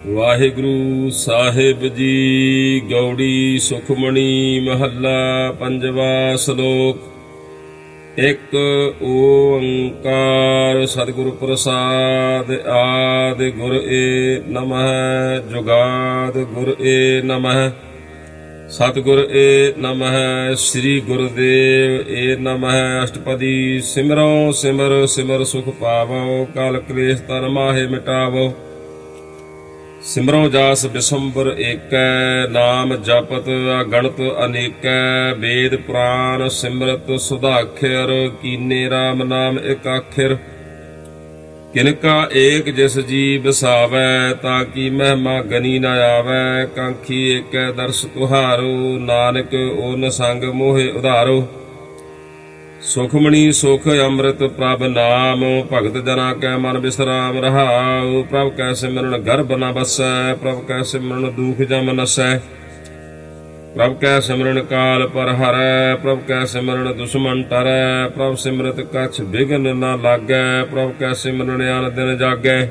ਵਾਹਿਗੁਰੂ ਸਾਹਿਬ ਜੀ। ਗੌੜੀ ਸੁਖਮਣੀ ਮਹੱਲਾ ਪੰਜਵਾ। ਸ਼ਲੋਕ। ਇੱਕ ਓੰਕਾਰ ਸਤਿਗੁਰ ਪ੍ਰਸਾਦ। ਆਦਿ ਗੁਰ ਏ ਨਮః। ਜੁਗਾਦ ਗੁਰ ਏ ਨਮঃ। ਸਤਿਗੁਰ ਏ ਨਮঃ। ਸ੍ਰੀ ਗੁਰਦੇਵ ਏ ਨਮঃ। ਅਸ਼ਟਪਦੀ। ਸਿਮਰੋ ਸਿਮਰ ਸਿਮਰ ਸੁਖ ਪਾਵੋ। ਕਾਲ ਕਲੇਸ਼ ਤਨ ਮਾਹੇ ਮਿਟਾਵੋ। ਸਿਮਰੋ ਜਾਸ ਬਿਸੰਬਰ ਏਕੈ। ਨਾਮ ਜਪਤ ਅਗਣਤ ਅਨੇਕੈ। ਵੇਦ ਪੁਰਾਨ ਸਿਮਰਤ ਸੁਧਾਖਿਰ। ਕੀਨੇ ਰਾਮ ਨਾਮ ਇਕ ਆਖਿਰ। ਕਿਨਕਾ ਏਕ ਜਿਸ ਜੀ ਬਸਾਵੈ। ਤਾਂ ਕੀ ਮਹਿਮਾ ਗਨੀ ਨ ਆਵੈ। ਕਾਂਖੀ ਏਕੈ ਦਰਸ ਤੁਹਾਰੋ। ਨਾਨਕ ਓਨ ਸੰਗ ਮੋਹਿ ਉਧਾਰੋ। ਸੁਖਮਣੀ ਸੁਖ ਅੰਮ੍ਰਿਤ ਪ੍ਰਭ ਨਾਮ। ਭਗਤ ਜਨਾ ਕੈ ਮਨ ਬਿਸਰਾਮ ਰਹਾਉ। ਪ੍ਰਭ ਕੈ ਸਿਮਰਨ ਗਰਭ ਨ ਬਸੈ। ਪ੍ਰਭ ਕੈ ਸਿਮਰਨ ਦੁਖ ਜਮ ਨਸੈ। ਪ੍ਰਭ ਕੈ ਸਿਮਰਨ ਕਾਲ ਪਰ ਹਰੈ। ਪ੍ਰਭ ਕੈ ਸਿਮਰਨ ਦੁਸ਼ਮਨ ਟਰੈ। ਪ੍ਰਭ ਸਿਮਰਤ ਕਛ ਬਿਘਨ ਨ ਲਾਗੈ। ਪ੍ਰਭ ਕੈ ਸਿਮਰਨ ਅਨ ਦਿਨ ਜਾਗੈ।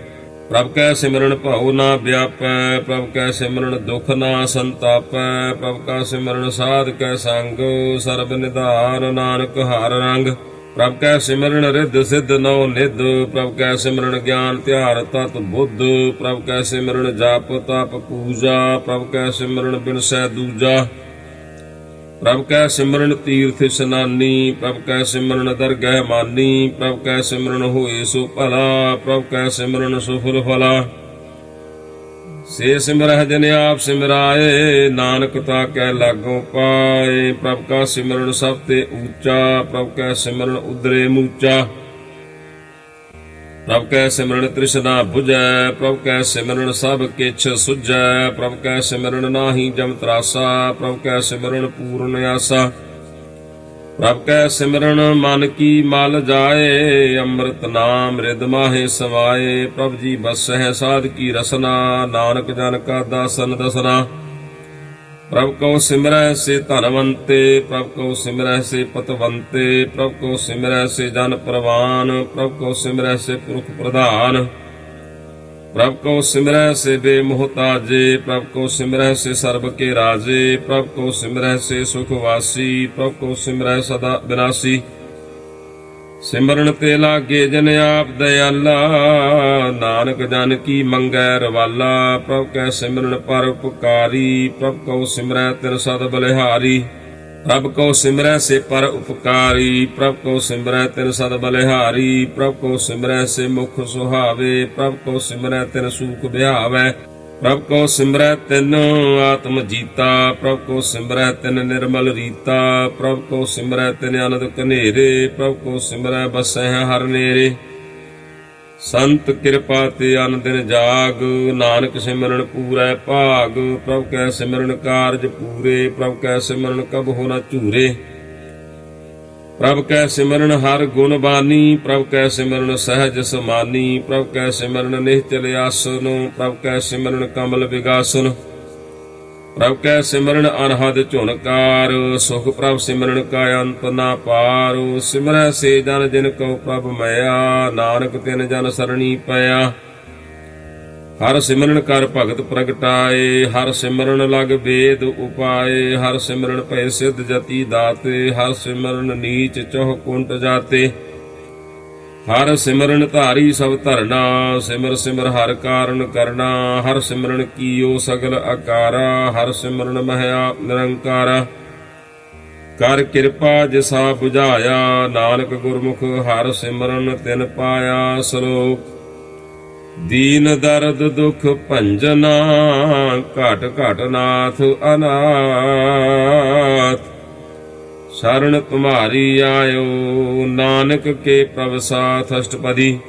ਪ੍ਰਭ ਕੈ ਸਿਮਰਨ ਭਉ ਨਾ ਵਿਆਪੈ। ਪ੍ਰਭ ਕੈ ਸਿਮਰਨ ਦੁਖ ਨਾ ਸੰਤਾਪੈ। ਪ੍ਰਭ ਕੈ ਸਿਮਰਨ ਸਾਧ ਕੈ ਸੰਗ। ਸਰਬ ਨਿਧਾਨ ਨਾਨਕ ਹਰ ਰੰਗ। ਪ੍ਰਭ ਕੈ ਸਿਮਰਨ ਰਿੱਧ ਸਿੱਧ ਨਉ ਨਿਧ। ਪ੍ਰਭ ਕੈ ਸਿਮਰਨ ਗਿਆਨ ਧਿਆਨ ਤਤ ਬੁੱਧ। ਪ੍ਰਭ ਕੈ ਸਿਮਰਨ ਜਪ ਤਪ ਪੂਜਾ। ਪ੍ਰਭ ਕੈ ਸਿਮਰਨ ਬਿਨਸੈ ਦੂਜਾ। ਪ੍ਰਭ ਕੈ ਸਿਮਰਨ ਤੀਰਥ ਇਸ਼ਨਾਨੀ। ਪ੍ਰਭ ਕੈ ਸਿਮਰਨ ਦਰਗਹਿ ਮਾਨੀ। ਪ੍ਰਭ ਕੈ ਸਿਮਰਨ ਹੋਏ ਸੋ ਭਲਾ। ਪ੍ਰਭ ਕੈ ਸਿਮਰਨ ਸੁਫਲ ਫਲਾ। ਸੇ ਸਿਮਰਹਿ ਜਿਨ ਆਪ ਸਿਮਰਾਏ। ਨਾਨਕ ਤਾ ਕੈ ਲਾਗੋ ਪਾਏ। ਪ੍ਰਭ ਕਾ ਸਿਮਰਨ ਸਭ ਤੇ ਊਚਾ। ਪ੍ਰਭ ਕੈ ਸਿਮਰਨ ਉਦਰੇ ਮੂਚਾ। ਪ੍ਰਭ ਕੈ ਸਿਮਰਨ ਤ੍ਰਿਸ਼ਨਾ ਬੁਝੈ। ਪ੍ਰਭ ਕੈ ਸਿਮਰਨ ਸਭ ਕਿਛ ਸੁਝੈ। ਪ੍ਰਭ ਕੈ ਸਿਮਰਨ ਨਾਹੀ ਜਮ ਤਰਾਸਾ। ਪ੍ਰਭ ਕੈ ਸਿਮਰਨ ਪੂਰਨ ਆਸਾ। ਪ੍ਰਭ ਕੈ ਸਿਮਰਨ ਮਨ ਕੀ ਮਲ ਜਾਏ। ਅੰਮ੍ਰਿਤ ਨਾਮ ਰਿਦ ਮਾਹੇ ਸਮਾਏ। ਪ੍ਰਭ ਜੀ ਬਸਹਿ ਸਾਧ ਕੀ ਰਸਨਾ। ਨਾਨਕ ਜਨ ਕਾ ਦਾਸਨ ਦਸਨਾ। ਪ੍ਰਭ ਕਉ ਸਿਮਰੈ ਸੇ ਧਨਵੰਤੇ। ਪ੍ਰਭ ਕਉ ਸਿਮਰੈ ਸੇ ਪਤਵੰਤੇ। ਪ੍ਰਭ ਕਉ ਸਿਮਰੈ ਸੇ ਜਨ ਪ੍ਰਵਾਨ। ਪ੍ਰਭ ਕਉ ਸਿਮਰੈ ਸੇ ਪੁਰਖ ਪ੍ਰਧਾਨ। ਪ੍ਰਭ ਕਉ ਸਿਮਰੈ ਸੇ ਬੇਮੁਹਤਾਜੇ। ਪ੍ਰਭ ਕਉ ਸਿਮਰੈ ਸੇ ਸਰਬ ਕੇ ਰਾਜੇ। ਪ੍ਰਭ ਕਉ ਸਿਮਰੈ ਸੇ ਸੁਖ ਵਾਸੀ। ਪ੍ਰਭ ਕਉ ਸਿਮਰੈ ਸਦਾ ਬਿਨਾਸੀ। ਸਿਮਰਨ ਤੇ ਲਾਗੇ ਜਨ ਆਪ ਦਇਆਲਾ। ਨਾਨਕ ਜਨ ਕੀ ਮੰਗੈ ਰਵਾਲਾ। ਪ੍ਰਭ ਕੈ ਸਿਮਰਨ ਪਰ ਉਪਕਾਰੀ। ਪ੍ਰਭ ਕਉ ਸਿਮਰੈ ਤਿਨ ਸਦ ਬਲਿਹਾਰੀ। ਪ੍ਰਭ ਕਉ ਸਿਮਰੈ ਸੇ ਪਰ ਉਪਕਾਰੀ। ਪ੍ਰਭ ਕਉ ਸਿਮਰੈ ਤਿਨ ਸਦ ਬਲਿਹਾਰੀ। ਪ੍ਰਭ ਕਉ ਸਿਮਰੈ ਸੇ ਮੁਖ ਸੁਹਾਵੇ। ਪ੍ਰਭ ਕਉ ਸਿਮਰੈ ਤਿਨ ਸੂਖ ਬਿਹਾਵੈ। ਪ੍ਰਭ ਕਉ ਸਿਮਰੈ ਤਿਨ ਆਤਮ ਜੀਤਾ। ਪ੍ਰਭ ਕਉ ਸਿਮਰੈ ਤਿਨ ਨਿਰਮਲ ਰੀਤਾ। ਪ੍ਰਭ ਕਉ ਸਿਮਰੈ ਤਿਨ ਅਨੰਦ ਕਨੇਰੇ। ਪ੍ਰਭ ਕਉ ਸਿਮਰੈ ਬਸਹਿ ਹਰ ਨੇਰੇ। ਸੰਤ ਕਿਰਪਾ ਤੇ ਅਨ ਦਿਨ ਜਾਗ। ਨਾਨਕ ਸਿਮਰਨ ਪੂਰੈ ਭਾਗ। ਪ੍ਰਭ ਕੈ ਸਿਮਰਨ ਕਾਰਜ ਪੂਰੇ। ਪ੍ਰਭ ਕੈ ਸਿਮਰਨ ਕਬਹੁ ਨ ਝੂਰੇ। ਪ੍ਰਭ ਕੈ ਸਿਮਰਨ ਹਰ ਗੁਣ ਬਾਨੀ। ਪ੍ਰਭ ਕੈ ਸਿਮਰਨ ਸਹਿਜ ਸਮਾਨੀ। ਪ੍ਰਭ ਕੈ ਸਿਮਰਨ ਨਿਹਚਲ ਆਸਨ। ਪ੍ਰਭ ਕੈ ਸਿਮਰਨ ਕਮਲ ਵਿਗਾਸਨ। ਪ੍ਰਭ ਕੈ ਸਿਮਰਨ ਅਨਹਦ ਝੁਨਕਾਰ। ਸੁਖ ਪ੍ਰਭ ਸਿਮਰਨ ਕਾ ਅੰਤ ਨਾ ਪਾਰ। ਸਿਮਰੈ ਸੇ ਜਨ ਜਿਨ ਕਉ ਪ੍ਰਭ ਮਇਆ। ਨਾਨਕ ਤਿਨ ਜਨ ਸਰਣੀ ਪਿਆ। ਹਰ ਸਿਮਰਨ ਕਰ ਭਗਤ ਪ੍ਰਗਟਾਏ। ਹਰ ਸਿਮਰਨ ਲਗ ਵੇਦ ਉਪਾਏ। ਹਰ ਸਿਮਰਨ ਭੈ ਸਿਧ ਜਤੀ ਦਾਤੇ। ਹਰ ਸਿਮਰਨ ਨੀਚ ਚਹੁ ਕੁੰਟ ਜਾਤੇ। ਹਰ ਸਿਮਰਨ ਧਾਰੀ ਸਭ ਧਰਨਾ। ਸਿਮਰ ਸਿਮਰ ਹਰ ਕਾਰਨ ਕਰਨਾ। ਹਰ ਸਿਮਰਨ ਕੀਓ ਸਗਲ ਆਕਾਰਾ। ਹਰ ਸਿਮਰਨ ਮਹਿਆ ਨਿਰੰਕਾਰਾ। ਕਰ ਕਿਰਪਾ ਜਿਸਾ 부ਝਾਇਆ। ਨਾਨਕ ਗੁਰਮੁਖ ਹਰ ਸਿਮਰਨ ਤਿਨ ਪਾਇਆ। ਸ਼ਲੋਕ। ਦੀਨ ਦਰਦ ਦੁਖ ਭੰਜਨਾ। ਘਟ ਘਟ ਨਾਥ ਅਨਾਥ। ਸ਼ਰਨ ਤੁਮਾਰੀ ਆਇਓ। ਨਾਨਕ ਕੇ ਪ੍ਰਭ ਸਾਥ। ਅਸ਼ਟਪਦੀ।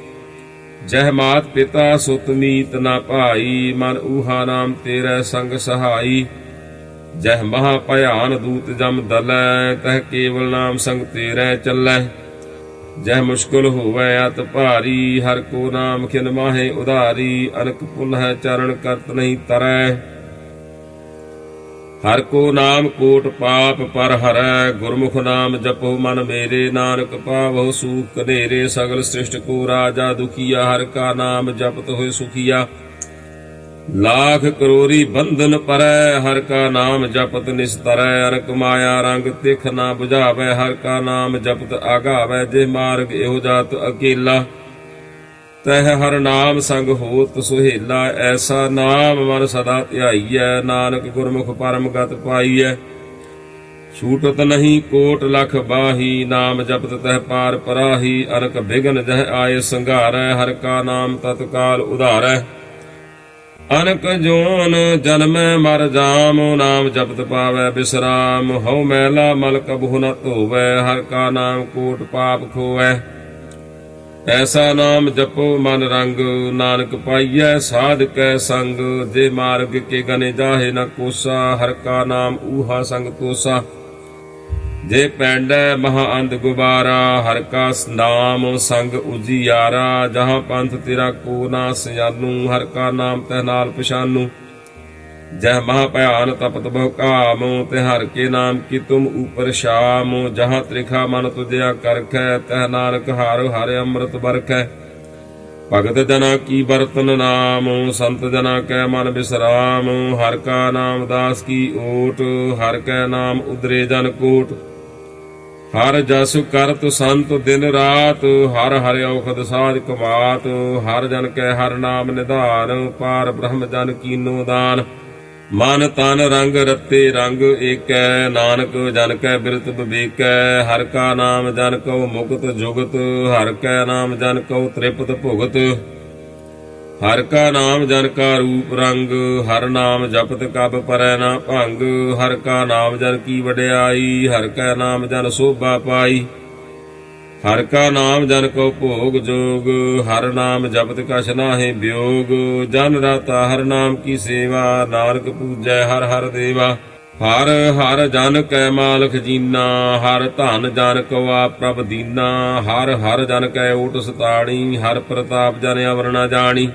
ਜਹ ਮਾਤ ਪਿਤਾ ਸੁਤ ਮੀਤ ਨਾ ਭਾਈ। ਮਨ ਊਹਾ ਨਾਮ ਤੇਰੇ ਸੰਗ ਸਹਾਈ। ਜਹ ਮਹਾ ਭਿਆਨ ਦੂਤ ਜਮ ਦਲੈ। ਤਹ ਕੇਵਲ ਨਾਮ ਸੰਗ ਤੇਰੇ ਚੱਲੈ। ਜਹ ਮੁਸ਼ਕਿਲ ਹੋਵੈ ਅਤ ਭਾਰੀ। ਹਰ ਕੋ ਨਾਮ ਖਿਨ ਮਾਹੇ ਉਧਾਰੀ। ਅਨਕ ਪੁਨ ਹੈ ਚਰਨ ਕਰਤ ਨਹੀਂ ਤਰੈ। ਹਰ ਕੋ ਨਾਮ ਕੋਟ ਪਾਪ ਪਰ ਹਰੈ। ਗੁਰਮੁਖ ਨਾਮ ਜਪੋ ਮਨ ਮੇਰੇ। ਨਾਨਕ ਪਾਵਹੁ ਸੂਖ ਕਨੇਰੇ। ਸਗਲ ਸ੍ਰਿਸ਼ਟ ਕੋ ਰਾਜਾ ਦੁਖੀਆ। ਹਰ ਕਾ ਨਾਮ ਜਪਤ ਹੋਇ ਸੁਖੀਆ। लाख करोरी बंधन परੈ, हर का नाम जपत निस्तरੈ। अनक माया रंग तिख ना बुझावै, हर का नाम जपत आगावै। जे मार्ग एहो जात अकेला, तह हर नाम संग होत सुहेला। ऐसा नाम मन सदा ध्याईਐ, नानक गुरमुख परम गत पाईਐ। छूटत नहीं कोट लख बाही, नाम जपत तह पार पराही। अनक बिघन जह आए संघारै, हर का नाम तत्काल उधारै। अनक जोन जन्मै मर जाम, नाम जपत पावै विश्राम। हौ मैला मल कबहु न धोवै, हर का नाम कोट पाप खोवै। ऐसा नाम जपो मन रंग, नानक पाईऐ साध कै संग। जे मार्ग के गने जाहे न कोसा, हर का नाम ऊहा संग तोसा। जे पैंडै महा अंध गुबारा, हर का नाम संग उजियारा। जहाँ पंथ तेरा को ना सियानू, हर का नाम तह नाल पछानू। जह महा भयान तपत बहु काम, ते हर के नाम की तुम ऊपर शाम। जहाँ त्रिखा मन तुझया करखै, तह नानक हर हर अमृत बरखै। भगत जना की बरतन नाम, संत जना कै मन विश्राम। हर का नाम दास की ओट, हर कै नाम उदरे जन कोट। हर जस करत संत दिन रात, हर हर औखद साध कमात। हर जन कै हर नाम निधान, पार ब्रह्म जन कीनो दान। मन तन रंग रते रंग एकै, नानक जन कै बिरत विवेकै। हर का नाम जन कौ मुक्त जुगत, हर कै नाम जन कौ तृप्त भुगत। हर का नाम जन का रूप रंग, हर नाम जपत कब परै ना भंग। हर का नाम जन की वड्याई, हर कै नाम जन शोभा पाई। हर का नाम जन को भोग जोग, हर नाम जपत कछ नाहि वियोग। जन राता हर नाम की सेवा, नानक पूजै हर हर देवा। हर हर जन कै मालक जीना, हर धन जन को आप प्रभ दीना। हर हर जन कै ओट सताणी, हर प्रताप जन अवर न जानी।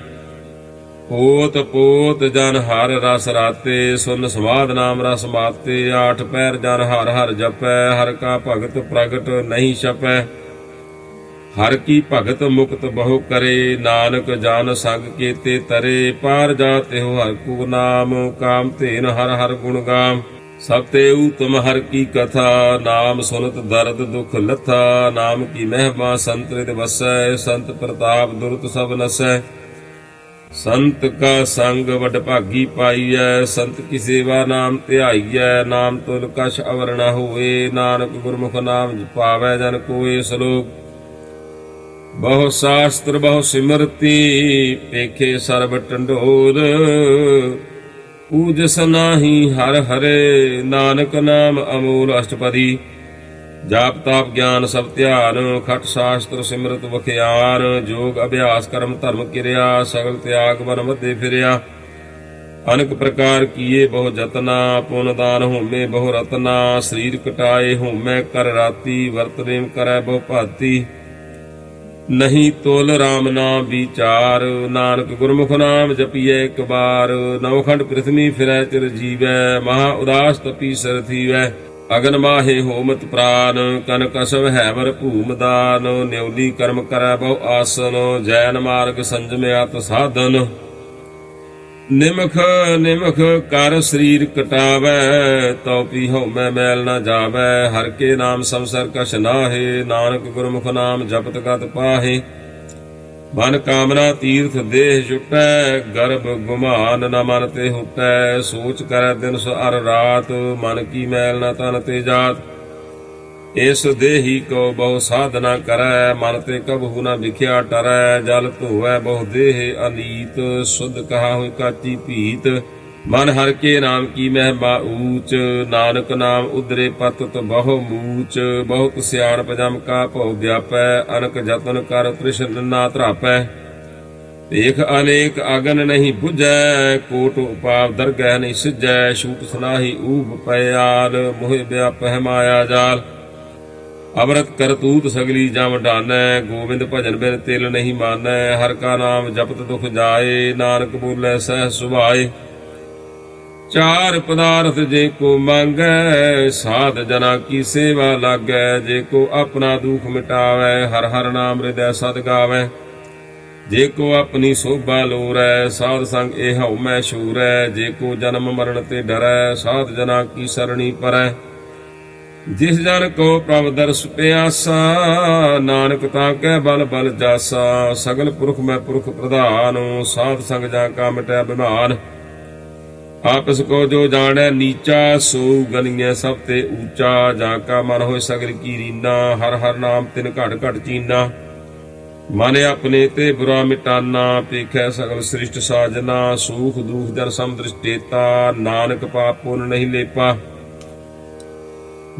पोत पोत जन हर रस राते, सुन समाध नाम रस माते। आठ पैर जन हर हर जपै, हर का भगत प्रगट नहीं छपै। हर की भगत मुक्त बहु करे, नानक जान संग केते तरे। पार जाते हो हर को नाम, काम तेन हर हर गुण गाम। सब ते उत्तम हर की कथा, नाम सुनत दर्द दुख लथा। नाम की महिमा संत हृदय वसै, संत प्रताप दुरत सब नसै। संत का संग वड भागी पाईऐ, संत की सेवा नाम ध्याईऐ। नाम तुल कछ अवर न होए, नानक गुरमुख नाम पावै जन कोय। श्लोक बहु शास्त्र बहु सिमरती, पेखे सर्ब टंडोर। पूजस नाही हर हरे, नानक नाम अमूल अष्टपदी। जाप ताप ज्ञान सब ध्यान, खट शास्त्र सिमरत बखियान। जोग अभ्यास कर्म धर्म किरिया, सगल त्याग वन मध्य फिरिया। अनेक प्रकार किए बहु जतना, पुन दान होमे बहु रतना। शरीर कटाए होमै कर राती, वर्त नेम करै बहु भाती। नहीं तोल राम नाम विचार, नानक गुरमुख नाम जपिए एक बार। नवखंड पृथ्वी फिरै चिर जीवै, महा उदास तपी सर थीवै। अगन माहे होमत प्राण, कन कसव हैवर भूम दान। न्योली कर्म करै बहु आसन, जैन मार्ग संजमयात साधन। निमख निमख कर शरीर कटावै, तो पी होमै मैल न जावै। हर के नाम संसर कछ नाहे, नानक गुरमुख नाम जपत गत पाहे। मन कामना तीर्थ देह जुटै, गर्भ गुमान न मन ते हुटै। सोच करै दिन सो अर रात, मन की मैल न तन ते जात। इस देही को बहु साधना करै, मन ते कबहु न विख्या टरै। जल धोवै बहु देह अनीत, शुद्ध कहा हुई काची पीत। मन हर के नाम की महिमा ऊंच, नानक नाम उदरे पतत बहु मूच। बहुत सियाणप जम का भव व्यापै, अनक जतन कर तृष्ण ना त्रापै। देख अनेक अगन नहीं बुझै, कोट उपाव दरगह नहीं सिजै। छूट सुनाही ऊब पयाल, मोह व्यापह माया जाल। अमृत करतूत सगली जम डानै, गोविंद भजन बिन तिल नहीं मानै। हर का नाम जपत दुख जाए, नानक बोलै सह सुभाए। चार पदार्थ जे को मांगै, साध जना की सेवा लागै। जे को अपना दुख मिटावै, हर हर नाम हृदय सद गावै। ਜੇ ਕੋ ਆਪਣੀ ਸੋਭਾ ਲੋਰੈ, ਸਾਧ ਸੰਗ ਇਹ ਹਉ ਮੈਂ ਸ਼ੂਰੈ। ਜੇ ਕੋ ਜਨਮ ਮਰਨ ਤੇ ਡਰੈ, ਸਾਧ ਜਨਾ ਕੀ ਸਰਣੀ ਪਰੈ। ਜਿਸ ਜਨ ਕੋ ਪ੍ਰਭ ਦਰਸ ਪਿਆਸਾ, ਨਾਨਕ ਤਾਂ ਕੈ ਬਲ ਬਲ ਜਾਸਾ। ਸਗਲ ਪੁਰਖ ਮੈਂ ਪੁਰਖ ਪ੍ਰਧਾਨ, ਸਾਧ ਸੰਗ ਜਾਂ ਕਾ ਮਿਟੈ ਬਿਮਾਨ। ਆਪਸ ਕੋ ਜੋ ਜਾਣੈ ਨੀਚਾ, ਸੋ ਗਨੀਐ ਸਭ ਤੇ ਊਚਾ। ਜਾਂ ਕਾ ਮਨ ਹੋਇ ਸਗਲ ਕੀ ਰੀਨਾ, ਹਰ ਹਰ ਨਾਮ ਤਿਨ ਘਟ ਘਟ ਚੀਨਾ। ਮਨ ਆਪਣੇ ਤੇ ਬੁਰਾ ਮਿਟਾਨਾ, ਪੇਖੈ ਸਗਲ ਸ੍ਰਿਸ਼ਟ ਸਾਜਨਾ। ਸੂਖ ਦੂਖ ਜਨ ਸਮਦ੍ਰਿਸ਼ਟੇਤਾ, ਨਾਨਕ ਪਾਪ ਪੁੰਨ ਨਹੀਂ ਲੇਪਾ।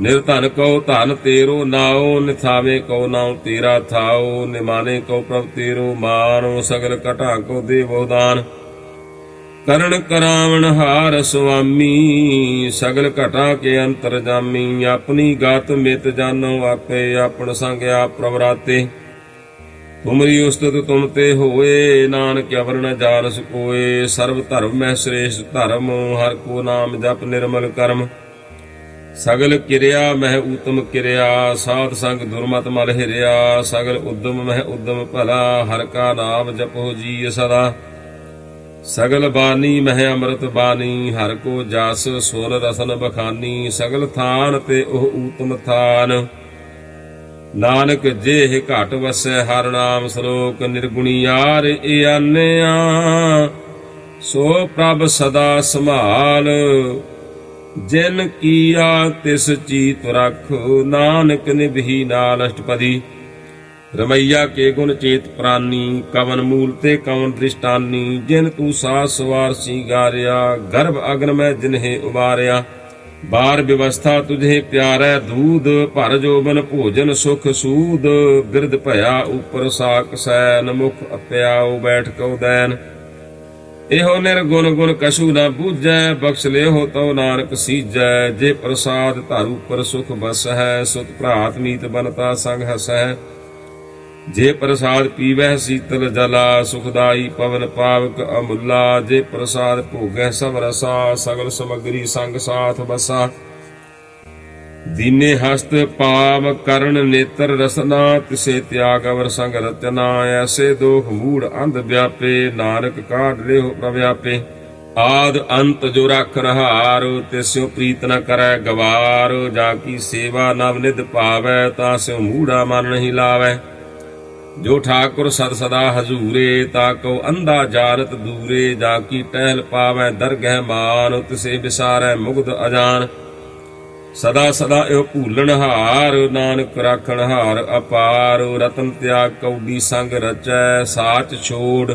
ਨਿਰਧਨ ਕਉ ਧਨ ਤੇਰੋ ਨਾਉ, ਨਿਥਾਵੇ ਕਉ ਨਾਉ ਤੇਰਾ ਥਾਉ। ਨਿਮਾਨੇ ਕਉ ਪ੍ਰਭ ਤੇਰੋ ਮਾਨੁ, ਸਗਲ ਘਟਾ ਕਉ ਦੇਵੋ ਦਾਨ। ਕਰਨ ਕਰਾਵਣ ਹਾਰ ਸੁਆਮੀ, ਸਗਲ ਘਟਾ ਕੇ ਅੰਤਰ ਜਾਮੀ। ਆਪਣੀ ਗਤ ਮਿਤ ਜਾਨੋ ਆਪੇ, ਆਪਣ ਸੰਗ ਆਪ ਪ੍ਰਭ ਰਾਤੇ। ਤੁਮਰੀ ਉਸਤਤ ਤੁਮ ਤੇ ਹੋਏ, ਨਾਨਕ ਅਵਰ ਨ ਜਾਣਸ ਕੋਏ। ਸਰਬ ਧਰਮ ਮਹਿ ਸ੍ਰੇਸ਼ਟ ਧਰਮ, ਹਰ ਕੋ ਨਾਮ ਜਪ ਨਿਰਮਲ ਕਰਮ। ਸਗਲ ਕਿਰਿਆ ਮਹਿ ਊਤਮ ਕਿਰਿਆ, ਸਾਧ ਸੰਗ ਦੁਰਮਤ ਮਲ ਹਿਰਿਆ। ਸਗਲ ਉਦਮ ਮਹਿ ਉਦਮ ਭਲਾ, ਹਰ ਕਾ ਨਾਮ ਜਪੋ ਜੀ ਸਦਾ। ਸਗਲ ਬਾਣੀ ਮਹਿ ਅੰਮ੍ਰਿਤ ਬਾਣੀ, ਹਰ ਕੋ ਜਸ ਸੁਨ ਰਸਨ ਬਖਾਨੀ। ਸਗਲ ਥਾਨ ਤੇ ਉਹ ਊਤਮ ਥਾਨ, ਨਾਨਕ ਜੇਹ ਘਟ ਵਸੈ ਹਰ ਨਾਮ। ਸ਼ਲੋਕ ਨਿਰਗੁਣੀਆਰ ਏ ਆਨਿਆ, ਸੋ ਪ੍ਰਭ ਸਦਾ ਸੰਭਾਲ। ਜਿਨ ਕੀਆ ਤਿਸ ਚੀਤ ਰਖ, ਨਾਨਕ ਨਿਭੀ ਨਾਲ ਅਸ਼ਟਪਦੀ। ਰਮਈਆ ਕੇ ਗੁਣ ਚੇਤ ਪ੍ਰਾਨੀ, ਕਵਨ ਮੂਲ ਤੇ ਕਵਨ ਦ੍ਰਿਸ਼ਟਾਨੀ। ਜਿਨ ਤੂੰ ਸਾਸ ਸਵਾਰ ਸਿੰਗਾਰਿਆ, ਗਰਭ ਅਗਨ ਮੈਂ ਜਿਨਹਿ ਉਬਾਰਿਆ। ਬਾਰ ਵਿਵਸਥਾ ਤੁਝੇ ਪਿਆਰੈ ਦੂਧ, ਭਰ ਜੋਬਨ ਭੋਜਨ ਸੁਖ ਸੂਦ। ਬਿਰਧ ਭਇਆ ਉਪਰ ਸਾਕ ਸੈਨ, ਮੁਖ ਅਪਿਆਉ ਬੈਠ ਕਉ ਦੈਨ। ਇਹੋ ਨਿਰਗੁਣ ਗੁਣ ਕਛੂ ਨਾ ਬੂਝੈ, ਬਖਸ਼ ਲਿਓ ਤਉ ਨਾਨਕ ਸੀਜੈ। ਜੇ ਪ੍ਰਸਾਦ ਧਰ ਉਪਰ ਸੁਖ ਬਸਹਿ, ਸੁਤ ਭਰਾਤ ਮੀਤ ਬਨਤਾ ਸੰਗ ਹਸਹਿ। ਜੇ ਪ੍ਰਸਾਦ ਪੀਵਹਿ ਸੀਤਲ ਜਲਾ, ਸੁਖਦਾਈ ਪਵਨ ਪਾਵਕ ਅਮੁੱਲਾ। ਜੇ ਪ੍ਰਸਾਦ ਭੋਗੈ ਸਭ ਰਸਾ, ਸਗਲ ਸਮਗਰੀ ਸੰਗ ਸਾਥ ਬਸਾ। ਦੀਨੇ ਹਸਤ ਪਾਵ ਕਰਨ ਨੇਤਰ ਰਸਨਾ, ਤਿਸੇ ਤਿਆਗ ਅਵਰ ਸੰਗ ਰਚਨਾ। ਐਸੇ ਦੋਖ ਮੂੜ ਅੰਧ ਵਿਆਪੇ, ਨਾਨਕ ਕਾਢ ਲਿਓ ਪ੍ਰਭ ਆਪੇ। ਆਦ ਅੰਤ ਜੋ ਰਾਖਨ ਹਾਰ, ਤਿਸਿਉ ਪ੍ਰੀਤ ਨ ਕਰੈ ਗਵਾਰ। ਜਾ ਕੀ ਸੇਵਾ ਨਵ ਨਿਧ ਪਾਵੈ, ਤਾਂ ਸਿਉ ਮੂੜਾ ਮਨ ਨਹੀਂ ਲਾਵੈ। ਜੋ ਠਾਕੁਰ ਸਦ ਸਦਾ ਹਜ਼ੂਰੇ, ਤਾ ਕਉ ਅੰਧਾ ਜਾਰਤ ਦੂਰੇ। ਜਾ ਕੀ ਟਹਿਲ ਪਾਵੈ ਦਰਗਹਿ ਮਾਨ, ਤਿਸੇ ਵਿਸਾਰੈ ਮੁਗਧ ਅਜਾਨ। ਸਦਾ ਸਦਾ ਇਹੋ ਭੂਲਣ ਹਾਰ, ਨਾਨਕ ਰਾਖਣ ਹਾਰ ਅਪਾਰ। ਰਤਨ ਤਿਆਗ ਕਉਡੀ ਸੰਗ ਰਚੈ, ਸਾਚ ਛੋੜ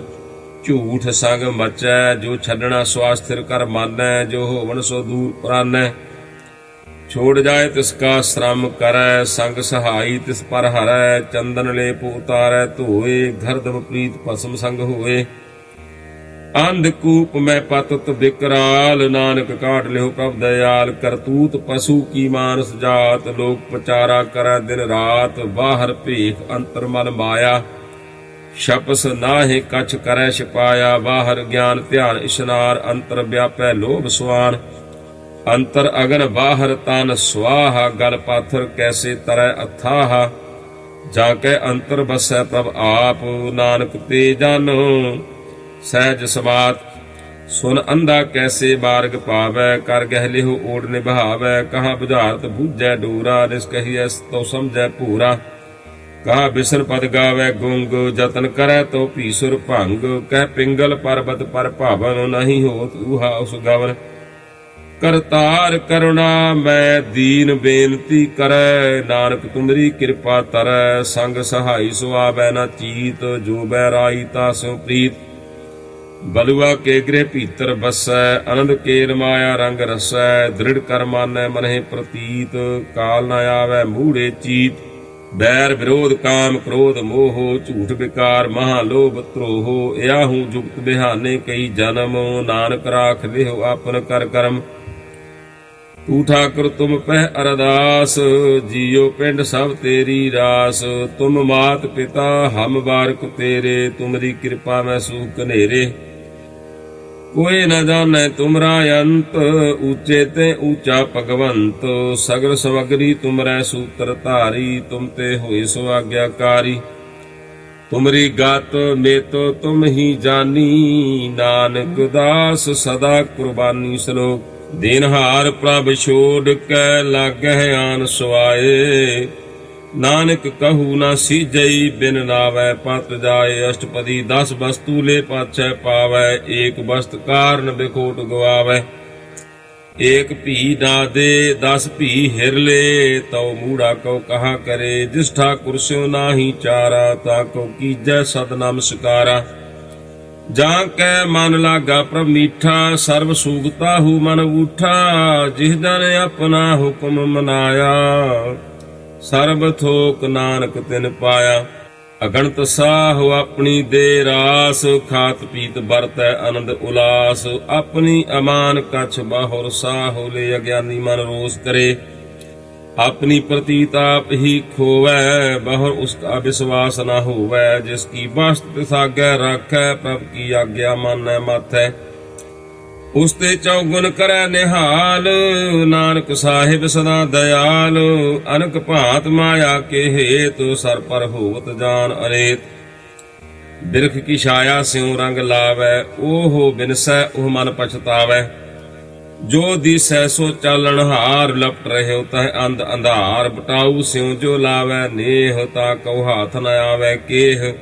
ਝੂਠ ਸੰਗ ਮਚੈ। ਜੋ ਛੱਡਣਾ ਸਵਾਸਥਿਰ ਕਰ ਮਾਨੈ, ਜੋ ਹੋਵਨ ਸੋ ਦੂਰ ਪ੍ਰਾਨੈ। ਛੋੜ ਜਾਏ ਤਿਸ ਕਾ ਸ਼ਰਮ ਕਰੈ, ਸੰਗ ਸਹਾਈ ਤਿਸ ਪਰ ਹਰੈ। ਚੰਦਨ ਲੇਪ ਉਤਾਰੈ ਧੋਏ, ਗਰਦਮ ਪ੍ਰੀਤ ਭਸਮ ਸੰਗ ਹੋਏ। ਅੰਧਕੂਪ ਮੈਂ ਪਤਤ ਬਿਕਰਾਲ, ਨਾਨਕ ਕਾਢ ਲਿਓ ਪ੍ਰਭ ਦਇਆਲ। ਕਰਤੂਤ ਪਸ਼ੂ ਕੀ ਮਾਨਸ ਜਾਤ, ਲੋਕ ਪਚਾਰਾ ਕਰੈ ਦਿਨ ਰਾਤ। ਬਾਹਰ ਭੇਖ ਅੰਤਰ ਮਨ ਮਾਇਆ, ਸ਼ਪਸ ਨਾਹਿ ਕਛ ਕਰੈ ਛਪਾਇਆ। ਬਾਹਰ ਗਿਆਨ ਧਿਆਨ ਇਸ਼ਨਾਰ, ਅੰਤਰ ਵਿਆਪੈ ਲੋਭ ਸੁਆਨ। ਅੰਤਰ ਅਗਨ ਬਾਹਰ ਤਨ ਸੁਆਹਾ, ਗਲ ਪਾਥਰ ਕੈਸੇ ਤਰੈ ਅਥਾਹ। ਜਾ ਕੇ ਅੰਤਰ ਬਸੈ ਪ੍ਰਭ ਆਪ, ਨਾਨਕ ਤੇ ਜਾਨੋ ਸਹਿਜ ਸਮਾਤ। ਸੁਨ ਅੰਧਾ ਕੈਸੇ ਮਾਰਗ ਪਾਵੈ, ਕਰ ਗਹਿ ਲਿਹੁ ਓੜ ਨਿਭਾਵੈ। ਕਹਾਂ ਬੁਝਾਰਤ ਬੂਝੈ ਡੋਰਾ, ਨਿਸ ਕਹੀਐ ਤੋ ਸਮਝੈ ਭੂਰਾ। ਕਹਾ ਬਿਸਨ ਪਦ ਗਾਵੈ ਗੁੰਗ, ਜਤਨ ਕਰੈ ਤੋ ਭੀਸੁਰ ਭੰਗ। ਕਹਿ ਪਿੰਗਲ ਪਰਬਤ ਪਰ ਭਾਵਨ, ਨਹੀਂ ਹੋਤ ਊਹਾ ਉਸ ਗਵਨ। ਕਰਤਾਰ ਕਰੁਣਾ ਮੈਂ ਦੀਨ ਬੇਨਤੀ ਕਰੈ, ਨਾਨਕ ਤੁਮਰੀ ਕਿਰਪਾ ਤਰੈ। ਸੰਗ ਸਹਾਈ ਸੋ ਆਵੈ ਨਾ ਚੀਤ, ਜੋ ਬੈਰਾਈ ਤਾ ਸਿਉ ਪ੍ਰੀਤ। ਬਲੁਆ ਕੇ ਗ੍ਰਹਿ ਭੀਤਰ ਬਸੈ, ਆਨੰਦ ਕੇਲ ਮਾਇਆ ਰੰਗ ਰਸੈ। ਦ੍ਰਿੜ ਕਰ ਮਾਨੈ ਮਨਹਿ ਪ੍ਰਤੀਤ, ਕਾਲ ਨ ਆਵੈ ਮੂੜੇ ਚੀਤ। ਬੈਰ ਵਿਰੋਧ ਕਾਮ ਕ੍ਰੋਧ ਮੋਹ, ਝੂਠ ਵਿਕਾਰ ਮਹਾ ਲੋਭ ਧਰੋਹ। ਇਆਹੂ ਜੁਗਤ ਬਿਹਾਨੇ ਕਈ ਜਨਮ, ਨਾਨਕ ਰਾਖ ਲਿਹੁ ਆਪਨ ਕਰ ਕਰਮ। ਤੂੰ ਠਾਕੁਰ ਤੁਮ ਪਹਿ ਅਰਦਾਸ, ਜੀਉ ਪਿੰਡ ਸਭ ਤੇਰੀ ਰਾਸ। ਤੁਮ ਮਾਤ ਪਿਤਾ ਹਮ ਬਾਰਕ ਤੇਰੇ, ਤੁਮਰੀ ਕਿਰਪਾ ਮੈਂ ਸੂਖ ਕਨੇਰੇ। ਕੋਈ ਨ ਜਾਣੈ ਤੁਮਰਾ ਅੰਤ, ਊਚੇ ਤੇ ਊਚਾ ਭਗਵੰਤ। ਸਗਲ ਸਮਗਰੀ ਤੁਮਰੈ ਸੂਤਰ ਧਾਰੀ, ਤੁਮ ਤੇ ਹੋਏ ਸੋ ਆਗਿਆਕਾਰੀ। ਤੁਮਰੀ ਗਤ ਮੇਤੋ ਤੁਮ ਹੀ ਜਾਨੀ, ਨਾਨਕ ਦਾਸ ਸਦਾ ਕੁਰਬਾਨੀ। ਸ਼ਲੋਕ। ਦੇਨਹਾਰ ਪ੍ਰਭ ਛੋੜ ਕੈ ਲਾਗਹਿ ਆਨ ਸੁਆਏ, ਨਾਨਕ ਕਹੂ ਨਾ ਸੀਜਈ ਬਿਨ ਨਾਵੈ ਪਤ ਜਾਏ। ਅਸ਼ਟਪਦੀ 10 ਵਸਤੂ ਲੈ ਪਾਛੈ ਪਾਵੈ, ਏਕ ਵਸਤ ਕਾਰਨ ਬਿਖੋਟ ਗਵਾਵੈ। ਏਕ ਭੀ ਨਾ ਦੇ 10 ਭੀ ਹਿਰ ਲੇ, ਤਉ ਮੂੜਾ ਕਉ ਕਹਾ ਕਰੇ। ਜਿਸ ਠਾਕੁਰ ਸਿਉ ਨਾਹੀ ਚਾਰਾ, ਤਾ ਕਉ ਕੀਜੈ ਸਦ ਨਮਸਕਾਰਾ। ਜਾਂ ਕੈ ਮਨ ਲਾਗਾ ਪ੍ਰਭ ਮੀਠਾ, ਸਰਬ ਸੂਗਤਾ ਹੂ ਮਨ ਊਠਾ। ਜਿਸ ਜਨ ਆਪਣਾ ਹੁਕਮ ਮਨਾਇਆ, ਸਰਬ ਥੋਕ ਨਾਨਕ ਤਿਨ ਪਾਇਆ। ਅਗਣਤ ਸਾਹੁ ਆਪਣੀ ਦੇ ਰਾਸ, ਖਾਤ ਪੀਤ ਵਰਤੈ ਆਨੰਦ ਉਲਾਸ। ਆਪਣੀ ਅਮਾਨ ਕਛ ਬਾਹੁਰ ਸਾਹੁ, ਲੈ ਅਗਿਆਨੀ ਮਨ ਰੋਸ ਕਰੇ। ਆਪਣੀ ਪ੍ਰਤੀਤ ਆਪ ਹੀ ਖੋਵੈ, ਬਹੁਰ ਉਸਕਾ ਵਿਸ਼ਵਾਸ ਨਾ ਹੋਵੈ। ਜਿਸ ਕੀ ਬਸਤ ਤਿਸ ਆਗੈ ਰਾਖੈ, ਪ੍ਰਭ ਕੀ ਆਗਿਆ ਮਾਨੈ ਮਾਥੈ। ਉਸ ਤੇ ਚੌਗੁਣ ਕਰੈ ਨਿਹਾਲ, ਨਾਨਕ ਸਾਹਿਬ ਸਦਾ ਦਇਆਲ। ਅਨਕ ਭਾਂਤ ਮਾਇਆ ਕੇ ਹੇਤ, ਸਰ ਪਰ ਹੋਵਤ ਜਾਨ ਅਨੇਤ। ਬਿਰਖ ਕੀ ਛਾਇਆ ਸਿਉ ਰੰਗ ਲਾਵੈ, ਓਹ ਬਿਨਸੈ ਉਹ ਮਨ ਪਛਤਾਵੈ। ਜੋ ਦਿਸੈ ਸੋ ਚਾਲਣ ਹਾਰ, ਲਪਟ ਰਹਿਓ ਤਹ ਅੰਧ ਅੰਧਾਰ। ਬਟਾਊ ਸਿਉ ਜੋ ਲਾਵੈ ਨੇਹ, ਤਾ ਕਉ ਹਾਥ ਨ ਆਵੈ ਕੇਹ।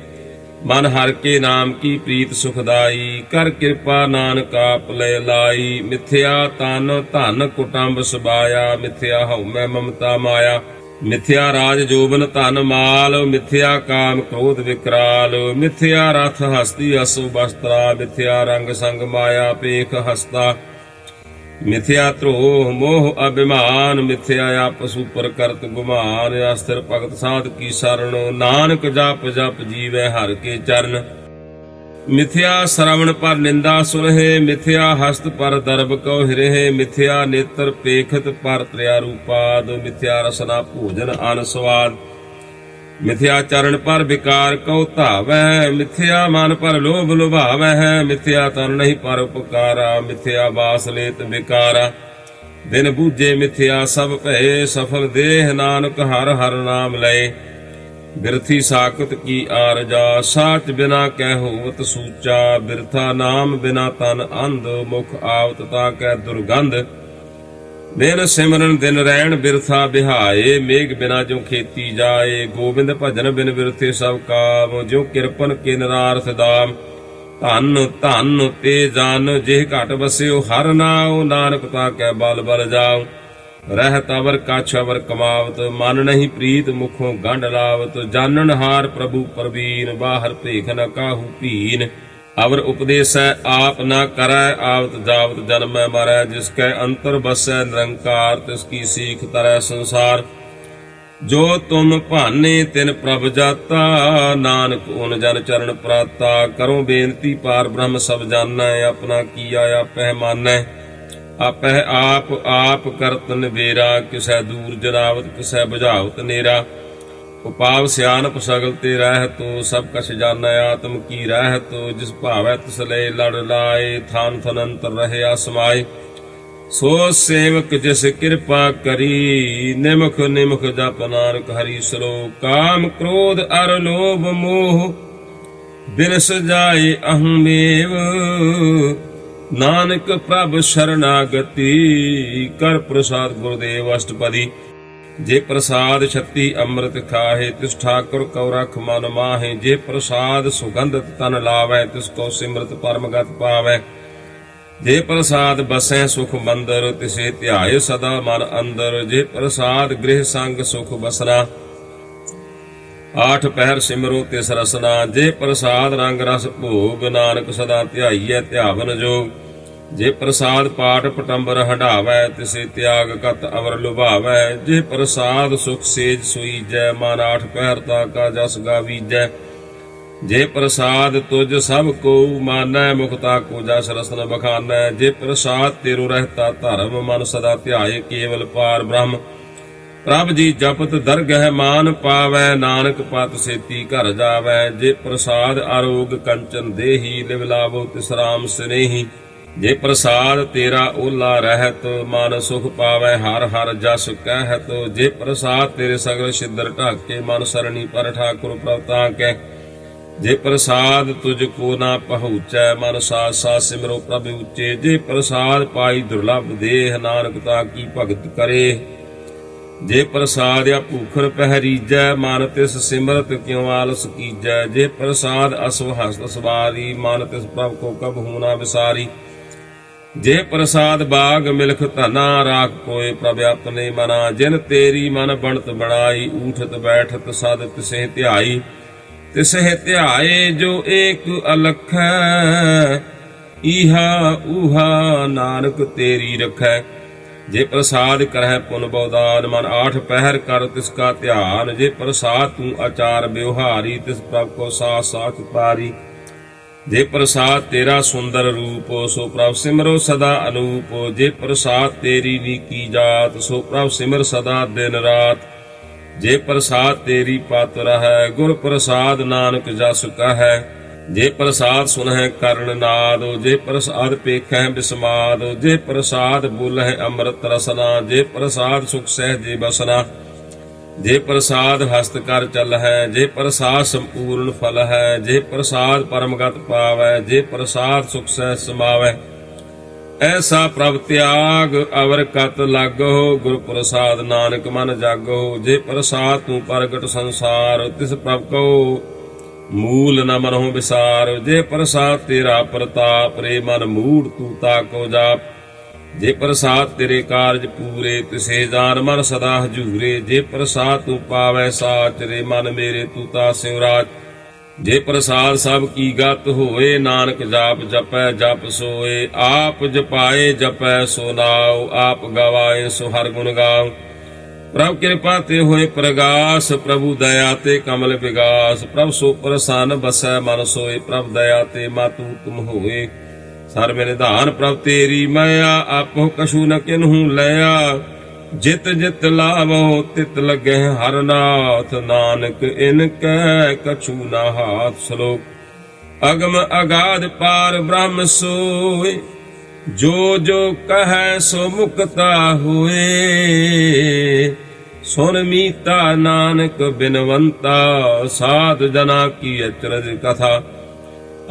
ਮਨ ਹਰ ਕੇ ਨਾਮ ਕੀ ਪ੍ਰੀਤ ਸੁਖਦਾਈ, ਕਰ ਕਿਰਪਾ ਨਾਨਕ ਆਪ ਲੈ ਲਾਈ। ਮਿਥਿਆ ਤਨ ਧਨ ਕੁਟੰਬ ਸਬਾਇਆ, ਮਿਥਿਆ ਹਉਮੈ ਮਮਤਾ ਮਾਇਆ। ਮਿਥਿਆ ਰਾਜ ਜੋਬਨ ਧਨ ਮਾਲ, ਮਿਥਿਆ ਕਾਮ ਕ੍ਰੋਧ ਵਿਕਰਾਲ। ਮਿਥਿਆ ਰਥ ਹਸਤੀ ਅਸੁ ਬਸਤਰਾ, ਮਿਥਿਆ ਰੰਗ ਸੰਗ ਮਾਇਆ ਪੇਖ ਹਸਤਾ। ਮਿਥਿਆ ਧਰੋਹ ਮੋਹ ਅਭਿਮਾਨ, ਮਿਥਿਆ ਆਪਸ ਉਪਰ ਕਰਤ ਗੁਮਾਨ। ਅਸਥਿਰ ਭਗਤ ਸਾਧ ਕੀ ਸਰਣ, ਨਾਨਕ ਜਪ ਜਪ ਜੀਵੈ ਹਰਿ ਕੇ ਚਰਨ। ਮਿਥਿਆ ਸ਼ਰਵਣ ਪਰ ਨਿੰਦਾ ਸੁਨਹਿ, ਮਿਥਿਆ ਹਸਤ ਪਰ ਦਰਬ ਕਉ ਹਿਰਹਿ। ਮਿਥਿਆ ਨੇਤਰ ਪੇਖਤ ਪਰ ਤ੍ਰਿਆ ਰੂਪਾਦ, ਮਿਥਿਆ ਰਸਨਾ ਭੋਜਨ ਅਨ ਸਵਾਦ। ਮਿਥਿਆ ਚਰਨ ਪਰ ਵਿਕਾਰ ਕਉ ਧਾਵੈ, ਮਿਥਿਆ ਮਨ ਪਰ ਲੋਭ ਲੁਭਾਵੈ। ਮਿਥਿਆ ਤਨ ਨਹੀਂ ਪਰ ਉਪਕਾਰਾ, ਮਿਥਿਆ ਬਾਸ ਲੇਤ ਵਿਕਾਰਾ। ਦਿਨ ਬੂਝੇ ਮਿਥਿਆ ਸਭ ਭਏ, ਸਫਲ ਦੇਹ ਨਾਨਕ ਹਰ ਹਰ ਨਾਮ ਲਏ। ਬਿਰਥੀ ਸਾਖਤ ਕੀ ਆਰਜਾ, ਸਾਚ ਬਿਨਾ ਕਹਿ ਹੋਵਤ ਸੂਚਾ। ਬਿਰਥਾ ਨਾਮ ਬਿਨਾ ਤਨ ਅੰਧ, ਮੁਖ ਆਵਤ ਤਾ ਕੈ ਦੁਰਗੰਧ। ਦਿਨ ਸਿਮਰਨ ਦਿਨ ਰਹਿਣ ਬਿਰਥਾ ਬਿਹਾਏ, ਮੇਘ ਬਿਨਾ ਜੋ ਖੇਤੀ ਜਾਏ। ਗੋਬਿੰਦ ਭਜਨ ਬਿਨ ਬਿਰਥੇ ਸਭ ਕਾਮ, ਜੋ ਕਿਰਪਨ ਕੇ ਨਰਾਰਥ ਦਾਮ। ਧਨ ਧਨ ਤੇ ਜਨ ਜਿਹ ਘਟ ਵਸਿਓ ਹਰ ਨਾਉ, ਨਾਨਕ ਤਾ ਕੈ ਬਲ ਬਲ ਜਾਉ। ਰਹਿਤ ਅਵਰ ਕਛ ਅਵਰ ਕਮਾਵਤ, ਮਨ ਨਹੀਂ ਪ੍ਰੀਤ ਮੁਖੋਂ ਗੰਢ ਲਾਵਤ। ਜਾਨਣ ਹਾਰ ਪ੍ਰਭੂ ਪ੍ਰਵੀਨ, ਬਾਹਰ ਭੇਖ ਨ ਕਾਹੂ ਭੀਨ। ਅਵਰ ਉਪਦੇਸੈ ਆਪ ਨਾ ਕਰੈ, ਆਵਤ ਜਾਵਤ ਜਨਮੈ ਮਰੈ। ਜਿਸ ਕੈ ਅੰਤਰ ਬਸੈ ਨਿਰੰਕਾਰ, ਤਿਸ ਕੀ ਸੀਖ ਤਰੈ ਸੰਸਾਰ। ਜੋ ਤੁਮ ਭਾਨੇ ਤਿਨ ਪ੍ਰਭ ਜਾਤਾ, ਨਾਨਕ ਓਨ ਜਨ ਚਰਨ ਪ੍ਰਾਤਾ। ਕਰੋ ਬੇਨਤੀ ਪਾਰ ਬ੍ਰਹਮ ਸਭ ਜਾਣੈ, ਆਪਣਾ ਕੀਆ ਆਪਹਿ ਮਾਨੈ। ਆਪਹਿ ਆਪ ਆਪ ਕਰਤ ਨਿਬੇਰਾ, ਕਿਸੈ ਦੂਰ ਜਨਾਵਤ ਕਿਸੈ ਬੁਝਾਵਤ ਨੇਰਾ। ਉਪਾਵ ਸਿਆਨਪ ਸਗਲ ਤੇ ਰਹਿਤੋ, ਸਭ ਕਛ ਜਾਣੈ ਆਤਮ ਕੀ ਰਹਿਤੋ। ਜਿਸ ਭਾਵੈ ਤਿਸ ਲੈ ਲੜ ਲਾਏ, ਥਾਨ ਥਨ ਅੰਤਰ ਰਹਿਆ ਸਮਾਏ। ਸੋ ਸੇਵਕ ਜਿਸ ਕਿਰਪਾ ਕਰੀ, ਨਿਮਖ ਨਿਮਖ ਜਪ ਨਾਨਕ ਹਰੀ। ਸਲੋਕ। ਕਾਮ ਕ੍ਰੋਧ ਅਰ ਲੋਭ ਮੋਹ, ਬਿਨਸ ਜਾਏ ਅਹੰਮੇਵ। ਨਾਨਕ ਪ੍ਰਭ ਸ਼ਰਨਾਗਤੀ, ਕਰ ਪ੍ਰਸਾਦ ਗੁਰਦੇਵ। ਅਸ਼ਟਪਦੀ। ਜੇ ਪ੍ਰਸਾਦ ਛੱਤੀ ਅੰਮ੍ਰਿਤ ਖਾਹੇ, ਤਿਸ ਠਾਕੁਰ ਕਉ ਰਖ ਮਨ ਮਾਹੇ। ਜੇ ਪ੍ਰਸਾਦ ਸੁਗੰਧਤ ਤਨ ਲਾਵੈ, ਤਿਸ ਕੋ ਸਿਮਰਤ ਪਰਮਗਤ ਪਾਵੈ। ਜੇ ਪ੍ਰਸਾਦ ਬਸੈ ਸੁਖ ਮੰਦਰ, ਤਿਸੇ ਧਿਆਏ ਸਦਾ ਮਨ ਅੰਦਰ। ਜੇ ਪ੍ਰਸਾਦ ਗ੍ਰਹਿ ਸੰਗ ਸੁਖ ਬਸਨਾ, 8 ਪਹਿਰ ਸਿਮਰੋ ਤਿਸ ਰਸਨਾ। ਜੇ ਪ੍ਰਸਾਦ ਰੰਗ ਰਸ ਭੋਗ, ਨਾਨਕ ਸਦਾ ਧਿਆਈਐ ਧਿਆਵਨ ਜੋਗ। ਜੇ ਪ੍ਰਸਾਦ ਪਾਠ ਪਟੰਬਰ ਹੰਢਾਵੈ, ਤਿਸੇ ਤਿਆਗ ਕਤ ਅਵਰ ਲੁਭਾਵੈ। ਜੇ ਪ੍ਰਸਾਦ ਸੁਖ ਸੇਜ ਸੁਈਜੈ, ਮਨ 8 ਪਹਿਰ ਤਾ ਕਾ ਜਸ ਗਾਵੀਜੈ। ਜੇ ਪ੍ਰਸਾਦ ਤੁਜ ਸਭ ਕੋ ਮਾਨੈ, ਮੁਖਤਾ ਕੋ ਜਸ ਰਸਨ ਬਖਾਨੈ। ਜੇ ਪ੍ਰਸਾਦ ਤੇਰੋ ਰਹਿਤਾ ਧਰਮ, ਮਨ ਸਦਾ ਧਿਆਏ ਕੇਵਲ ਪਾਰ ਬ੍ਰਹਮ। ਪ੍ਰਭ ਜੀ ਜਪਤ ਦਰਗਹਿ ਮਾਨ ਪਾਵੈ, ਨਾਨਕ ਪਤ ਸੇਤੀ ਘਰ ਜਾਵੈ। ਜੇ ਪ੍ਰਸਾਦ ਆਰੋਗ ਕੰਚਨ ਦੇਹੀ, ਲਿਵ ਲਾਵੋ ਤਿਸ ਰਾਮ ਸਨੇਹੀ। ਜੇ ਪ੍ਰਸਾਦ ਤੇਰਾ ਓਲਾ ਰਹਿਤ, ਮਨ ਸੁਖ ਪਾਵੈ ਹਰ ਹਰ ਜਸ ਕਹਿਤ। ਜੇ ਪ੍ਰਸਾਦ ਤੇਰੇ ਸਗਲ ਛਿਦਰ ਢਾਕੇ, ਮਨ ਸਰਣੀ ਪਰ ਠਾਕੁਰ ਪ੍ਰਭ ਤਾਕੈ। ਜੇ ਪ੍ਰਸਾਦ ਤੁਝ ਕੋ ਨਾ ਪਹੁੰਚੈ, ਮਨ ਸਾਥ ਸਾਥ ਸਿਮਰੋ ਪ੍ਰਭ ਉੱਚੇ। ਜੇ ਪ੍ਰਸਾਦ ਪਾਈ ਦੁਰਲਭ ਦੇਹ, ਨਾਨਕ ਤਾ ਕੀ ਭਗਤ ਕਰੇ। ਜੇ ਪ੍ਰਸਾਦ ਆ ਭੂਖਰ ਪਹਿਰੀਜੈ, ਮਨ ਤਿਸ ਸਿਮਰਤ ਕਿਉ ਆਲਸ ਕੀਜੈ। ਜੇ ਪ੍ਰਸਾਦ ਅਸਵ ਹਸਤ ਸਵਾਰੀ, ਮਨ ਤਿਸ ਪ੍ਰਭ ਕੋ ਕਬਹੂ ਨਾ ਵਿਸਾਰੀ। ਜੇ ਪ੍ਰਸਾਦ ਬਾਗ ਮਿਲਖ ਧਨਾ, ਰਾਖ ਕੋਏ ਪ੍ਰਭ ਆਪਣੇ ਮਨਾ। ਜਿਨ ਤੇਰੀ ਮਨ ਬਣਤ ਬਣਾਈ, ਊਠਤ ਬੈਠਤ ਸਦ ਤਿਸੇ ਧਿਆਈ। ਤਿਸਹਿ ਧਿਆਏ ਜੋ ਏਕ ਅਲਖੈ, ਈਹਾ ਊਹਾ ਨਾਨਕ ਤੇਰੀ ਰਖੈ। ਜੇ ਪ੍ਰਸਾਦ ਕਰਹਿ ਪੁਨ ਬਉਦਾਨ, ਮਨ ਆਠ ਪਹਿਰ ਕਰ ਤਿਸ ਕਾ ਧਿਆਨ। ਜੇ ਪ੍ਰਸਾਦ ਤੂੰ ਆਚਾਰ ਬਿਵਹਾਰੀ, ਤਿਸ ਪ੍ਰਭ ਕੋ ਸਾਥ ਸਾਥ ਪਾਰੀ। ਜੇ ਪ੍ਰਸਾਦ ਤੇਰਾ ਸੁੰਦਰ ਰੂਪ, ਸੋ ਪ੍ਰਭ ਸਿਮਰੋ ਸਦਾ ਅਨੂਪ। ਜੇ ਪ੍ਰਸਾਦ ਤੇਰੀ ਨੀਕੀ ਜਾਤ, ਸੋ ਪ੍ਰਭ ਸਿਮਰ ਸਦਾ ਦਿਨ ਰਾਤ। ਜੇ ਪ੍ਰਸਾਦ ਤੇਰੀ ਪਤ ਰਹੈ, ਗੁਰ ਪ੍ਰਸਾਦ ਨਾਨਕ ਜਸ ਕਹੈ। ਜੇ ਪ੍ਰਸਾਦ ਸੁਨਹਿ ਕਰਨ ਨਾਦ, ਜੇ ਪ੍ਰਸਾਦ ਪੇਖੈ ਬਿਸਮਾਦ। ਜੇ ਪ੍ਰਸਾਦ ਬੋਲਹਿ ਅੰਮ੍ਰਿਤ ਰਸਨਾ, ਜੇ ਪ੍ਰਸਾਦ ਸੁਖ ਸਹਿਜੇ ਬਸਨਾ। ਜੇ ਪ੍ਰਸਾਦ ਹਸਤ ਕਰ ਚਲਹਿ, ਜੇ ਪ੍ਰਸਾਦ ਸੰਪੂਰਨ ਫਲ ਹੈ। ਜੇ ਪ੍ਰਸਾਦ ਪਰਮਗਤ ਪਾਵੈ, ਜੇ ਪ੍ਰਸਾਦ ਸੁਖ ਸਹਿਜ ਸਮਾਵੈ। ਐਸਾ ਪ੍ਰਭ ਤਿਆਗ ਅਵਰ ਕਤ ਲਾਗੋ, ਗੁਰ ਪ੍ਰਸਾਦ ਨਾਨਕ ਮਨ ਜਾਗੋ। ਜੇ ਪ੍ਰਸਾਦ ਤੂੰ ਪ੍ਰਗਟ ਸੰਸਾਰ, ਤਿਸ ਪ੍ਰਭ ਕੋ ਮੂਲ ਨ ਮਨਹੁ ਵਿਸਾਰ। ਜੇ ਪ੍ਰਸਾਦ ਤੇਰਾ ਪ੍ਰਤਾਪ, ਰੇ ਮਨ ਮੂੜ ਤੂੰ ਤਾਕੋ ਜਾਪ। ਜੇ ਪ੍ਰਸਾਦ ਤੇਰੇ ਕਾਰਜ ਪੂਰੇ, ਤਿਸੇ ਜਾਨ ਮਨ ਸਦਾ ਹਜੂਰੇ। ਜੇ ਪ੍ਰਸਾਦ ਤੂੰ ਪਾਵੈ ਸਾਚ, ਰੇ ਮਨ ਮੇਰੇ ਤੂੰ ਤਾ ਸਿਉਰਾਜ। ਜੇ ਪ੍ਰਸਾਦ ਸਭ ਕੀ ਗਤ ਹੋਏ, ਨਾਨਕ ਜਾਪ ਜਪੈ ਜਪ ਸੋਏ। ਆਪ ਜਪਾਏ ਜਪੈ ਸੋ ਨਾਉ, ਆਪ ਗਵਾਏ ਸੋ ਹਰ ਗੁਣ ਗਾਉ। ਪ੍ਰਭ ਕਿਰਪਾ ਤੇ ਹੋਏ ਪ੍ਰਗਾਸ, ਪ੍ਰਭੂ ਦਇਆ ਤੇ ਕਮਲ ਵਿਗਾਸ। ਪ੍ਰਭ ਸੋ ਪ੍ਰਸੰਨ ਬਸੈ ਮਨ ਸੋਏ, ਪ੍ਰਭ ਦਇਆ ਤੇ ਮਾਤੂ ਤੁਮ ਹੋਏ। ਸਰਬ ਨਿਧਾਨ ਪ੍ਰਭ ਤੇਰੀ ਮਾਇਆ, ਆਪੋ ਕਛੂ ਨ ਕਿਨਹੂ ਲਿਆ। ਜਿਤ ਜਿਤ ਲਾਵੋ ਤਿਤ ਲਗੇ ਹਰ ਨਾਥ, ਨਾਨਕ ਇਨ ਕੈ ਕਛੂ ਨਾ ਹਾਥ। ਸ਼ਲੋਕ ਅਗਮ ਅਗਾਧ ਪਾਰ ਬ੍ਰਹਮ ਸੋਏ, ਜੋ ਜੋ ਕਹੈ ਸੋ ਮੁਕਤਾ ਹੋਏ। ਸੁਨ ਮੀਤਾ ਨਾਨਕ ਬਿਨਵੰਤਾ, ਸਾਧ ਜਨਾ ਕੀ ਅਚਰਜ ਕਥਾ।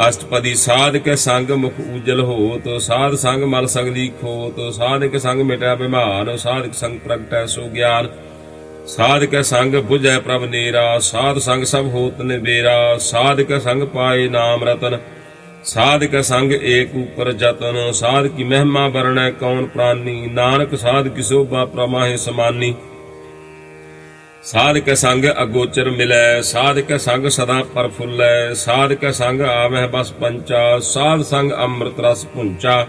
ਅਸ਼ਟਪਦੀ ਸਾਧ ਕੇ ਸੰਗ ਮੁਖ ਉਜਲ ਹੋਤ, ਸਾਧ ਸੰਗ ਮਲ ਸਗਲੀ ਖੋਤ। ਸਾਧ ਕੇ ਸੰਗ ਮਿਟੈ ਬਿਮਾਨ, ਸਾਧ ਕੇ ਸੰਗ ਪ੍ਰਗਟੈ ਸੋ ਗਿਆਨ। ਸਾਧ ਕੇ ਸੰਗ ਬੁਝੈ ਪ੍ਰਭ ਨੀਰਾ, ਸਾਧ ਸੰਗ ਸਭ ਹੋਤ ਨਿਬੇਰਾ। ਸਾਧ ਕੇ ਸੰਗ ਪਾਏ ਨਾਮ ਰਤਨ, ਸਾਧ ਕੇ ਸੰਗ ਏਕ ਉਪਰ ਜਤਨ। ਸਾਧ ਕੀ ਮਹਿਮਾ ਵਰਣੈ ਕੌਣ ਪ੍ਰਾਨੀ, ਨਾਨਕ ਸਾਧ ਕੀ ਸੋਭਾ ਪ੍ਰਮਾਹਿ ਸਮਾਨੀ। ਸਾਧ ਕੇ ਸੰਗ ਅਗੋਚਰ ਮਿਲੈ, ਸਾਧ ਕੇ ਸੰਗ ਸਦਾ ਪਰਫੁੱਲੈ। ਸਾਧ ਕੇ ਸੰਗ ਆਵਹਿ ਬਸ ਪੰਚਾ, ਸਾਧ ਸੰਗ ਅੰਮ੍ਰਿਤ ਰਸ ਪੁੰਚਾ।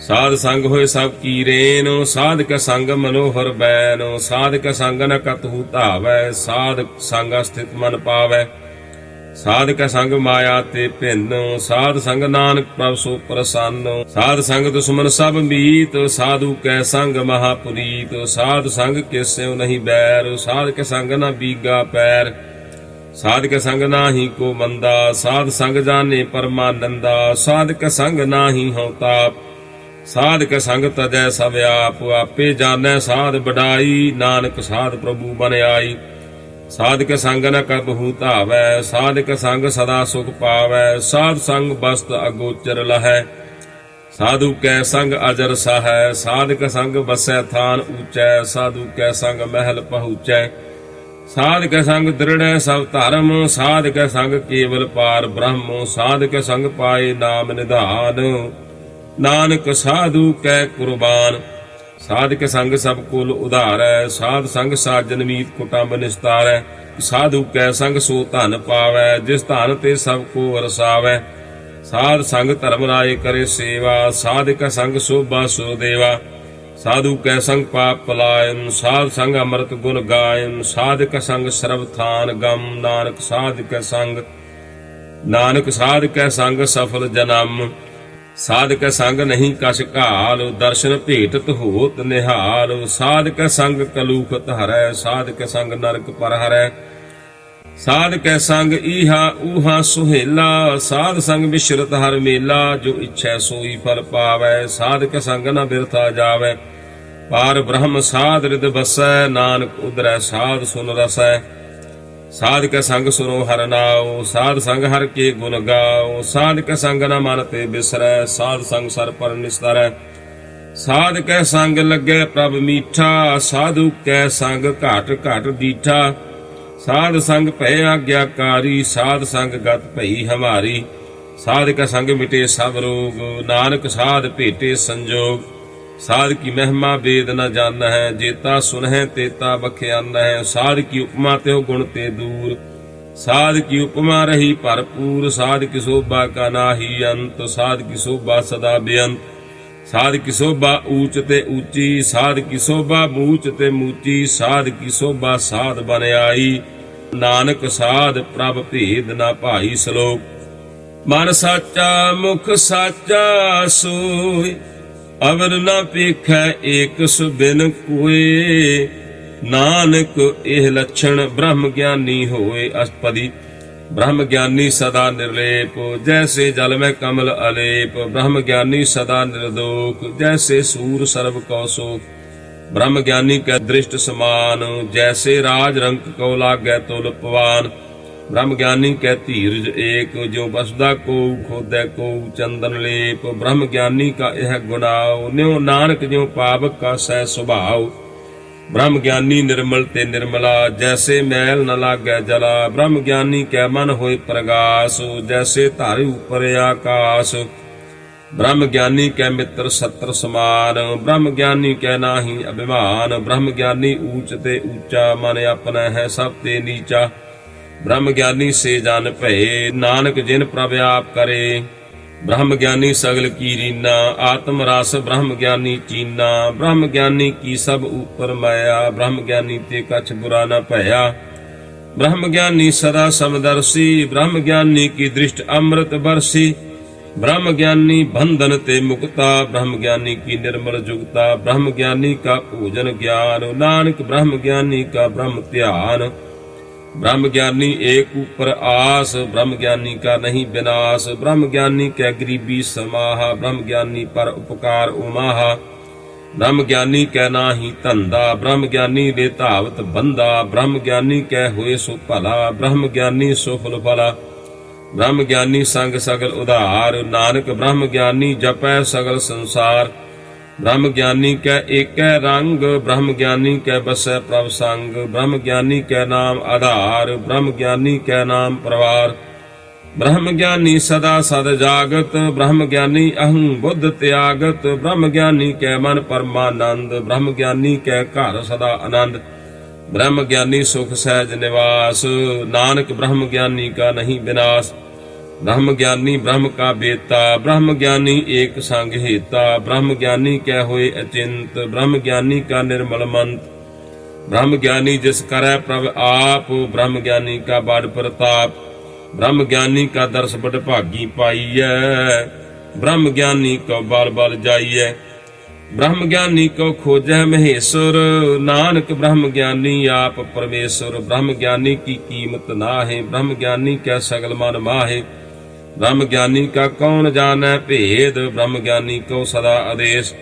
ਸਾਧ ਸੰਗ ਹੋਏ ਸਭ ਕੀ ਰੇਨ, ਸਾਧ ਕੇ ਸੰਗ ਮਨੋਹਰ ਬੈਨ। ਸਾਧ ਕੇ ਸੰਗ ਨ ਕਤਹੂ ਧਾਵੈ, ਸਾਧ ਸੰਗ ਸਥਿਤ ਮਨ ਪਾਵੈ। ਸਾਧ ਕੇ ਸੰਗ ਮਾਇਆ ਤੇ ਭਿੰਨ, ਸਾਧ ਸੰਗ ਨਾਨਕ ਪ੍ਰਭ ਸੋ ਪ੍ਰਸੰਨ। ਸਾਧ ਸੰਗ ਦੁਸ਼ਮਨ ਸਭ ਮੀਤ, ਸਾਧੂ ਕੈ ਸੰਗ ਮਹਾਪੁਨੀਤ। ਸਾਧ ਸੰਗ ਕਿਸਿਉ ਨਹੀਂ ਬੈਰ, ਸਾਧ ਕੇ ਸੰਗ ਨ ਬੀਗਾ ਪੈਰ। ਸਾਧ ਕੇ ਸੰਗ ਨਾਹੀ ਕੋ ਮੰਦਾ, ਸਾਧ ਸੰਗ ਜਾਣੇ ਪਰਮਾਨੰਦਾ। ਸਾਧ ਕੇ ਸੰਗ ਨਾਹੀ ਹਉ ਤਾਪ, ਸਾਧ ਕੇ ਸੰਗ ਤਜੈ ਸਭ ਆਪ। ਆਪੇ ਜਾਣੈ ਸਾਧ ਬਡਾਈ, ਨਾਨਕ ਸਾਧ ਪ੍ਰਭੂ ਬਨ ਆਈ। ਸਾਧ ਕੇ ਸੰਗ ਨ ਕਬਹੂ ਧਾਵੈ, ਸਾਧ ਕੇ ਸੰਗ ਸਦਾ ਸੁਖ ਪਾਵੈ। ਸਾਧ ਸੰਗ ਬਸਤ ਅਗੋਚਰ ਲਹੈ, ਸਾਧੂ ਕੈ ਸੰਗ ਅਜਰ ਸਹੈ। ਸਾਧ ਕੇ ਸੰਗ ਬਸੈ ਥਾਨ ਊਚੈ, ਸਾਧੂ ਕੈ ਸੰਗ ਮਹਿਲ ਪਹੁੰਚੈ। ਸਾਧ ਕੇ ਸੰਗ ਦ੍ਰਿੜੈ ਸਭ ਧਰਮ, ਸਾਧ ਕੇ ਸੰਗ ਕੇਵਲ ਪਾਰ ਬ੍ਰਹਮ। ਸਾਧ ਕੇ ਸੰਗ ਪਾਏ ਨਾਮ ਨਿਧਾਨ, ਨਾਨਕ ਸਾਧੂ ਕੈ ਕੁਰਬਾਨ। ਸਾਧ ਕੇ ਸੰਗ ਸਭ ਕੁਲ ਉਧਾਰੈ, ਸਾਧ ਸੰਗ ਸਾਜਨ ਮੀਤ ਕੁਟੰਬ ਨਿਸਤਾਰੈ। ਸਾਧੂ ਕੈ ਸੰਗ ਸੋ ਧਨ ਪਾਵੈ, ਜਿਸ ਧਨ ਤੇ ਸਭ ਕੋ ਰਸਾਵੈ। ਸਾਧ ਸੰਗ ਧਰਮ ਰਾਏ ਕਰੇ ਸੇਵਾ, ਸਾਧ ਕੇ ਸੰਗ ਸੋਭਾ ਸੋ ਦੇਵਾ। ਸਾਧੂ ਕੈ ਸੰਗ ਪਾਪ ਪਲਾਇਨ, ਸਾਧ ਸੰਗ ਅੰਮ੍ਰਿਤ ਗੁਣ ਗਾਇਨ। ਸਾਧ ਕੇ ਸੰਗ ਸਰਬ ਥਾਨ ਗਮ, ਨਾਨਕ ਸਾਧ ਕੇ ਸੰਗ, ਨਾਨਕ ਸਾਧ ਕੇ ਸੰਗ ਸਫਲ ਜਨਮ। ਸਾਧ ਕੇ ਸੰਗ ਨਹੀਂ ਕਛ ਘਾਲ, ਦਰਸ਼ਨ ਭੇਟਤ ਹੋਤ ਨਿਹਾਲ। ਸਾਧ ਕੇ ਸੰਗ ਕਲੂਖਤ ਹਰੈ, ਸਾਧ ਕੇ ਸੰਗ ਨਰਕ ਪਰ ਹਰੈ। ਸਾਧ ਕੇ ਸੰਗ ਈਹਾ ਊਹਾ ਸੁਹੇਲਾ, ਸਾਧ ਸੰਗ ਵਿਸ਼ਰਤ ਹਰ ਮੇਲਾ। ਜੋ ਇੱਛੈ ਸੋਈ ਫਲ ਪਾਵੈ, ਸਾਧ ਕੇ ਸੰਗ ਨ ਬਿਰਥਾ ਜਾਵੈ। ਪਾਰ ਬ੍ਰਹਮ ਸਾਧ ਰਿਦ ਬਸੈ, ਨਾਨਕ ਉਦਰੈ ਸਾਧ ਸੁਨ ਰਸੈ। ਸਾਧ ਕੈ ਸੰਗ ਸੁਨੋ ਹਰਿ ਨਾਉ, ਸਾਧ ਸੰਗ ਹਰਿ ਕੇ ਗੁਣ ਗਾਓ। ਸਾਧ ਕੈ ਸੰਗ ਨ ਮਨ ਤੇ ਬਿਸਰੈ, ਸਾਧ ਸੰਗ ਸਰ ਪਰ ਨਿਸਤਰੈ। ਸਾਧ ਕੈ ਸੰਗ ਲੱਗੈ ਪ੍ਰਭ ਮੀਠਾ, ਸਾਧੂ ਕੈ ਸੰਗ ਘਾਟ ਘਾਟ ਦੀਠਾ। ਸਾਧ ਸੰਗ ਭੈ ਆਗਿਆਕਾਰੀ, ਸਾਧ ਸੰਗ ਗਤ ਭਈ ਹਮਾਰੀ। ਸਾਧ ਕੈ ਸੰਗ ਮਿਟੇ ਸਭ ਰੋਗ, ਨਾਨਕ ਸਾਧ ਭੇਟੇ ਸੰਜੋਗ। ਸਾਧ ਕੀ ਮਹਿਮਾ ਵੇਦ ਨ ਜਾਣਹਿ, ਜੇਤਾ ਸੁਨਹਿ ਤੇਤਾ ਬਖਿਆਨਹਿ। ਸਾਧ ਕੀ ਉਪਮਾ ਤਿਹੁ ਗੁਣ ਤੇ ਦੂਰ, ਸਾਧ ਕੀ ਉਪਮਾ ਰਹੀ ਭਰਪੂਰ। ਸਾਧ ਕੀ ਸੋਭਾ ਕਾ ਨਾਹੀ ਅੰਤ, ਸਾਧ ਕੀ ਸੋਭਾ ਸਦਾ ਬੇਅੰਤ। ਸਾਧ ਕੀ ਸੋਭਾ ਊਚ ਤੇ ਊਚੀ, ਸਾਧ ਕੀ ਸੋਭਾ ਮੂਚ ਤੇ ਮੂਚੀ। ਸਾਧ ਕੀ ਸੋਭਾ ਸਾਧ ਬਨ ਆਈ, ਨਾਨਕ ਸਾਧ ਪ੍ਰਭ ਭੇਦ ਨਾ ਭਾਈ। ਸ਼ਲੋਕ। ਮਨ ਸਾਚਾ ਮੁਖ ਸਾਚਾ ਸੋਇ, ਅਵਰ ਨ ਪੇਖੈ ਏਕ ਸੁਬਿਨ ਕੋਇ। ਨਾਨਕ ਇਹ ਲੱਛਣ ਬ੍ਰਹਮ ਗਿਆਨੀ ਹੋਏ। ਅਸ਼ਟਪਦੀ। ब्रह्म ज्ञानी सदा निर्लेप, जैसे जल में कमल अलेप। ब्रह्म ज्ञानी सदा निर्दोष, जैसे सूर सर्व कौशोक। ब्रह्म ज्ञानी कै दृष्ट समान, जैसे राज रंक को लागै तुल पवान। ब्रह्म ज्ञानी कै धीरज एक, जो बसदा को खोदै को चंदन लेप। ब्रह्म ज्ञानी का यह गुनाव, न्यो नानक ज्यो पावक का सह सुभाव। ब्रह्म ज्ञानी निर्मल ते निर्मला, जैसे मैल न लागै जला। ब्रह्म ज्ञानी कै मन होय प्रगास, जैसे धारे ऊपर आकाश। ब्रह्म ज्ञानी कै मित्र सत्र समान, ब्रह्म ज्ञानी कै नाहि अभिमान। ब्रह्म ज्ञानी ऊच ते ऊंचा, मन अपना है सब ते नीचा। ब्रह्म ज्ञानी से जान भये, नानक जिन प्रभ आप करे। ब्रह्म ज्ञानी सगल की रीना, आत्म रस ब्रह्म ज्ञानी चीना। ब्रह्म ज्ञानी की सब ऊपर माया, ब्रह्म ज्ञानी ते कछ बुरा न भया। ब्रह्म ज्ञानी सदा समदर्शी, ब्रह्म ज्ञानी की दृष्टि अमृत बरसी। ब्रह्म ज्ञानी बंधन ते मुक्ता, ब्रह्म ज्ञानी की निर्मल जुगता। ब्रह्म ज्ञानी का पूजन ज्ञान, नानक ब्रह्म ज्ञानी का ब्रह्म ध्यान। ब्रह्म ज्ञानी एक ऊपर आस, ब्रह्म ज्ञानी का नहीं विनाश। ब्रह्म ज्ञानी कै गरीबी समाहा, ब्रह्म ज्ञानी पर उपकार उमाहा। ब्रह्म ज्ञानी कै नाहि धंधा, ब्रह्म ज्ञानी ले धावत बंदा। ब्रह्म ज्ञानी कै होए सो भला, ब्रह्म ज्ञानी सुफल फला। ब्रह्म ज्ञानी संग सगल उधार, नानक ब्रह्म ज्ञानी जपै सगल संसार। ब्रह्म ज्ञानी कै एकै रंग, ब्रह्म ज्ञानी कै बसै प्रभ संग। ब्रह्म ज्ञानी कै नाम आधार, ब्रह्म ज्ञानी कै नाम परवार। ब्रह्म ज्ञानी सदा सद जागत, ब्रह्म ज्ञानी अहं बुद्ध त्यागत। ब्रह्म ज्ञानी कै मन परमानंद, ब्रह्म ज्ञानी कै घर सदा आनंद। ब्रह्म ज्ञानी सुख सहज निवास, नानक ब्रह्म ज्ञानी का नहीं विनाश। ब्रह्म ज्ञानी ब्रह्म का बेता, ब्रह्म ज्ञानी एक संग हेता। ब्रह्म ज्ञानी कै होए अचिंत, ब्रह्म ज्ञानी का निर्मल मंत। ब्रह्म ज्ञानी जिस करै प्रभ आप, ब्रह्म ज्ञानी का बड़ प्रताप। ब्रह्म ज्ञानी का दर्श बड़ भागी पाइयै, ब्रह्म ज्ञानी को बल बल जाइयै। ब्रह्म ज्ञानी को खोजै महेश्वर, नानक ब्रह्म ज्ञानी आप परमेश्वर। ब्रह्म ज्ञानी की कीमत नाहे, ब्रह्म ज्ञानी कै सगल मन माहे। ब्रह्म ज्ञानी का कौन जानै भेद, ब्रह्म ज्ञानी को सदा आदेश।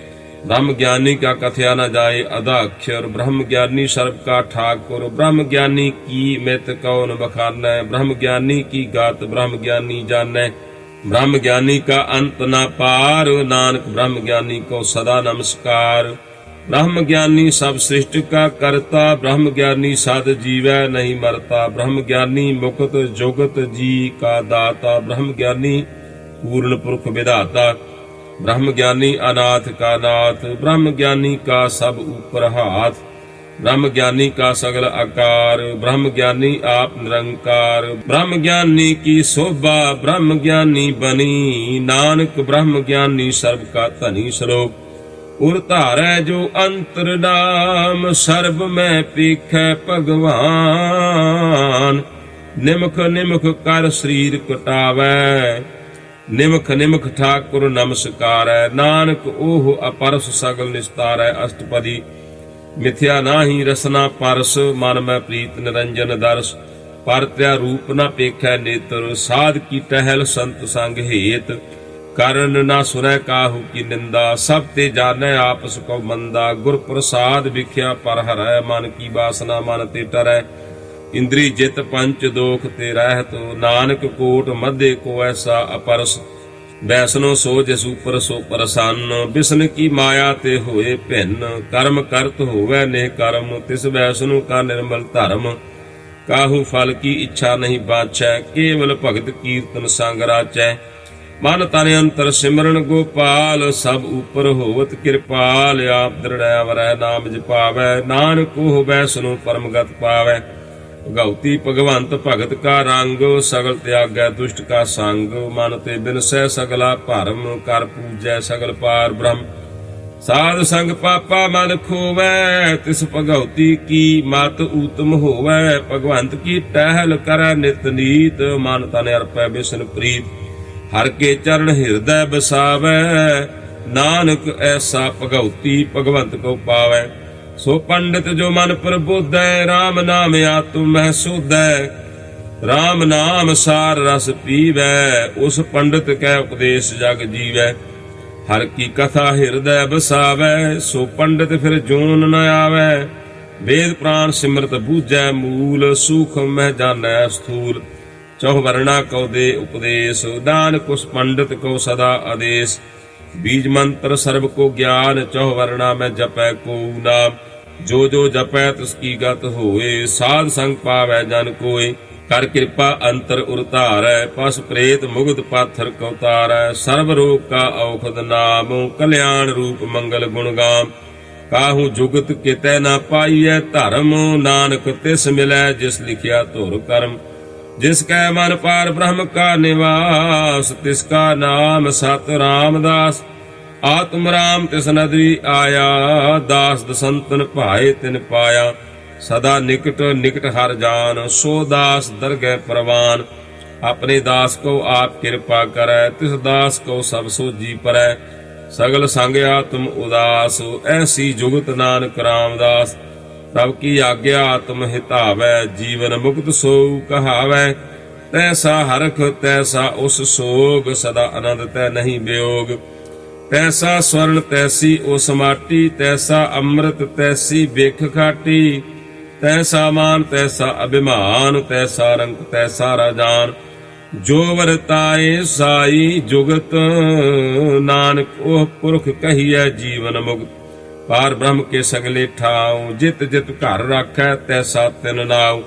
ब्रह्म ज्ञानी का कथया न जाए अदाक्षर, ब्रह्म ज्ञानी सर्व का ठाकुर। ब्रह्म ज्ञानी की मित कौन बखानै, ब्रह्म ज्ञानी की गात ब्रह्म ज्ञानी जानै। ब्रह्म ज्ञानी का अंत न पार, नानक ब्रह्म ज्ञानी को सदा नमस्कार। ब्रह्म ज्ञानी सब सृष्टि का करता, ब्रह्म ज्ञानी सद जीवै नहीं मरता। ब्रह्म ज्ञानी मुक्त जुगत जी का दाता, ब्रह्म ज्ञानी पूर्ण पुरख विधाता। ब्रह्म ज्ञानी अनाथ का नाथ, ब्रह्म ज्ञानी का सब ऊपर हाथ। ब्रह्म ज्ञानी का सगल आकार, ब्रह्म ज्ञानी आप निरंकार। ब्रह्म ज्ञानी की शोभा ब्रह्म ज्ञानी बनी, नानक ब्रह्म ज्ञानी सर्व का धनी। श्लोक। उर धारै जो अंतर नाम, सर्ब में पीखै भगवान। निमख निमख कर शरीर कटावै, निमख निमख ठाकुर नमस्कारै। नानक ओह अपरस सगल निस्तारै। अष्टपदी। मिथ्या नाहि रसना परस, मन में प्रीत निरंजन दर्श। परत्या रूप न पेखै नेत्र, साध की टहल संत संग हेत। कारण ना सुनै काहू की निंदा, सब ते जानै आपस को मंदा। गुर प्रसाद विख्या पर हरै, मन की वासना मन ते टरै। इंद्री जित पंच दोख ते रहत, नानक कोट मध्य को ऐसा अपरस। वैष्णो सो जिस ऊपर सो प्रसन्न, बिसन की माया ते होए भिन्न। कर्म करत होवे ने कर्म, तिस वैष्णो का निर्मल धर्म। काहू फल की इच्छा नहीं बाछै, केवल भगत कीर्तन संग राचै। मन तन अंतर सिमरन गोपाल, सब ऊपर होवत कृपाल। आप दृढ़ वरै नाम जपावै, नानक को वैष्णो परम गत पावै। भगवती भगवंत भगत का रंग, सगल त्यागै दुष्ट का संग। मन ते बिनसै सगला भरम, कर पूजै सगल पार ब्रह्म। साध संग पापा मन खोवै, तिस भगवती की मत उत्तम होवै। भगवंत की टहल करै नित नीत, मन तन अर्पै बिसन प्रीत। हर के चरण हृदय बसावै, नानक ऐसा भगवती भगवंत को पावै। सो पंडित जो मन प्रबोधै, राम नाम आत्म मह सोधै। राम नाम सार रस पीवै, उस पंडित कै उपदेश जग जीवै। हर की कथा हृदय बसावै, सो पंडित फिर जोन न आवै। वेद प्राण सिमरत बूझै मूल, सूक्ष्म मह जानै स्थूल। चौह वर्णा को दे उपदेश, नानक उस पंडित को सदा आदेश। बीज मंत्र सर्व को ज्ञान, चौह वर्णा में जपै को नाम। जो जो जपै तिसकी गत होए, साध संग पावै जन कोय। कर कृपा अंतर उरतारै, पस प्रेत मुग्ध पाथर को तारै। सर्व रोग का औषध नाम, कल्याण रूप मंगल गुण गाम। काहू जुगत कितै न पाइयै धर्म, नानक तिस मिलै जिस लिखिया धुर कर्म। जिसकै मन पार ब्रह्म का निवास, तिसका नाम सत रामदास। आत्म राम तिस नदरी आया, दास दसंतन भाए तिन पाया। सदा निकट निकट हर जान, सो दास दरगह परवान। अपने दास को आप कृपा करै, तिस दास को सब सोजी परै। सगल संग आत्म उदास, ऐसी जुगत नानक रामदास। प्रभ की आज्ञा आत्म हितावै, जीवन मुक्त सो कहावै। तैसा हरख तैसा उस सोग, सदा आनंद तै नहीं वियोग। तैसा स्वर्ण तैसी उस माटी, तैसा अमृत तैसी बिख खाटी। तैसा मान तैसा अभिमान, तैसा रंग तैसा राजान। जो वरताए साई जुगत, नानक ओह पुरख कहिए जीवन मुक्त। पार ब्रह्म के सगले ठाव, जित जित घर राखै तैसा तिन नाव।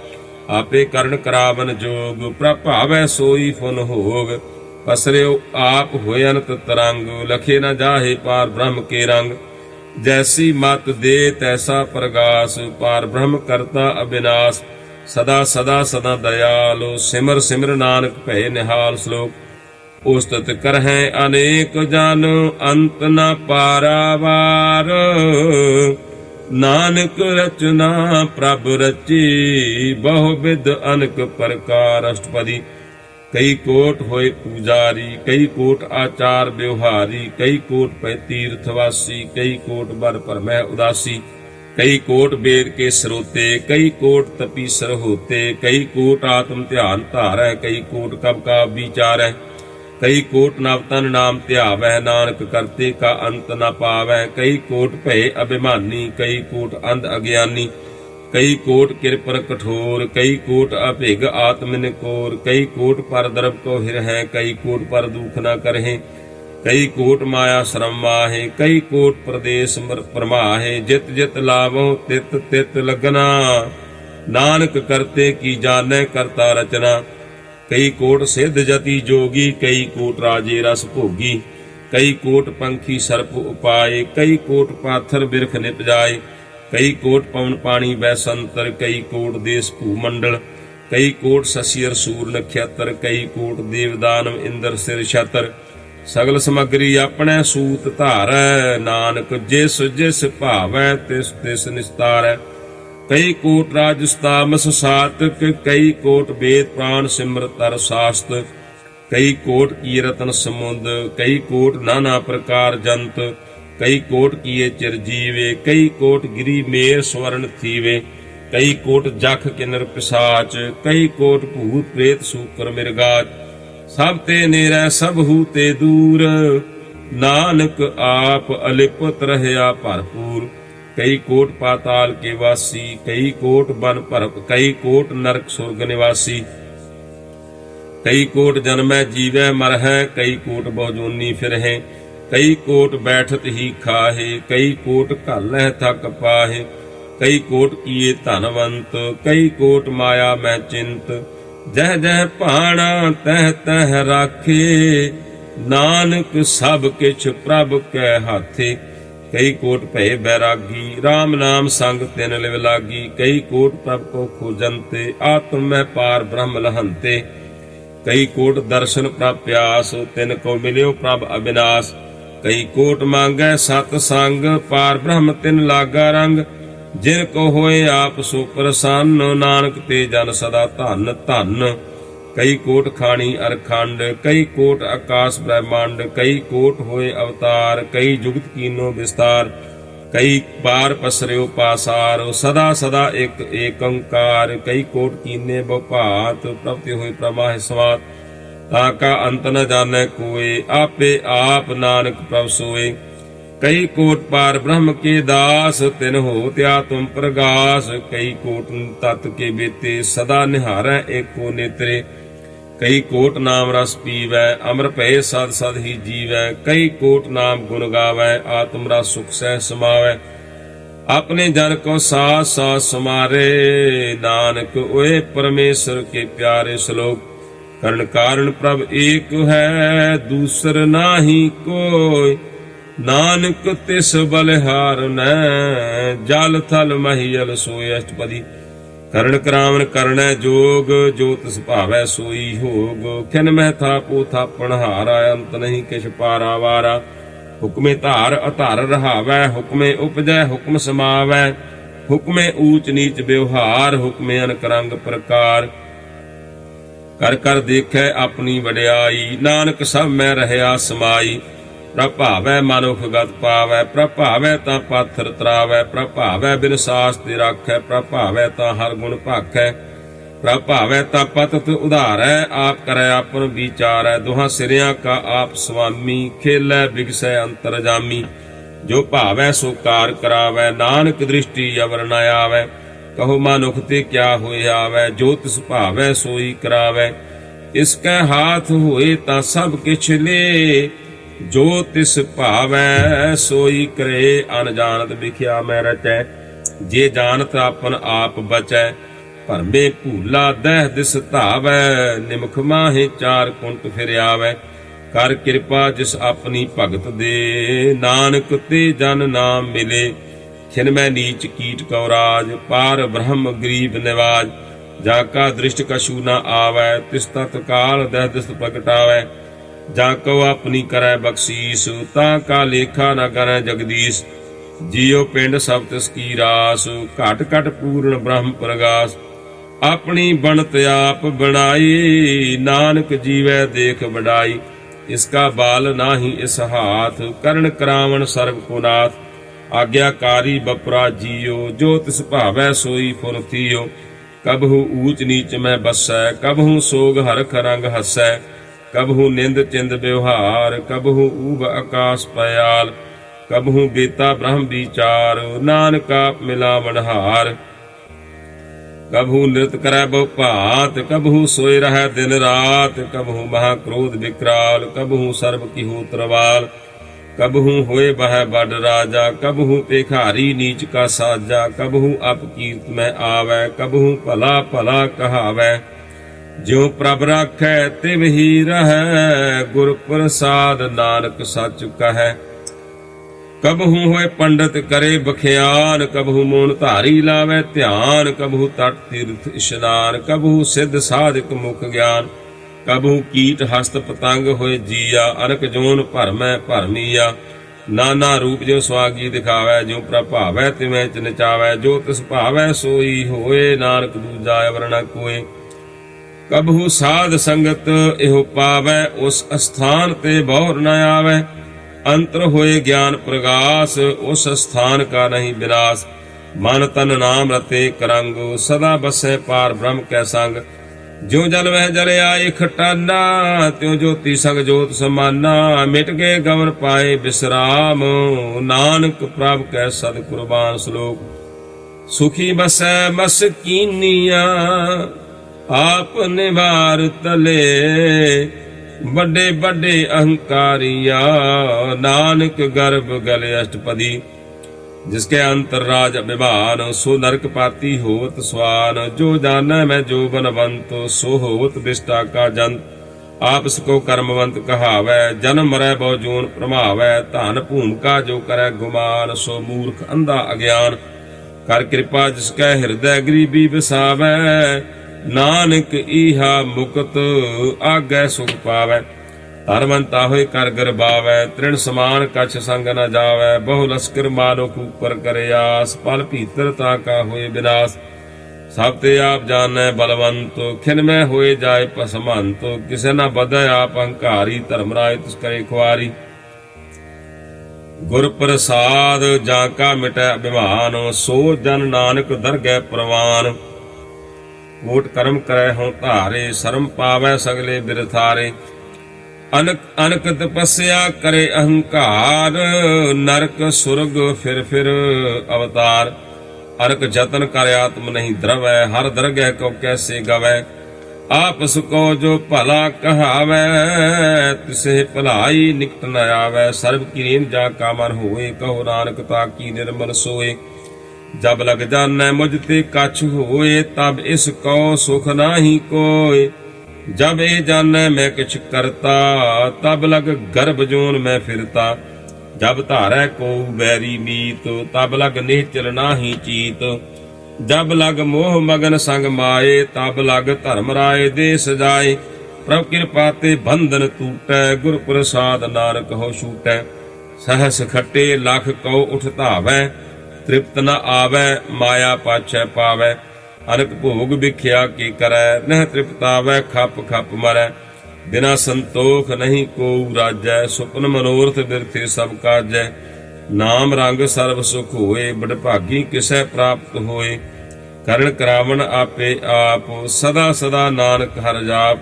आपे करण करावन जोग, प्रभावै सोई फुन होग। पसरियो आप होय अनंत तरंग, लखे न जाहे पार ब्रह्म के रंग। जैसी मत दे तैसा प्रगास, पार ब्रह्म करता अविनाश। सदा सदा सदा दयालो, सिमर सिमर नानक भय निहाल। श्लोक उस्तत करहै अनेक जन, अंत न पारावार। नानक रचना प्रभ रची, बहु विध अनक प्रकार। अष्टपदी कई कोट होए पुजारी, कई कोट आचार व्यवहारी। कई कोट पै तीर्थवासी, कई कोट बर परमह उदासी। कई कोट वेद के स्रोते, कई कोट तपीसर होते। कई कोट आत्म ध्यान धारै, कई कोट कब का विचारै। कई कोट नवतन नाम ध्यावै, नानक करते का अंत न पावै। कई कोट भय अभिमानी, कई कोट अंध अज्ञानी। कई कोट किरपर कठोर, कई कोट अभिग आत्म निकोर। कई कोट पर द्रव को हिरहै, कई कोट पर दुख न करहे। कई कोट माया श्रम माहे, कई कोट प्रदेश परमाहे। जित जित लाभो तित तित लगना, नानक करते की जानै करता रचना। कई कोट सिद्ध जति जोगी, कई कोट राजे रस भोगी। कई कोट पंखी सर्प उपाय, कई कोट पाथर बिरख निपजाए। कई कोट पवन पानी बैसंतर, कई कोट देश भूमंडल। कई कोट शशियर सूर नक्षत्र, कई कोट देव दानव इंद्र सिर छतर। सगल समग्री अपने सूत धारै, नानक जिस जिस भावै तिस तिस निस्तारै। कई कोट राजस्तामस सातक, कई कोट वेद प्राण सिमरत अर शास्त्र। कई कोट कीरतन समुद, कई कोट नाना प्रकार जंत। कई कोट किए चिरजीवे, कई कोट गिरी मेर स्वर्ण थीवे। कई कोट जख किन्नर पिशाच, कई कोट भूत प्रेत सूकर मिर्गाच। सब ते नेरै सब हूते दूर, नानक आप अलिपत रहया भरपूर। कई कोट पाताल के वासी, कई कोट वन भर, कई कोट नरक सुर्ग निवासी। कई कोट जन्मै जीवै मरहै, कई कोट बहुजोनी फिरहै। कई कोट बैठत ही खाहे, कई कोट घालह थक पाहे। कई कोट किए धनवंत, कई कोट माया मैं चिंत। जह जह भाणा तह तह राखे, नानक सब किछ प्रभ कै हाथे। कई कोट भय बैरागी, राम नाम संग तिन लिव लागी। कई कोट प्रभ को खोजंते, आत्म में पार ब्रह्म लहंते। कई कोट दर्शन प्रभ प्यास, तिन को मिलियो प्रभ अविनाश। कई कोट मांगै सत संग, पार ब्रह्म तिन लागा रंग। जिन को होए आप सो प्रसन्न, नानक ते जन सदा धन धन। कई कोट खाणी अरखंड, कई कोट आकाश ब्रह्मांड। कई कोट होए अवतार, कई जुगत कीनो विस्तार। कई बार पसरियो पासार, सदा सदा एक एकंकार। कई कोट कीने बहुभात, प्रभति होए प्रमाहि समात। ताका अंत न जाने कोय, आपे आप नानक प्रभ सोए। कई कोट पार ब्रह्म के दास, तिन होत आत्म प्रगास। कई कोट तत् के बेते, सदा निहारै एको नेत्रे। कई कोट नाम रस पीवै, अमर भय सद सद ही जीवै। कई कोट नाम गुण गावै, आत्म रस सुख सह समावै। अपने जन को सास सास समारे, नानक ओए परमेश्वर के प्यारे श्लोक। करण कारण प्रभ एक है, दूसर नाही कोय। नानक तिस बलिहार न, जल थल महियल सोय। अष्टपदी। करण करावन करणै जोग, जो तिस भावै सोई होग। खिन मह थापो थापण हारा, अंत नहीं किछ पारा वारा। हुक्मे धार अधार रहावै, हुक्मे उपजै हुक्म समावै। हुक्मे ऊच नीच व्यवहार, हुक्मे अनक रंग प्रकार। कर कर देखै अपनी वड्याई, नानक सब मैं रहया समाई। प्रभावै मनुख गत पावै, प्रभावै तां पाथर तरावै। प्रभावै बिन सास ते राखै, प्रभावै तां हर गुण भाखै। प्रभावै तां पतत उधारै, आप करै आपन विचारै। दुहां सिरियां का आप स्वामी, खेलै बिगसै अंतरजामी। जो भावै सो कार करावै, नानक दृष्टि अवर न आवै। कहो मनुख ते क्या होए आवै, जो तिस भावै सोई करावै। इसकै हाथ होए तां सब किछ ले, जो तिस भावै सोई करे। अनजानत विख्या मैं रचै, जे जानत आपन आप बचै। भरमे भूला दह दिस धावै, निमख माहे चार कुंट फिर आवै। कर कृपा जिस अपनी भगत दे, नानक ते जन नाम मिले। खिन मैं नीच कीट कौराज, पार ब्रह्म गरीब निवाज। जाका दृष्ट कछु न आवै, तिस तत्काल दह दिस प्रगटावै। जाको अपनी करै बख्शीस, ताका लेखा न करै जगदीश। जियो पिंड सब तिस की रास, घट घट पूर्ण ब्रह्म प्रगास। अपनी बनत आप बनाई, नानक जीवै देख बड़ाई। इसका बाल नाही इस हाथ, करण करावन सर्व को नाथ। आज्ञाकारी बपरा जियो, जो तिस भावै सोई फुन थियो। कबहू ऊच नीच में बसै, कबहू सोग हरख रंग हसै। कबहू निंद चिंद व्यवहार, कबहू ऊब आकाश पयाल। कबहू बेता ब्रह्म विचार, नानका मिलावन हार। कबहू नृत करै बहु भात, कबहू सोए रहै दिन रात। कबहू महाक्रोध विकराल, कबहू सर्व की होत्रवाल। कबहू होए बह बड़ राजा, कबहू पेखारी नीच का साजा। कबहू अपकीर्त में आवै, कबहू भला भला कहावै। ज्यों प्रभ राखै तिव ही रहै, गुर प्रसाद नानक सच कहै। कबहू होए पंडित करे बख्यान, कबहू मोन धारी लावै ध्यान। कबहू तट तीर्थ स्नान, कबहू सिद्ध साधिक मुख ज्ञान। कबहू कीट हस्त पतंग होए जिया, अनक जोन भरमै भरमिया। नाना रूप जो स्वागी दिखावै, जो प्रभावै तिवै च नचावै। जो तिस भावै सोई होए, नानक दूजा अवर न कोय। कबहू साध संगत एहो पावै, उस स्थान ते बहुर न आवै। अंतर होए ज्ञान प्रगास, उस स्थान का नहीं विनाश। मन तन नाम रते करंग, सदा बसै पार ब्रह्म कै संग। ज्यों जल वह जल आए खटाना, त्यों ज्योति संग ज्योत समाना। मिट गए गवन पाए विश्राम, नानक प्रभ कै सद कुर्बान। श्लोक सुखी बसै मस्कीनिया, आप निवार तले। बड़े बड़े अहंकारिया, नानक गर्भ गले अष्टपदी। जिसके अंतरराज अभिमान, सो नरक पाती होत स्वान। जो जानै मैं जो बनवंत, सो होत विष्टा का जंत। आपस को कर्मवंत कहावै, जन्म मरै बहु जून प्रमावै। धन भूमिका जो करै गुमान, सो मूर्ख अंधा अज्ञान। कर कृपा जिसकै हृदय गरीबी बसावै, नानक ईहा मुक्त आगै सुख पावै। धर्मंता होए कर गरबावै, तृण समान कछ संग न जावै। बहु लश्कर मानो ऊपर करे आस, पल भीतर ताका होए विनाश। सब ते आप जानै बलवंत, खिन में होए जाए पसमंत। किसे न बधै आप अहंकारी, धर्मराय तिस करे खुआरी। गुर प्रसाद जाका मिटै अभिमान, सो जन नानक दरगह प्रवान। कोट कर्म करे हों धारे, शर्म पावै सगले बिरथारे। अनक अनक तपस्या करे अहंकार, नरक सुरग फिर फिर अवतार। अनक जतन कर आत्म नहीं द्रवै, हर दरगह को कैसे गवै। आपस को जो भला कहावै, तिसे भलाई निकट न आवै। सर्व किरीन जा का मन होए, कहो नानक ताकी निर्मल सोए। जब लग जानै मुझ ते कछ होए, तब इस को सुख नाही कोय। जब ए जानै मैं किछ करता, तब लग गर्भ जोन मैं फिरता। जब धारै को बैरी मीत, तब लग निश्चल नाही चीत। जब लग मोह मगन संग माए, तब लग धर्मराय दे सजाए। प्रभ कृपा ते बंधन टूटै, गुर प्रसाद नानक हो छूटै। सहस खट्टे लख कौ उठ धावै, तृप्त न आवै माया पाछै पावै। अनक भोग विख्या की करै, नह तृप्तावै खप खप मरै। बिना संतोख नहीं को राजै, सुपन मनोरथ बिरथे सब काजै। नाम रंग सर्व सुख होए, बड़भागी किसै प्राप्त होए। करण करावन आपे आप, सदा सदा नानक हर जाप।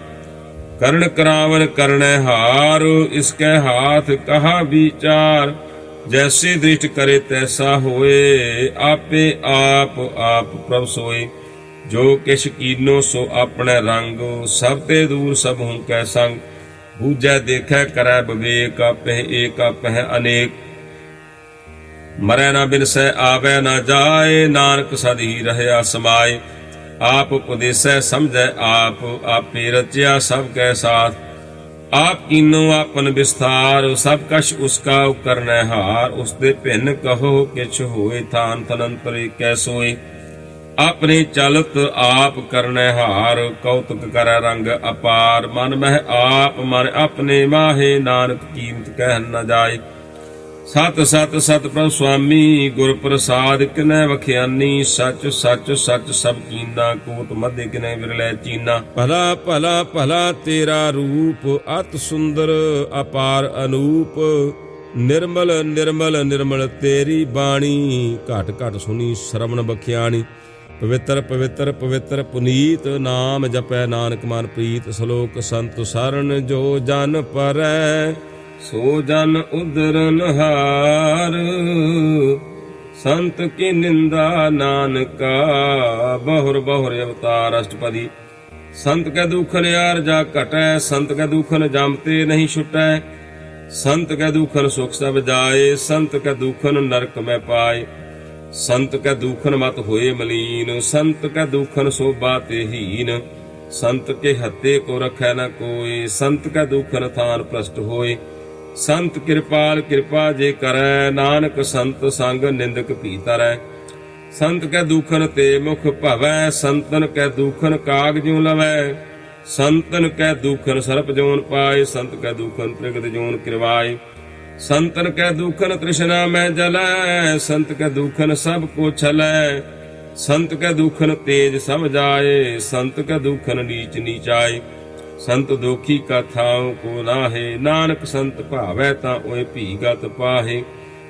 करण करावन करनै हार, इसकै हाथ कहा विचार। जैसे दृष्ट करे तैसा होए, आपे आप आप प्रभ सोए। जो किश कीनो सो अपने रंग, सब ते दूर सब हूं कै संग। बूझै देखै करै विवेक, आपह एक आपह अनेक। मरै न बिनसै आवै न जाए, नानक सद ही रहया समाए। आप उपदेसै समझै आप, आपे रचया सब कै साथ। आप कीनो आपन विस्तार, सब कछ उसका करनै हार। उसदे भिन्न कहो किछ होए, थान तनंतर कै सोए। अपने चलत आप करनै हार, कौतुक करै रंग अपार। मन मह आप मन अपने माहे, नानक कीमत कह न जाए। सत सत सत प्रभ स्वामी, गुर प्रसाद किनै वख्यानी। सच सच सच सब कीना, कोट मध्य किनै विरलै चीना। भला भला भला तेरा रूप, अत सुंदर अपार अनूप। निर्मल निर्मल निर्मल तेरी बाणी, घट घट सुनी श्रवण बख्याणी। पवित्र पवित्र पवित्र पुनीत, नाम जपै नानक मन प्रीत। श्लोक संत सरन जो जन परै, सो जन उदरन हार। संत की निंदा नानका, बहुर बहुर अवतार अष्टपदी। संत कै दुखन यार जा घटै, संत कै दुखन जामते नहीं छुटै। संत कै दुखन सुख सब जाए, संत कै दुखन नरक में पाए। संत कै दुखन मत होए मलीन, संत कै दुखन शोभा ते हीन। संत के हत्ते को रखै न कोय, संत कै दुखन थान भ्रष्ट होए। संत कृपाल कृपा जे करै, नानक संत संग निंदक भीतरै। संत कै दुखन ते मुख भवै, संतन कै दुखन काग ज्यों लवै। संतन कै दुखन सर्प जोन पाए, संत कै दुखन त्रिगत जोन किरवाए। संतन कै दुखन तृष्णा में जलै, संत कै दुखन सब को छलै। संत कै दुखन तेज सब जाए, संत कै दुखन नीच नीचाए। संत दोखी का थाव को नाहे, नानक संत भावै ता ओए भीगत पाहे।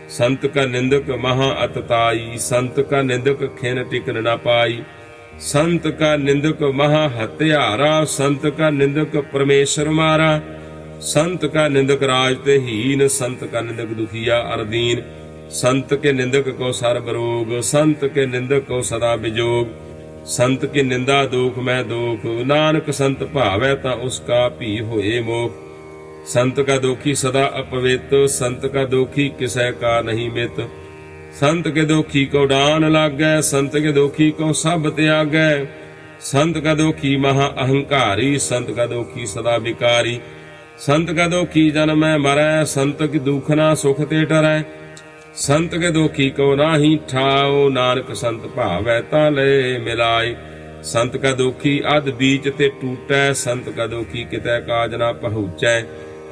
संत का निंदक महा अतताई, संत का निंदक खिन टिकन न पाई। संत का निंदक महा हत्यारा, संत का निंदक परमेश्वर मारा, संत का निंदक राज ते हीन, संत का निंदक दुखिया अरदीन, संत के निंदक को सर्ब रोग, संत के निंदक को सदा विजोग, संत की निंदा दुख मैं दुख, नानक संत भावै ता उसका भी होए मोख। संत का दोखी सदा अपवित, संत का दोखी किसै का नहीं मित, संत के दोखी को डान लागै, संत के दोखी को सब त्यागै, संत का दोखी महा अहंकारी, संत का दोखी सदा विकारी, संत का दोखी जन्मै मरै, संत की दुखना सुख ते डरै, संत के दोखी को नाही ठाओ, नानक संत भावै ता ले मिलाए, संत का दोखी अध बीच ते टूटै, संत का दोखी कितै काज ना पहुँचै,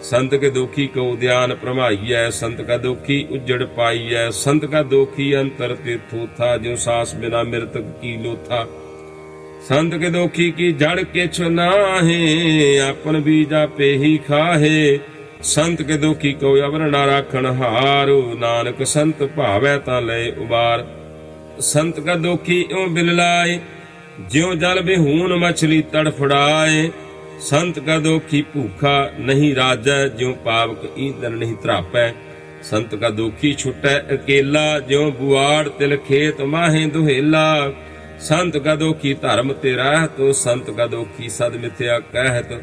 संत के दोखी को उद्यान प्रमाइयै, संत का दोखी उजड़ पाइयै, संत का दोखी अंतर ते थोथा, जो सास बिना मृतक की लोथा, संत के दोखी की जड़ किछ नाहे, अपन बीजा पे ही खाहे, संत के दोखी को अवर ना राखण हारो, नानक संत भावै ता ले उबार, संत का दोखी यूं बिललाए, ज्यों जल बिहून मछली तड़फड़ाए, संत का दोखी भूखा नहीं राजै, ज्यों पावक ईंधन नहीं त्रापै, संत का दोखी छुटै अकेला, ज्यों बुआड़ तिल खेत माहे दुहेला, संत का दोखी धर्म ते रहत, संत का दोखी सद मिथ्या कहत,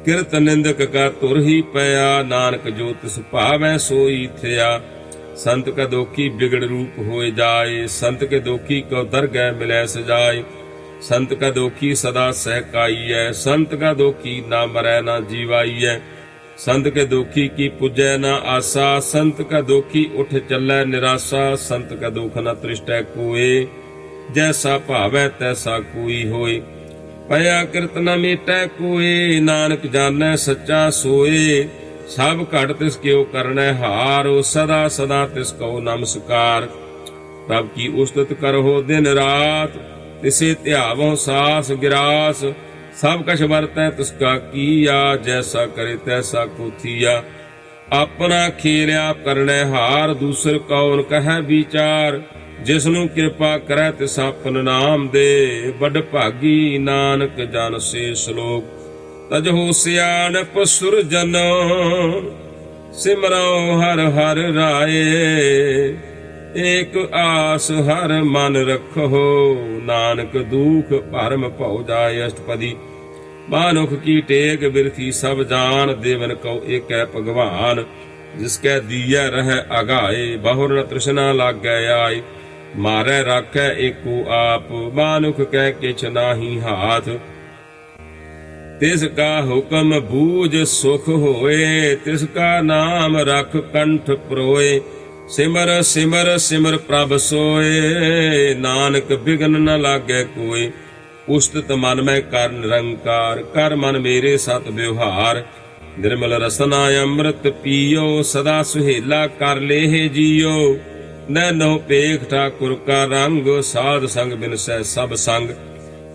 किरत निंदक का तुर ही पया, नानक जो तिस भावै सोई थिया, संत का दोखी बिगड़ रूप होए जाए, संत के दोखी को दरगह मिलै सजाए, संत का दोखी सदा सहकाइयै, संत का दोखी ना मरै ना जीवाइयै, संत के दोखी की पुजै ना आसा, संत का दोखी उठ चलै निराशा, संत का दुख न तृष्टै कोय, जैसा भावै तैसा कोई होय, पया किरत न मेटै कोय, नानक जानै सच्चा सोए, सब घट तिस क्यों करनै हारो, सदा सदा तिस को नमस्कार, प्रभ की उस्तत करहो दिन रात, तिसे ध्यावो सास गिरास, सब कछ वरतै तिसका कीया, जैसा करे तैसा को थिया, अपना खेलिया करनै हार, दूसर कौन कहै विचार, जिसनु कृपा करै तिस आपन नाम दे, बड़ भागी नानक जन से श्लोक, तजहो सियाणप सुरजन, सिमरो हर हर राये, एक आस हर मन रखो, नानक दुख भरम भौ जाय अष्टपदी, मानुख की टेक बिरथी सब जान, देवन को एक है भगवान, जिसकै दिया रह अगाए, बहुर न तृष्णा लागै आए, मारै राखै एको आप, मानुख कै किछ नाही हाथ, तिसका हुक्म बूझ सुख होए, तिसका नाम रख कंठ परोए, सिमर सिमर सिमर प्रभ सोए, नानक बिघन न लागै कोय, उस्तत मन में कर निरंकार, कर मन मेरे सत व्यवहार, निर्मल रसना अमृत पियो, सदा सुहेला कर लेह जियो, नैनो पेख ठाकुर का रंग, साध संग बिनसै सब संग,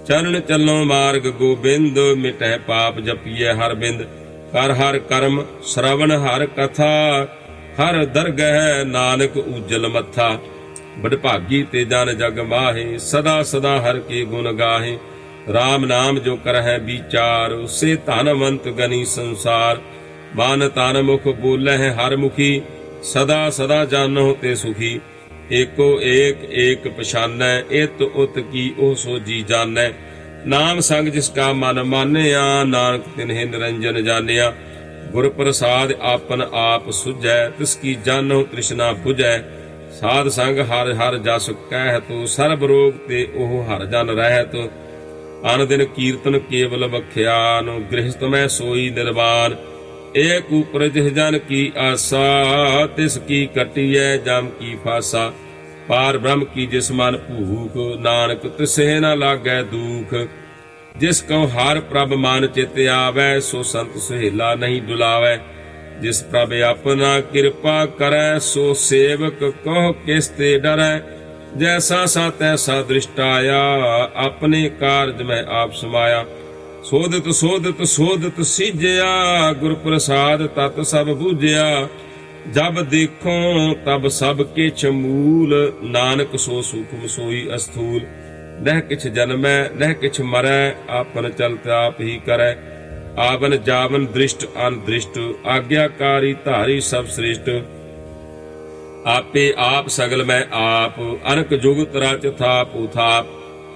चरण चलो मार्ग गोबिंद, मिटै पाप जपिए हर बिंद, कर हर कर्म श्रवण हर कथा, हर दरगह नानक उज्जल मथा, बड़भागी ते जन जग माहे, सदा सदा हर के गुण गाहे, राम नाम जो करहै विचार, से धनवंत गनी संसार, मान तन मुख बोलै हर मुखी, सदा सदा जानो ते सुखी, एको एक एक पछानै, इत उत की ओ सो जी जानै, नाम संग जिसका मन मानिया, नानक तिन्हि निरंजन जानिया, गुर प्रसाद आपन आप सुझै, तिसकी जानो तृष्णा बुझै, साध संग हर हर जस कहत, सर्ब रोग ते ओह हर जन रहत, अन दिन कीर्तन केवल बख्यान, गृहस्थ में सोई निर्वाण, एक ऊपर जिह जन की आसा, तिसकी कटियै जम की फासा, पार ब्रह्म की जिस मन भूख, नानक तिसे न लागै दुख, जिसको हर प्रभ मान चित आवै, सो संत सुहेला नहीं डुलावै, जिस प्रभ अपना कृपा करै, सो सेवक कहो किस ते डरै, जैसा सा तैसा दृष्टाया, अपने कारज में आप समाया, सोदत सोदत सोदत सिजया, गुर प्रसाद तत सब बूझया, जब देखो तब सब किछ मूल, नानक सो सूक्ष्म सोई अस्थूल, नह किछ जन्मै नह किछ मरै, आपन चलत आप ही करै। आवन जावन दृष्ट अनदृष्ट, आज्ञाकारी धारी सब श्रेष्ठ। आपे आप सगल मैं आप, अनक जुगत रच थाप उथाप।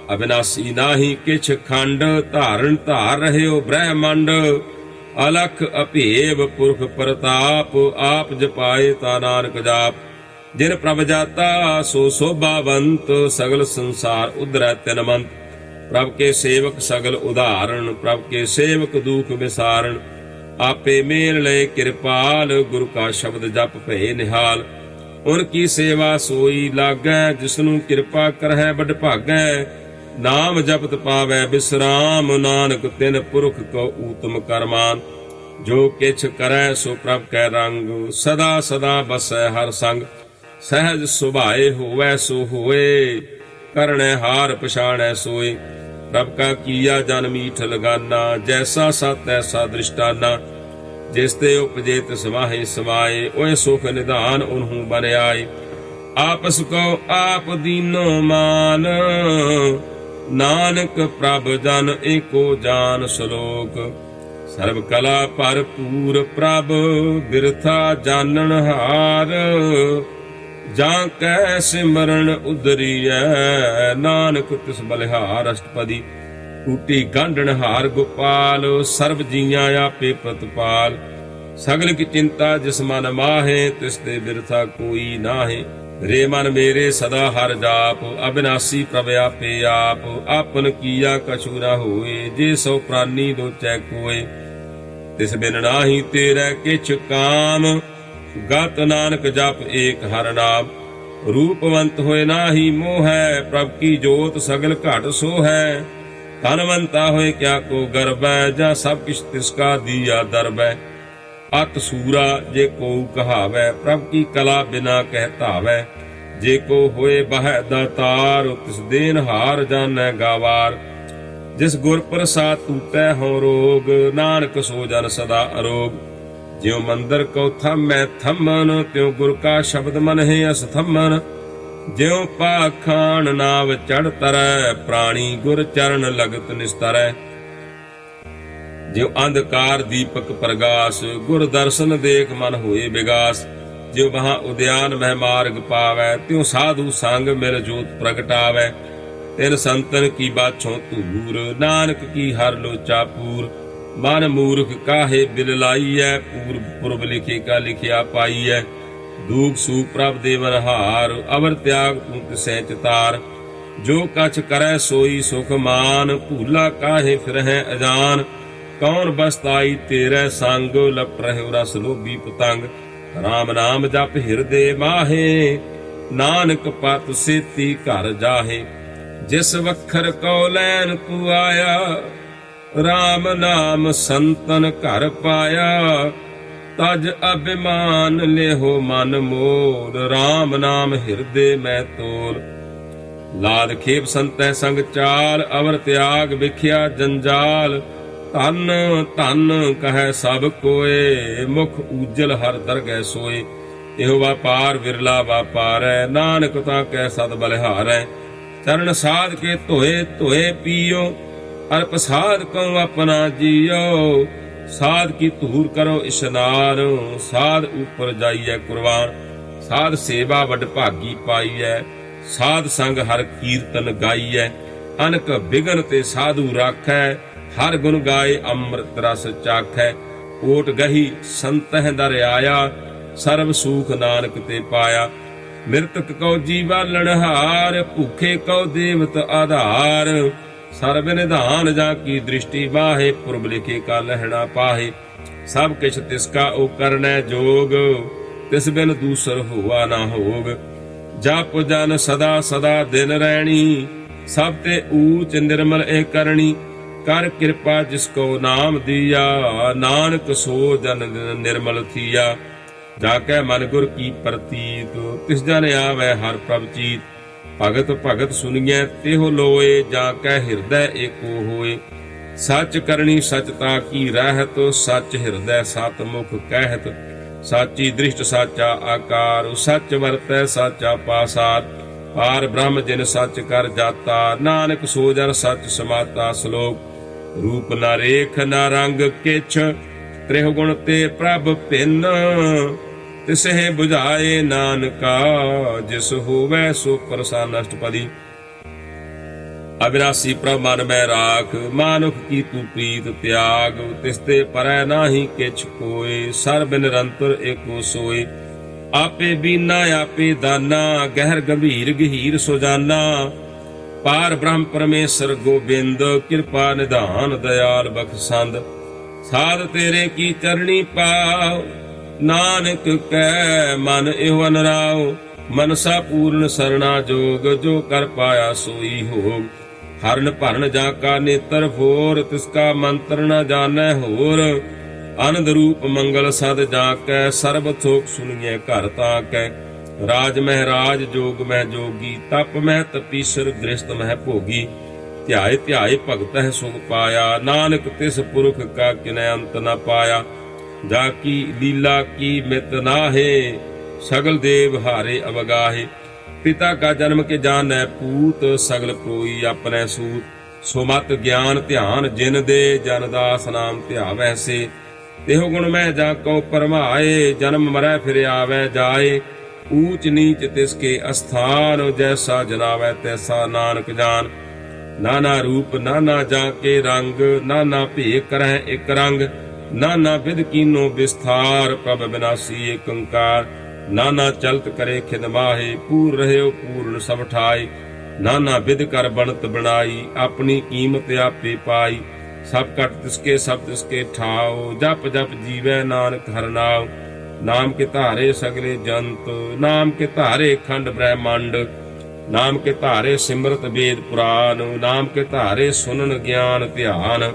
अविनाशी नाही किछ खंड, धारण धार रहियो ब्रह्मंड। अलख अभेव पुरख प्रताप, आप जपाए ता नानक जाप। जिन प्रभ जाता सो शोभावंत, सगल संसार उधरै तिनमंत। प्रभ के सेवक सगल उदाहरण, प्रभ के सेवक दुख विसारण। आपे मेल लय कृपाल, गुरु का शब्द जप भय निहाल। उनकी सेवा सोई लागै, जिसनु कृपा करहै बड़ भागै। नाम जपत पावै विश्राम, नानक तिन पुरख को ऊतम करमान। जो किछ करै सो प्रभ कै रंग, सदा सदा बसै हर संग। सहज सुभाए होवै सो होए, करणे हार पछाणै सोए। प्रभ का किया जन मीठ लगाना, जैसा सा तैसा दृष्टाना। जिसते उपजे तिस माहे समाए, ओए सुख निधान उन्हूं बन आए। आपस को आप दीनो मान, नानक प्रभ जन एको जान श्लोक। सर्व कला भरपूर प्रभ, बिरथा जानन हार। जां कै सिमरन उदरियै, नानक तिस बलिहार अष्टपदी। टूटी गांढन हार गोपाल, सर्व जीआं आपे प्रतिपाल। सगल की चिंता जिस मन माहे, तिस ते बिरथा कोई नाहे। रे मन मेरे सदा हर जाप, अविनाशी प्रभ आपे आप। आपन किया कछु न होए, जे सो प्राणी लोचै कोय। तिस बिन नाहि तेरै किछ काम, गत नानक जप एक हर नाम। रूपवंत होए नाही मोह है, प्रभ की जोत सगल घट सो है। धनवंता होए क्या को गर्व है, जा सब किछ तिसका दिया दरब है। अत सूरा जे को कहावै, प्रभ की कला बिना कहतावै। जे को होए बह दातार, तिस देन हार जानै गावार। जिस गुर प्रसाद टूटै हो रोग, नानक सो जन सदा अरोग। ज्यों मंदिर को थमै थमन, त्यों गुर का शब्द मन है असथमन। ज्यों पाखान नाव चढ़ तरै, प्राणी गुर चरण लगत निस्तरै। ज्यों अंधकार दीपक प्रगास, गुर दर्शन देख मन होए विगास। ज्यों वहां उद्यान मह मार्ग पावै, त्यों साधु संग मिल जोत प्रगटावै। तिन संतन की बाछों तूर, नानक की हर लोचा पूर। मन मूर्ख काहे बिल लाइयै, पूर्व पूर्व लिखे का लिखिया पाइयै। दूख सूख प्रभ देवन हार, अवर त्याग तू तिसै चितार। जो कछ करै सोई सुख मान, भूला काहे फिरहै अजान। कौन बसताई तेरै संग, लप रहे रस लोभी पतंग। राम नाम जप हिरदे माहे, नानक पत सेती घर जाहे। जिस वखर कौ लैन तू आया, राम नाम संतन घर पाया। तज अभिमान लेहो मन मोर, राम नाम हिरदे मैं तोल। लाद खेप संतै संग चाल, अवर त्याग विख्या जंजाल। धन धन कहै सब कोय, मुख उज्जल हर दरगह सोए। एहो व्यापार विरला व्यापार है, नानक तां कै सद बलिहार है। चरण साध के धोए धोए पियो, अर प्रसाद कहूँ अपना जियो। साध की धूर करो इशनार, साध ऊपर जाइए कुर्बान। साध सेवा वड भागी पाइए, साध संग हर कीर्तन गाइए। अनक बिगन ते साधु राखै, हर गुण गाए अमृत रस चाखै। ओट गही संतह दर आया, सर्व सुख नानक ते पाया। मृतक कौ जीवा लणहार, भूखे कौ देवत आधार। सर्व निधान जा की दृष्टि बाहे, पूर्व लिखे का लहना पाहे। सब किछ तिसका ओ करनै जोग, तिस बिन दूसर हुआ ना होग। जप जन सदा सदा दिन रैणी, सब ते ऊच निर्मल ए करणी। कर कृपा जिसको नाम दिया, नानक सो जन निर्मल थिया। जाकै मन गुर की प्रतीत, तिस जन आवे हर प्रभ चीत। भगत भगत सुनिए तेहो लोए, जाकै हृदय एको होए। सच करनी सचता की रहत, सच हृदय सत मुख कहत। साची दृष्ट साचा आकार, सच वरतै साचा पासार। ਪਾਰ ਬ੍ਰਹਮ ਜਿਨ ਸੱਚ ਕਰ ਜਾਤਾ, ਨਾਨਕ ਸੋ ਜਨ ਸੱਚ ਸਮਾਤਾ। ਸ਼ਲੋਕ ਰੂਪ ਨਾ ਰੇਖ ਨਾ ਰੰਗ ਕਿਛ, ਤ੍ਰਿਹੁ ਗੁਣ ਤੇ ਪ੍ਰਭ ਭਿੰਨ। ਤਿਸਹਿ 부ਝਾਏ ਨਾਨਕਾ, ਜਿਸ ਹੋਵੈ ਸੋ ਪ੍ਰਸੰਨ। ਅਸ਼ਟਪਦੀ। ਅਬਿਨਾਸੀ ਪ੍ਰਭ ਮਨ ਮੈਂ ਰਾਖ, ਮਾਨੁਖ ਕੀ ਤੂੰ ਪ੍ਰੀਤ ਤਿਆਗ। ਤਿਸਤੇ ਪਰੈ ਨਾਹੀ ਕਿਛ ਕੋਇ, ਸਰਬ ਨਿਰੰਤਰ ਏਕੋ ਸੋਇ। ਆਪੇ ਬੀਨਾ ਆਪੇ ਦਾਨਾ, ਗਹਿਰ ਗੰਭੀਰ ਗਹੀਰ ਸੁਜਾਨਾ। ਪਾਰ ਬ੍ਰਹਮ ਪਰਮੇਸ਼ਰ ਗੋਬਿੰਦ, ਕਿਰਪਾ ਨਿਧਾਨ ਦਇਆਲ ਬਖਸ਼ੰਦ। ਸਾਧ ਤੇਰੇ ਕੀ ਚਰਣੀ ਪਾਉ, ਨਾਨਕ ਕੈ ਮਨ ਇਹੋ ਅਨਰਾਉ। ਮਨਸਾ ਪੂਰਨ ਸਰਣਾ ਜੋਗ, ਜੋ ਕਰ ਪਾਇਆ ਸੋਈ ਹੋਗ। ਹਰਨ ਭਰਨ ਜਾ ਕਾ ਨੇਤਰ ਫੋਰ, ਤਿਸ ਕਾ ਮੰਤਰ ਨ ਜਾਣੈ ਹੋਰ। ਅਨੰਦ ਰੂਪ ਮੰਗਲ ਸਦ ਜਾ ਕੈ, ਸਰਬ ਥੋਕ ਸੁਣੀਐ ਘਰ ਤਾ ਕੈ। ਰਾਜ ਮਹਿ ਰਾਜ ਜੋਗ ਮਹਿ ਜੋਗੀ, ਤਪ ਮਹਿ ਤਪੀਸਰ ਗ੍ਰਸਤ ਮਹਿ ਭੋਗੀ। ਧਿਆਏ ਧਿਆਏ ਭਗਤਹਿ ਸੁਖ ਪਾਇਆ, ਨਾਨਕ ਤਿਸ ਪੁਰਖ ਕਾ ਕਿਨੈ ਅੰਤ ਨ ਪਾਇਆ। ਜਾ ਕੀ ਲੀਲਾ ਕੀ ਮਿਤ ਨਾਹੇ, ਸਗਲ ਦੇਵ ਹਾਰੇ ਅਵਗਾਹੇ। ਪਿਤਾ ਕਾ ਜਨਮ ਕੇ ਜਾਣੈ ਪੂਤ, ਸਗਲ ਪ੍ਰੋਈ ਆਪਣੈ ਸੂਤ। ਸੋ ਮਤ ਗਿਆਨ ਧਿਆਨ ਜਿਨ ਦੇ, ਜਨ ਦਾਸ ਨਾਮ ਧਿਆਵੈ ਸੇ। ਤਿਹੁ ਗੁਣ ਮੈਂ ਜਾ ਕਉ ਪਰਮਾਏ, ਜਨਮ ਮਰੈ ਫਿਰ ਆਵੈ ਜਾਏ। ਊਚ ਨੀਚ ਤਿਸ ਕੇ ਅਸਥਾਨ, ਜੈਸਾ ਜਨਾਵੈ ਤੈਸਾ ਨਾਨਕ ਜਾਨ। ਨਾਨਾ ਰੂਪ ਨਾਨਾ ਜਾ ਕੇ ਰੰਗ, ਨਾਨਾ ਭੇ ਕਰਹਿ ਇਕ ਰੰਗ। ਨਾਨਾ ਵਿਧ ਕੀਨੋ ਵਿਸਥਾਰ, ਪ੍ਰਭ ਬਿਨਾਸੀ ਏਕ ਓੰਕਾਰ। ਨਾਨਾ ਚਲਤ ਕਰੇ ਖਿਨ ਮਾਹੇ, ਪੂਰ ਰਹਿਓ ਪੂਰਨ ਸਭ ਠਾਈ। ਨਾਨਾ ਵਿਧ ਕਰ ਬਣਤ ਬਣਾਈ, ਆਪਣੀ ਕੀਮਤ ਆਪੇ ਪਾਈ। ਸਭ ਘਟ ਤਿਸਕੇ ਸਭ ਤਿਸਕੇ ਠਾਓ, ਜਪ ਜਪ ਜੀਵੈ ਨਾਨਕ ਹਰਿ ਨਾਉ। ਨਾਮ ਕੇ ਧਾਰੇ ਸਗਲੇ ਜੰਤ, ਨਾਮ ਕੇ ਧਾਰੇ ਖੰਡ ਬ੍ਰਹਮੰਡ। ਨਾਮ ਕੇ ਧਾਰੇ ਸਿਮਰਤ ਵੇਦ ਪੁਰਾਨ, ਨਾਮ ਕੇ ਧਾਰੇ ਸੁਨਨ ਗਿਆਨ ਧਿਆਨ।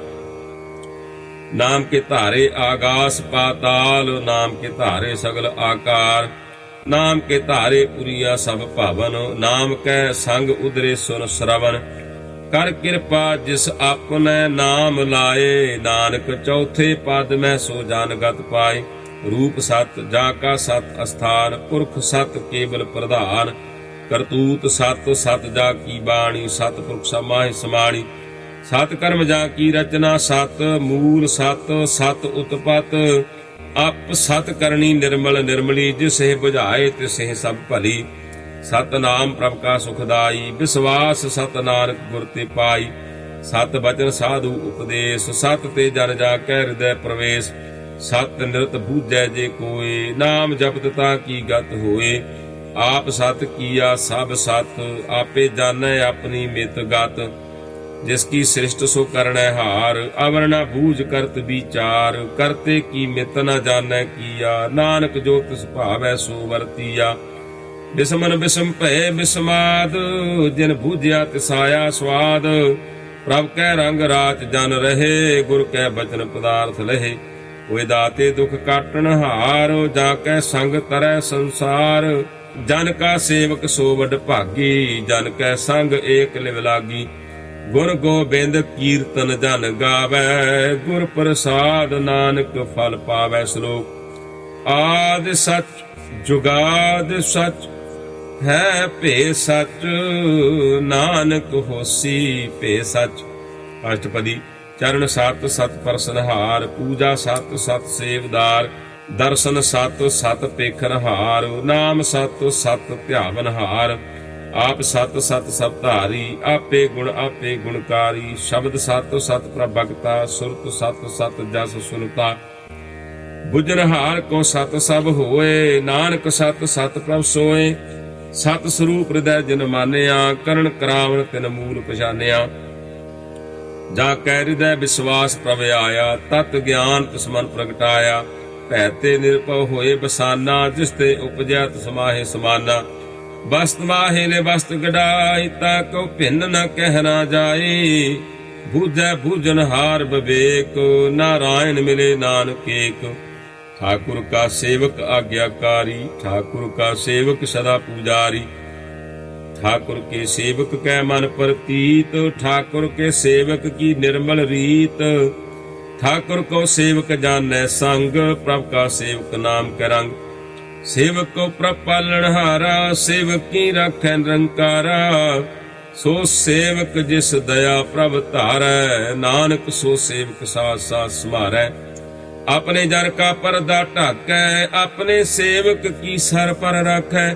ਨਾਮ ਕੇ ਧਾਰੇ ਆਗਾਸ ਪਾਤਾਲ, ਨਾਮ ਕੇ ਧਾਰੇ ਸਗਲ ਆਕਾਰ। ਨਾਮ ਕੇ ਧਾਰੇ ਪੁਰੀਆ ਸਭ ਭਵਨ, ਨਾਮ ਕੈ ਸੰਗ ਉਦਰੇ ਸੁਨ ਸ਼ਰਵਨ। ਕਰ ਕਿਰਪਾ ਜਿਸ ਆਪਨੈ ਨਾਮ ਲਾਏ, ਨਾਨਕ ਚੌਥੇ ਪਦ ਮੈਂ ਸੋ ਜਾਨਗਤ ਪਾਏ। ਰੂਪ ਸਤ ਜਾ ਕਾ ਸਤ ਅਸਥਾਨ, ਪੁਰਖ ਸਤ ਕੇਵਲ ਪ੍ਰਧਾਨ। ਕਰਤੂਤ ਸਤ ਸਤ ਜਾ ਕੀ ਬਾਣੀ, ਸਤ ਪੁਰਖ ਸਮਾਹਿ ਸਮਾਣੀ। ਸਤ ਕਰਮ ਜਾ ਕੀ ਰਚਨਾ ਸਤ, ਮੂਲ ਸਤ ਸਤ ਉਤਪਤ। ਅਪ ਸਤ ਕਰਨੀ ਨਿਰਮਲ ਨਿਰਮਲੀ, ਜਿਸਹਿ 부ਝਾਏ ਤਿਸਹਿ ਸਭ ਭਲੀ। ਸਤ ਨਾਮ ਪ੍ਰਭ ਕਾ ਸੁਖਦਾਈ, ਵਿਸਵਾਸ ਸਤ ਨਾਨਕ ਗੁਰ ਤੇ ਪਾਈ। ਸਤ ਬਚਨ ਸਾਧੂ ਉਪਦੇਸ਼, ਸਤ ਤੇ ਜਨ ਜਾ ਕੈ ਹਿਰਦੈ ਪ੍ਰਵੇਸ਼। ਸਤ ਨਿਰਤ ਬੂਝੈ ਜੇ ਕੋਏ, ਨਾਮ ਜਪਤ ਤਾਂ ਕੀ ਗਤ ਹੋਏ। ਆਪ ਸਤ ਕੀਆ ਸਭ ਸਤ, ਆਪੇ ਜਾਣੈ ਆਪਣੀ ਮਿਤ ਗਤ। ਜਿਸ ਕੀ ਸ੍ਰਿਸ਼ਟ ਸੋ ਕਰਣੈ ਹਾਰ, ਅਵਰ ਨ ਬੂਝ ਕਰਤ ਵਿਚਾਰ। ਕਰਤੇ ਕੀ ਮਿਤ ਨ ਜਾਣੈ ਕੀਆ, ਨਾਨਕ ਜੋ ਤਿਸ ਭਾਵੈ ਸੋ ਵਰਤੀਆ। ਬਿਸਮਨ ਬਿਸਮ ਭਏ ਬਿਸਮਾਦ, ਜਿਨ ਬੂਝਿਆ ਤਿਸ ਆਇਆ ਸਵਾਦ। ਪ੍ਰਭ ਕੈ ਰੰਗ ਰਾਚ ਜਨ ਰਹੇ, ਗੁਰ ਕੈ ਬਚਨ ਪਦਾਰਥ ਲਹੇ। ਹੋਏ ਦਾਤੇ ਦੁਖ ਕਾਟਣ ਹਾਰ, ਜਾ ਕੈ ਸੰਗ ਤਰੈ ਸੰਸਾਰ। ਜਨ ਕਾ ਸੇਵਕ ਸੋ ਵਡ ਭਾਗੀ, ਜਨ ਕੈ ਸੰਗ ਏਕ ਲਿਵ ਲਾਗੀ। ਗੁਣ ਗੋਬਿੰਦ ਕੀਰਤਨ ਜਨ ਗਾਵੈ, ਗੁਰ ਪ੍ਰਸਾਦ ਨਾਨਕ ਫਲ ਪਾਵੈ। ਸ਼ਲੋਕ ਆਦਿ ਸਚ ਜੁਗਾਦ ਸਚ, ਹੈ ਭੇ ਸਚ। ਨਾਨਕ ਹੋਸੀ ਭੇ ਸਚ। ਅਸ਼ਟਪਦੀ। ਚਰਨ ਸਤ ਸਤ ਪਰਸਨਹਾਰ, ਪੂਜਾ ਸਤ ਸਤ ਸੇਵਦਾਰ। ਦਰਸ਼ਨ ਸਤ ਸਤ ਪੇਖਨਹਾਰ, ਨਾਮ ਸਤ ਸਤ ਧਿਆਵਨਹਾਰ। ਆਪ ਸਤ ਸਤ ਸਭ ਧਾਰੀ, ਆਪੇ ਗੁਣਕਾਰੀ। ਸ਼ਬਦ ਸਤ ਸਤ ਪ੍ਰਭ ਭਗਤਾ, ਸੁਰਤ ਸਤ ਸਤ ਜਸ ਸੁਨਤਾ। ਬੁਝਨਹਾਰ ਕੋ ਸਤ ਸਭ ਹੋਏ, ਨਾਨਕ ਸਤ ਸਤ ਪ੍ਰਭ ਸੋਏ। ਸਤ ਸਰੂਪ ਹਿਰਦੈ ਜਿਨ ਮਾਨਿਆ, ਕਰਨ ਕਰਾਵਨ ਤਿਨ ਮੂਲ ਪਛਾਨਿਆ। ਜਾ ਕੈ ਹਿਰਦੈ ਵਿਸਵਾਸ ਪ੍ਰਭ ਆਇਆ, ਤਤ ਗਿਆਨ ਤਿਸ ਮਨ ਪ੍ਰਗਟਾਇਆ। ਭੈ ਤੇ ਨਿਰਭਉ ਹੋਏ ਬਸਾਨਾ, ਜਿਸ ਤੇ ਉਪਜਿਆ ਤਿਸ ਮਾਹੇ ਸਮਾਨਾ। ਬਸਤ ਮਾਹੇ ਨੇ ਬਸਤ ਗੜਾਈ, ਤਾ ਕਉ ਭਿੰਨ ਨ ਕਹਿ ਨਾ ਜਾਈ। ਬੂਝੈ ਬੂਝਨਹਾਰ ਵਿਵੇਕ, ਨਾਰਾਇਣ ਮਿਲੇ ਨਾਨਕ ਏਕ। ठाकुर का सेवक आज्ञाकारी, ठाकुर का सेवक सदा पुजारी। ठाकुर के सेवक कै मन प्रतीत, ठाकुर के सेवक की निर्मल रीत। ठाकुर को सेवक जानੈ संग, प्रभ का सेवक नाम के रंग। सेवक को प्रभ पालनहारा, सेवक की रखै निरंकारा। सो सेवक जिस दया प्रभ धारै, नानक सो सेवक साथ साथ समारै। अपने जन का परदा ढाकै, अपने सेवक की सर पर रखै।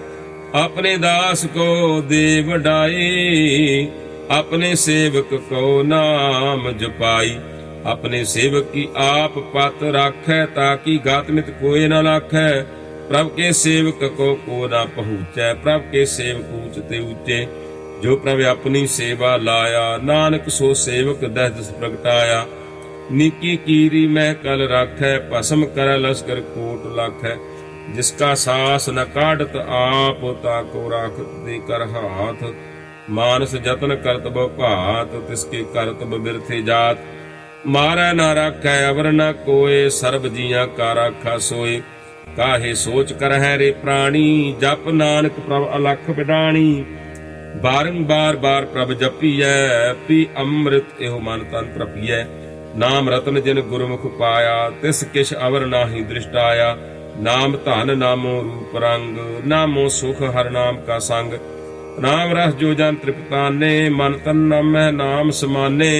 अपने दास को दे वडाई, अपने सेवक को नाम जपाई। अपने सेवक की आप पत राखै, ताकि गातमित कोई न लाखै। प्रभ के सेवक को ना पहुँचै, प्रभ के सेवक ऊंचते ऊंचे। जो प्रभ अपनी सेवा लाया, नानक सो सेवक दह दिस प्रगटाया। निकी कीरी मैं कल राखै, भस्म कर लश्कर कोट लाखै। जिसका सास न काढ़त आप, ताको राख दे कर हाथ। मानस जतन करत बहु भात, तिसके करत बिरथे जात। मारै न राखै अवर न कोय, सर्ब जियां का राखा सोय। काहे सोच कर है रे प्राणी, जप नानक प्रभ अलख बिडाणी। बारंबार बार प्रभ जपीਐ, पी अमृत एहो मन तन तृपीਐ। नाम रतन जिन गुरमुख पाया, तिस किश अवर नाहि दृष्ट आया। नाम धन नामो रूप रंग, नामो सुख हर नाम का संग। नाम रस जो जन तृप्ताने, मन तन नामै नाम समाने।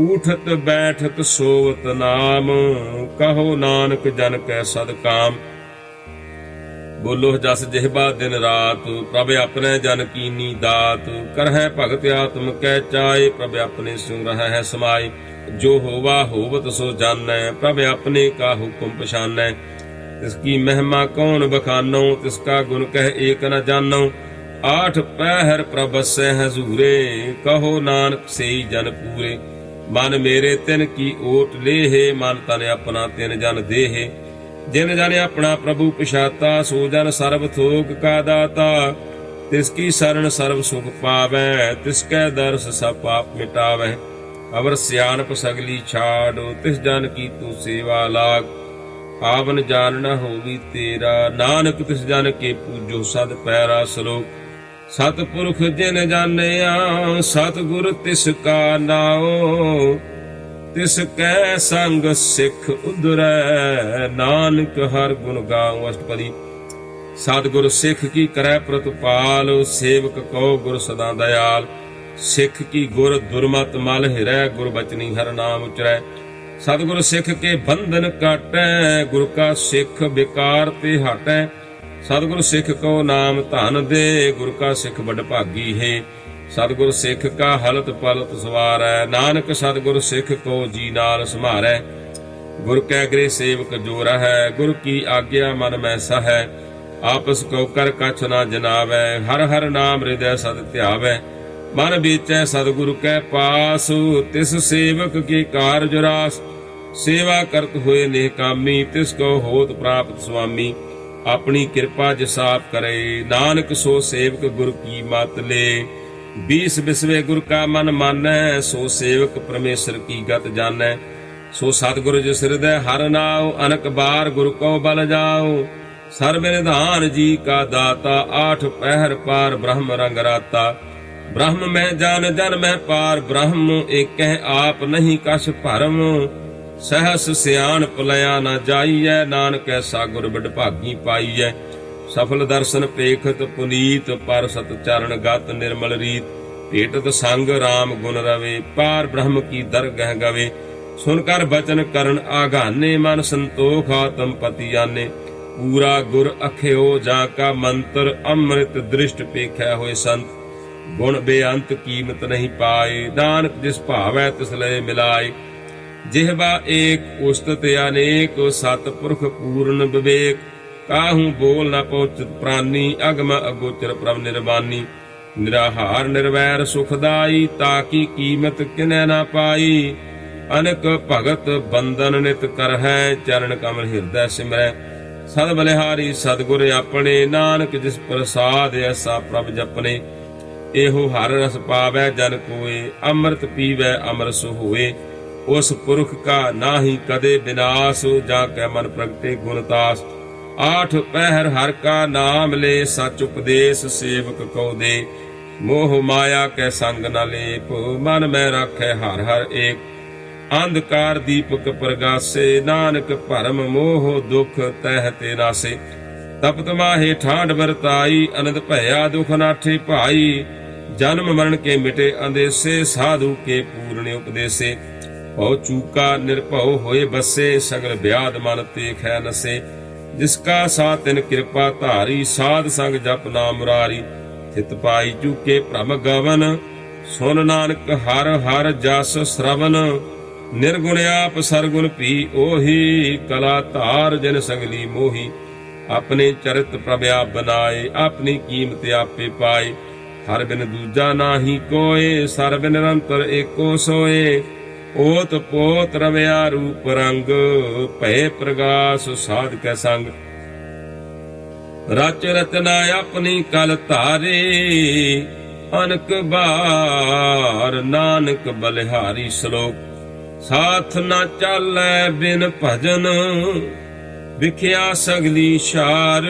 उठत बैठत सोवत नाम, कहो नानक जन कै सद काम। बोलो जस जिहबा दिन रात, प्रभ अपने जन कीनी दात। करहै भगत आत्म कै चाय, प्रभ अपने सिंह रहै है समाय। जो होवा होवत सो जानै, प्रभ अपने का हुक्म पछानै। तिसकी महिमा कौन बखानो, तिसका गुण कह एक न जानो। आठ पहर प्रभ बसै हजूरे, कहो नानक सेई जन पूरे। मन मेरे तिन की ओट लेहे, मन तन अपना तिन जन देहे। जिन जन अपना प्रभु पछाता, सो जन सर्व थोक का दाता। तिसकी शरण सर्व सुख पावै, तिसकै दर्श सब पाप मिटावै। अवर सियानप सगली छाड़, तिस जन की तू सेवा लाग। आवन जान न होवी तेरा, नानक तिस जन के पूजो सद पैरा सलोक। सतपुरख जिन जानिया, सतगुर तिसका नाओ। तिसकै संग सिख उधरै, नानक हर गुण गाऊं। अष्टपदी। सतगुर सिख की करै प्रतिपाल, सेवक कहो गुर सदा दयाल। सिख की गुर दुर्मत मल हिरै, गुर बचनी हर नाम उचरै। सतगुर सिख के बंधन काटै, गुर का सिख बेकार ते हटै। सतगुर सिख को नाम धन दे, गुर का सिख बड़ भागी है। सतगुर सिख का हलत पलत सवारै, नानक सतगुर सिख को जी नाल समारै। गुर कै गृह सेवक जो रहै, गुर की आज्ञा मन में सहै। आपस को कर कछ न जनावै, हर हर नाम हृदय सद ध्यावै। मन बेचै सतगुरु कै पास, तिस सेवक के कारज रास। सेवा करत हुए निहकामी, तिसको होत प्राप्त स्वामी। अपनी कृपा जिस आप करे, नानक सो सेवक गुर की मत ले। 20 बिसवे गुर का मन मानै, सो सेवक परमेश्वर की गत जानै। सो सतगुर जिस हृदय हर नाव, अनक बार गुर को बल जाओ। सर्व निधान जी का दाता, आठ पहर पार ब्रह्म रंग राता। ब्रह्म में जान जन में पार ब्रह्म, एक आप नहीं कछ भरम। सहस सियान पलया न जाइयै, नानक ऐसा गुर बड़ भागी पाइयै। सफल दर्शन पेखत पुनीत, पर सत चरण गत निर्मल रीत। भेटत संग राम गुण रवे, पार ब्रह्म की दरगह गवे। सुनकर बचन करण आगाने, मन संतोख आत्म पति आने। पूरा गुर अख्यो जाका मंत्र, अमृत दृष्ट पेखै होए संत। गुण बेअंत कीमत नहीं पाए, नानक जिस भावै तिस लय मिलाए। जिहबा एक उस्तत अनेक, सतपुरख पूर्ण विवेक। काहू बोल न पहुँचत प्राणी, अगम अगोचर प्रभ निर्वाणी। निराहार निर्वैर सुखदाई, ताकी कीमत किनै न पाई। अनक भगत बंदन नित कर है, चरण कमल हृदय सिमरै। सद बलिहारी सतगुर अपने, नानक जिस प्रसाद ऐसा प्रभ जपने। एहो हर रस पावै जन कोय, अमृत पीवै अमर सो होए। उस पुरख का नाहि कदे विनाश, जाकै मन प्रगटे गुणतास। आठ पहर हर का नाम ले, सच उपदेश सेवक को दे। मोह माया कै संग न लेप, मन में राखै हर हर एक। अंधकार दीपक प्रगासे, नानक भरम मोह दुख तह ते नासे। तपत माहे ठाड बरताई, अनंत भया दुख नाठे भाई। जन्म मरण के मिटे अंदेसे, साधु के पूर्ण उपदेसे। भव चूका निर्भव होए बसे, सगल ब्याद मन ते खै नसे। जिसका साथ तिन कृपा धारी, साध संग जप नाम मुरारी। थित पाई चूके भ्रम गवन, सुन नानक हर हर जस श्रवण। निर्गुण आप सरगुण भी ओही, कला धार जिन सगली मोही। अपने चरित प्रभ आप बनाए, अपनी कीमत आपे पाए। हर बिन दूजा नाही कोय, सर बिन निरंतर एको सोए। ओत पोत रव्या रूप रंग, भय प्रगास साध कै संग। रच रचना अपनी कल धारे, अनक बार नानक बलिहारी। श्लोक साथ न चालै बिन भजन, विख्या सगली शार।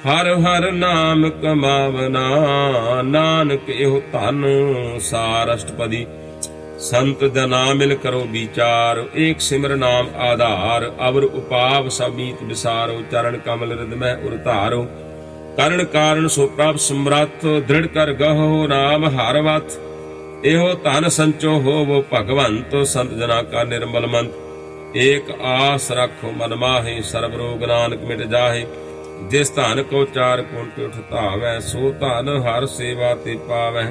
हर हर नाम कमावना, नानक एहो धन सार। अष्टपदी संत जना मिल करो विचार, एक सिमर नाम आधार। अवर उपाव सबीत विसारो, चरण कमल हृदय उर धारो। करण कारण सो प्रभ समरथ, दृढ़ कर गहो नाम हरवथ। एहो धन संचो हो वो भगवंत, संत जना का निर्मल मंत। एक आस रखो मन माहे, सर्व रोग नानक मिट जाहे। जिस धन को चार कुंट उठतावै, सो धन हर सेवा ते पावै।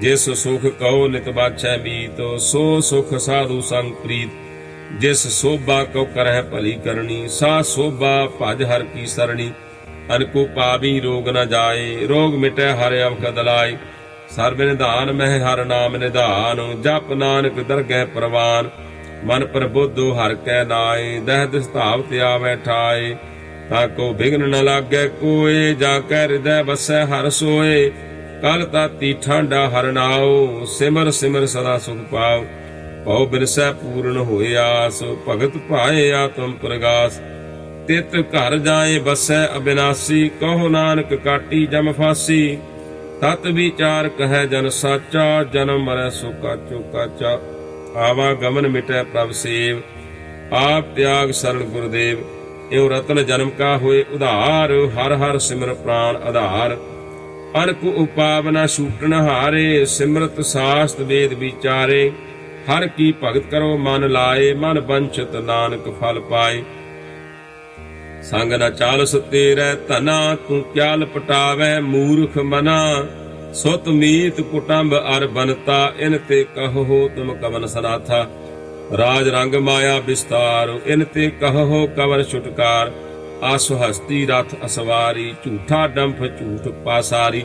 जिस सुख कहो नित बाछै मीत, सो सुख साधु संग प्रीत। जिस शोभा को करह भली करनी, सा शोभा भज हर की सरणी। अनको पावी रोग न जाए, रोग मिटै हर अवकद लाए। सर्व निधान मह हर नाम निधान, जप नानक दरगह परवान। मन प्रबुद्धो हर कै नाए, दहद स्थावत आवै ठाए। ताको विघ्न न लागै कोय, जाकै हृदय बसै हर सोए। कल ताती ठांडा हर नाओ, सिमर सिमर सदा सुख पाओ। भव बिरसै पूर्ण होए आस, भगत पाए आत्म प्रगास। तित घर जाए बसै अविनाशी, कहो नानक काटी जम फासी। तत विचार कह जन साचा, जन्म मरै सो काचो काचा। आवागमन मिटै प्रभ सेव, आप त्याग शरण गुरुदेव। एवं रतन जन्म का होए उधार, हर हर सिमर प्राण आधार। अनक उपावना छूटन हारे, सिमरत शास्त्र वेद विचारे। हर की भगत करो मन लाए, मन बंछत नानक फल पाए। संग न चालस तेरै धना, तू क्या लपटावै मूर्ख मना। सुत मीत कुटुंब अर बनता, इन ते कहो तुम कवन सनाथा। राज रंग माया विस्तार, इन ते कहो कवन छुटकार। आसु हस्ती रथ असवारी, झूठा डंफ झूठ पासारी।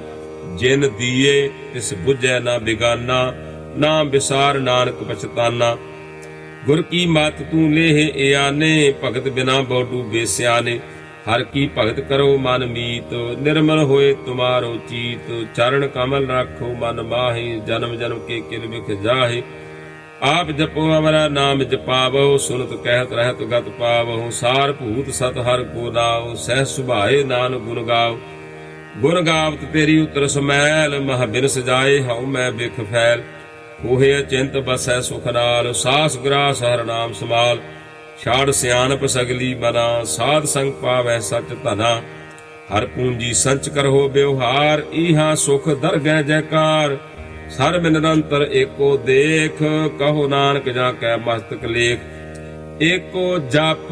जिन दिए तिस बुझै न बिगाना, नाम विसार नानक पछताना। गुर की मत तू लेह आने, भगत बिना बहु डूबे सियाने। हर की भगत करो मन मीत, निर्मल होए तुम्हारो चीत। चरण कमल राखो मन माहे, जन्म जन्म के किल बिख जाहे। आप जपो हमारा नाम जपावो, सुनत कहत रहत गत पावो। सार भूत सत हर को नाव, सह सुभाए नानक गुण गाओ। गुण गावत तेरी उतर समैल, मह बिन सजाए हऊ मैं बिख फैल। कोहे अचिंत बसै सुख नाल, सास ग्रास हर नाम समाल। छाड़ सियानप सगली मना, साध संग पावै सच धना। हर पूंजी संच करहो व्यवहार, इहा सुख दरगह जयकार। सर्व निरंतर एको देख, कहो नानक जाकै मस्तक लेख। एको जप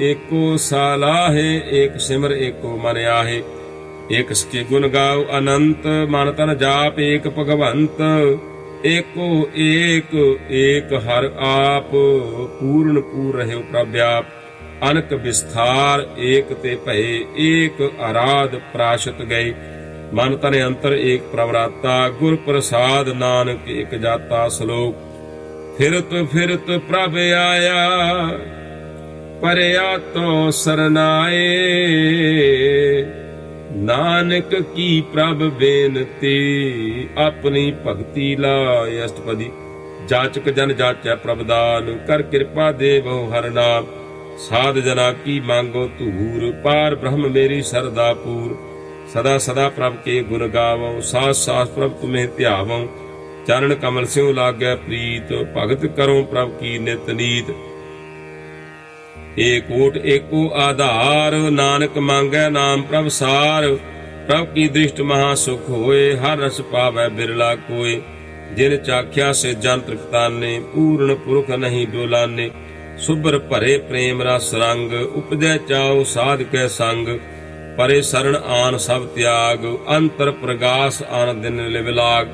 एको सालाहे, एक सिमर एको मन आहे। एक सके गुण गाओ अनंत, मन तन जाप एक भगवंत। एको एक एक हर आप, पूर्ण पूर रहे प्रव्याप। अनक विस्तार एक ते भय, एक आराध प्राशत गए। मन तन अंतर एक प्रवराता, गुर प्रसाद नानक एक जाता। श्लोक फिरत प्रभ आया, परया तो सरनाए। नानक की प्रभ बेनती, अपनी भगति लाए। अष्टपदी जाचक जन जाचै प्रभ दान, कर कृपा देवो हर नाम। साध जना की मांगो धूर, पार ब्रह्म मेरी सरदा पूर। सदा सदा प्रभ के गुण गावो, सास सास प्रभ तुम्हें ध्यावो। चरण कमल स्यों लागै प्रीत, भगत करो प्रभ की नित नीत। ਏਕ ਓਟ एको आधार, नानक मांगै नाम प्रभ सार। प्रभ की दृष्ट महा सुख होए, हर रस पावै बिरला कोय। जिन चाख्या से जन तृप्ताने, पूर्ण पुरख नहीं डोलाने। सुबर भरे प्रेम रस रंग, उपजै चाओ साध कै संग। परे शरण आन सब त्याग, अंतर प्रगास आन दिन लिव लाग।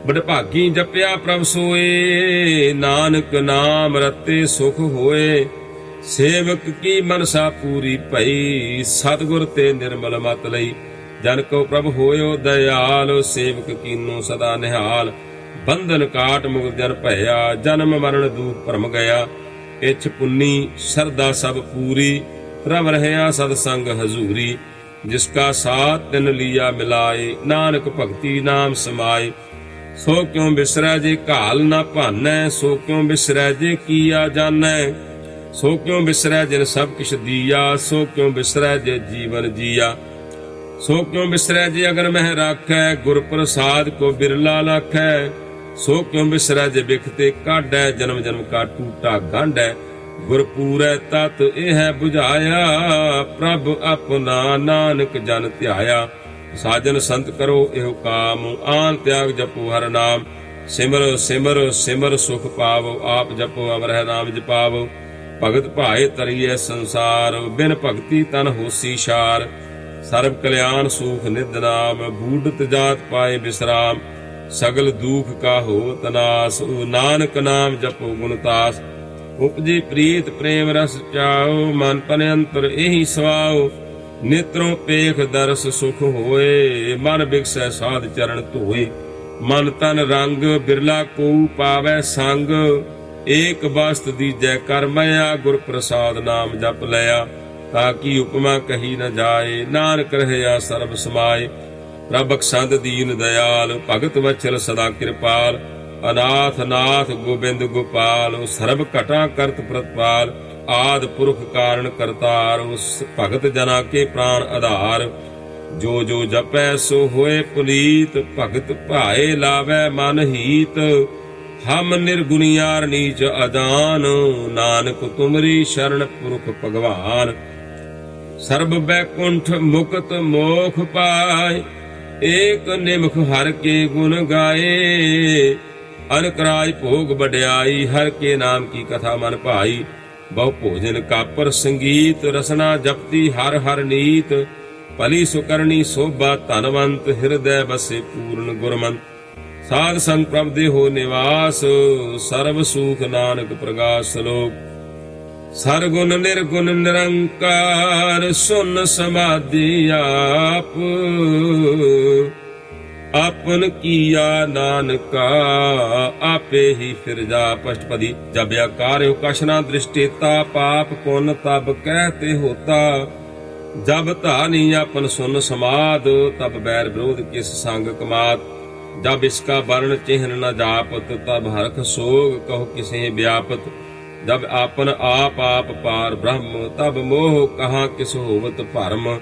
बड़भागी जपया प्रभ सोए, नानक नाम रते सुख होए। सेवक की मनसा पूरी भई, सतगुर ते निर्मल मत लई। जन को प्रभ होयो दयाल, सेवक कीनो सदा निहाल। बंधन काट मुक्त जन भया, जन्म मरण दुख भरम गया। इछ पुन्नी सरदा सब पूरी, प्रभ रहया सतसंग हजूरी। जिसका साथ तिन लिया मिलाए, नानक भगति नाम समाए। सो क्यों बिसरै जे घाल ना भानै, सो क्यों बिसरै जे किया जानै। सो क्यों बिसरै जिन सब किछ दिया, सो क्यों बिसरै जे जीवन जिया। सो क्यों बिसरै जे अगर मह राखै, गुर प्रसाद को बिरला लाखै। सो क्यों बिसरै जे बिखते काढै, जन्म जन्म का टूटा गांढै। गुर पूरै तत एह बुझाया, प्रभ अपना नानक जन ध्याया। साजन संत करो एहो काम, आन त्याग जपो हर नाम। सिमर सिमर सिमर सुख पावो, आप जपो अवरह नाम जपावो। भगत भाए तरिए संसार, बिन भगति तन होसी शार। सर्व कल्याण सुख निध नाम, बूढ़त जात पाए विश्राम। सगल दुख का होत नास, नानक नाम जपो गुणतास। उपजे प्रीत प्रेम रस चाओ, मन तन अंतर एही सवाओ। नेत्रों पेख दरस सुख होए, मन बिगसै साध चरण धोए। मन तन रंग बिरला को पावै संग, एक वस्त दीजै कर मया। गुर प्रसाद नाम जप लया, ताकि उपमा कही न जाए। नानक रहया सर्ब समाए, प्रभ बख्शंद दीन दयाल। भगत वत्सल सदा कृपाल, अनाथ नाथ गोबिंद गोपाल। सर्ब घटा करत प्रतपाल, आद पुरख कारण करतार। भगत जना के प्राण आधार, जो जो जपै सो होए पुनीत। भगत भाए लावै मन हीत, हम निर्गुणियार नीच अजान। नानक तुमरी शरण पुरख भगवान। सर्ब बैकुंठ मुक्त मोख पाए, एक निमख हर के गुण गाए। अनकराय भोग बड़याई, हर के नाम की कथा मन भाई। बहु भोजन कापर संगीत, रसना जपती हर हर नीत। भली सुकरणी शोभा धनवंत, हृदय बसे पूर्ण गुरमंत। साध संग प्रभ देहो निवास, सर्व सुख नानक प्रगास लोक। सरगुण निर्गुण निरंकार, सुन समाधि आप। आपन किया नानका, आपे ही फिर जा। अष्टपदी। जब आकार कशना दृष्टिता, पाप पुन तब कहते होता। जब धानी अपन सुन समाद, तब बैर विरोध किस संग कमात। जब इसका वर्ण चिन्ह न जापत, तब हरख सोग कहो किसे व्यापत। जब आपन आप आप पार ब्रह्म, तब मोह कहाँ किस होवत भरम।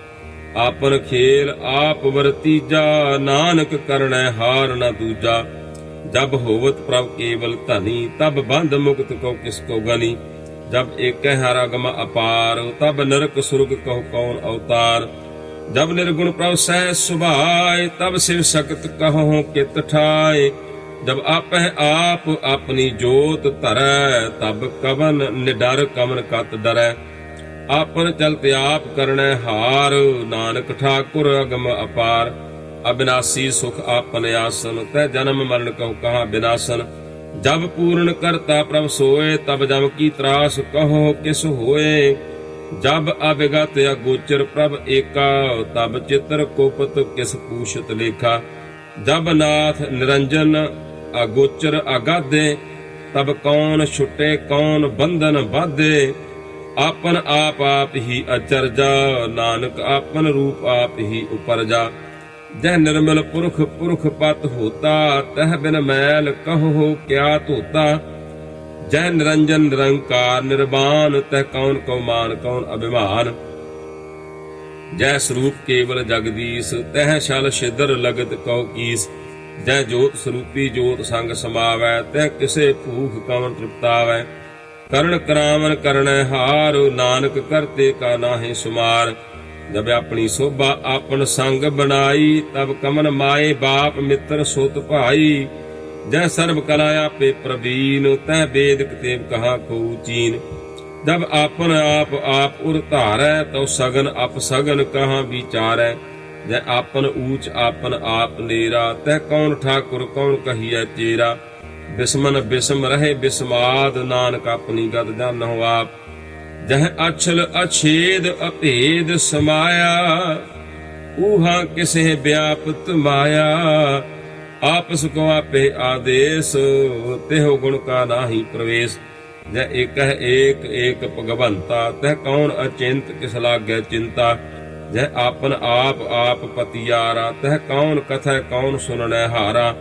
आपन खेल आप वर्तीजा, नानक करणै हार न दूजा। जब होवत प्रभ केवल धनी, तब बंध मुक्त को किसको गनी। जब एक हर अगम अपार, तब नरक सुरग कहो कौन अवतार। जब निर्गुण प्रभ सह सुभाए, तब शिव शक्त कहो कित ठाए। जब आपह आप अपनी जोत धरै, तब कवन निडर कवन कत डरै। आपन चलते आप करणै हार, नानक ठाकुर अगम अपार। अविनाशी सुख आपन आसन, तै जन्म मरण कहु कहाँ विनाशन। जब पूर्ण करता प्रभ सोए, तब जम की त्रास कहो किस होए। जब अविगत अगोचर प्रभ एका, तब चित्र कोपत किस पूछत लेखा। जब नाथ निरंजन अगोचर अगाधे, तब कौन छुटे कौन बंधन बाधे। आपन आप ही अचरजा, नानक आपन रूप आप ही उपरजा। जह निर्मल पुरख पुरख पत होता, तह बिन मैल कहो क्या धोता। जय निरंजन निरंकार निर्वाण, तह कौन को मान कौन अभिमान। जय स्वरूप केवल जगदीश, तह शल छिदर लगत कौ कीस। जय जोत स्वरूपी जोत संग समावै, तह किसे भूख कौन तृप्तावै। करण करावन करण हार, नानक करते का नाहि सुमार। जब अपनी शोभा आपन संग बनाई, तब कमन माए बाप मित्र सुत भाई। जय सर्व कला आपे प्रवीण, तह वेद कतेब कहा को चीन। जब आपन आप उर धारै, तो सगन अपसगन कहाँ विचारै। जय आपन ऊंच आपन आप नेरा, तह कौन ठाकुर कौन कहिए चेरा। बिस्मन बिस्म रहे बिस्माद, नानक अपनी गद जानहु आप। जह अछल अछेद अभेद समाया, ऊहा किसे व्यापत माया। आपस को आपे आदेश, तेहो गुण का नाही प्रवेश। जह एक है एक भगवंता, तह कौन अचिंत किस लागे चिंता। जह आपन आप पतियारा, तह कौन कथै कौन सुनने हारा।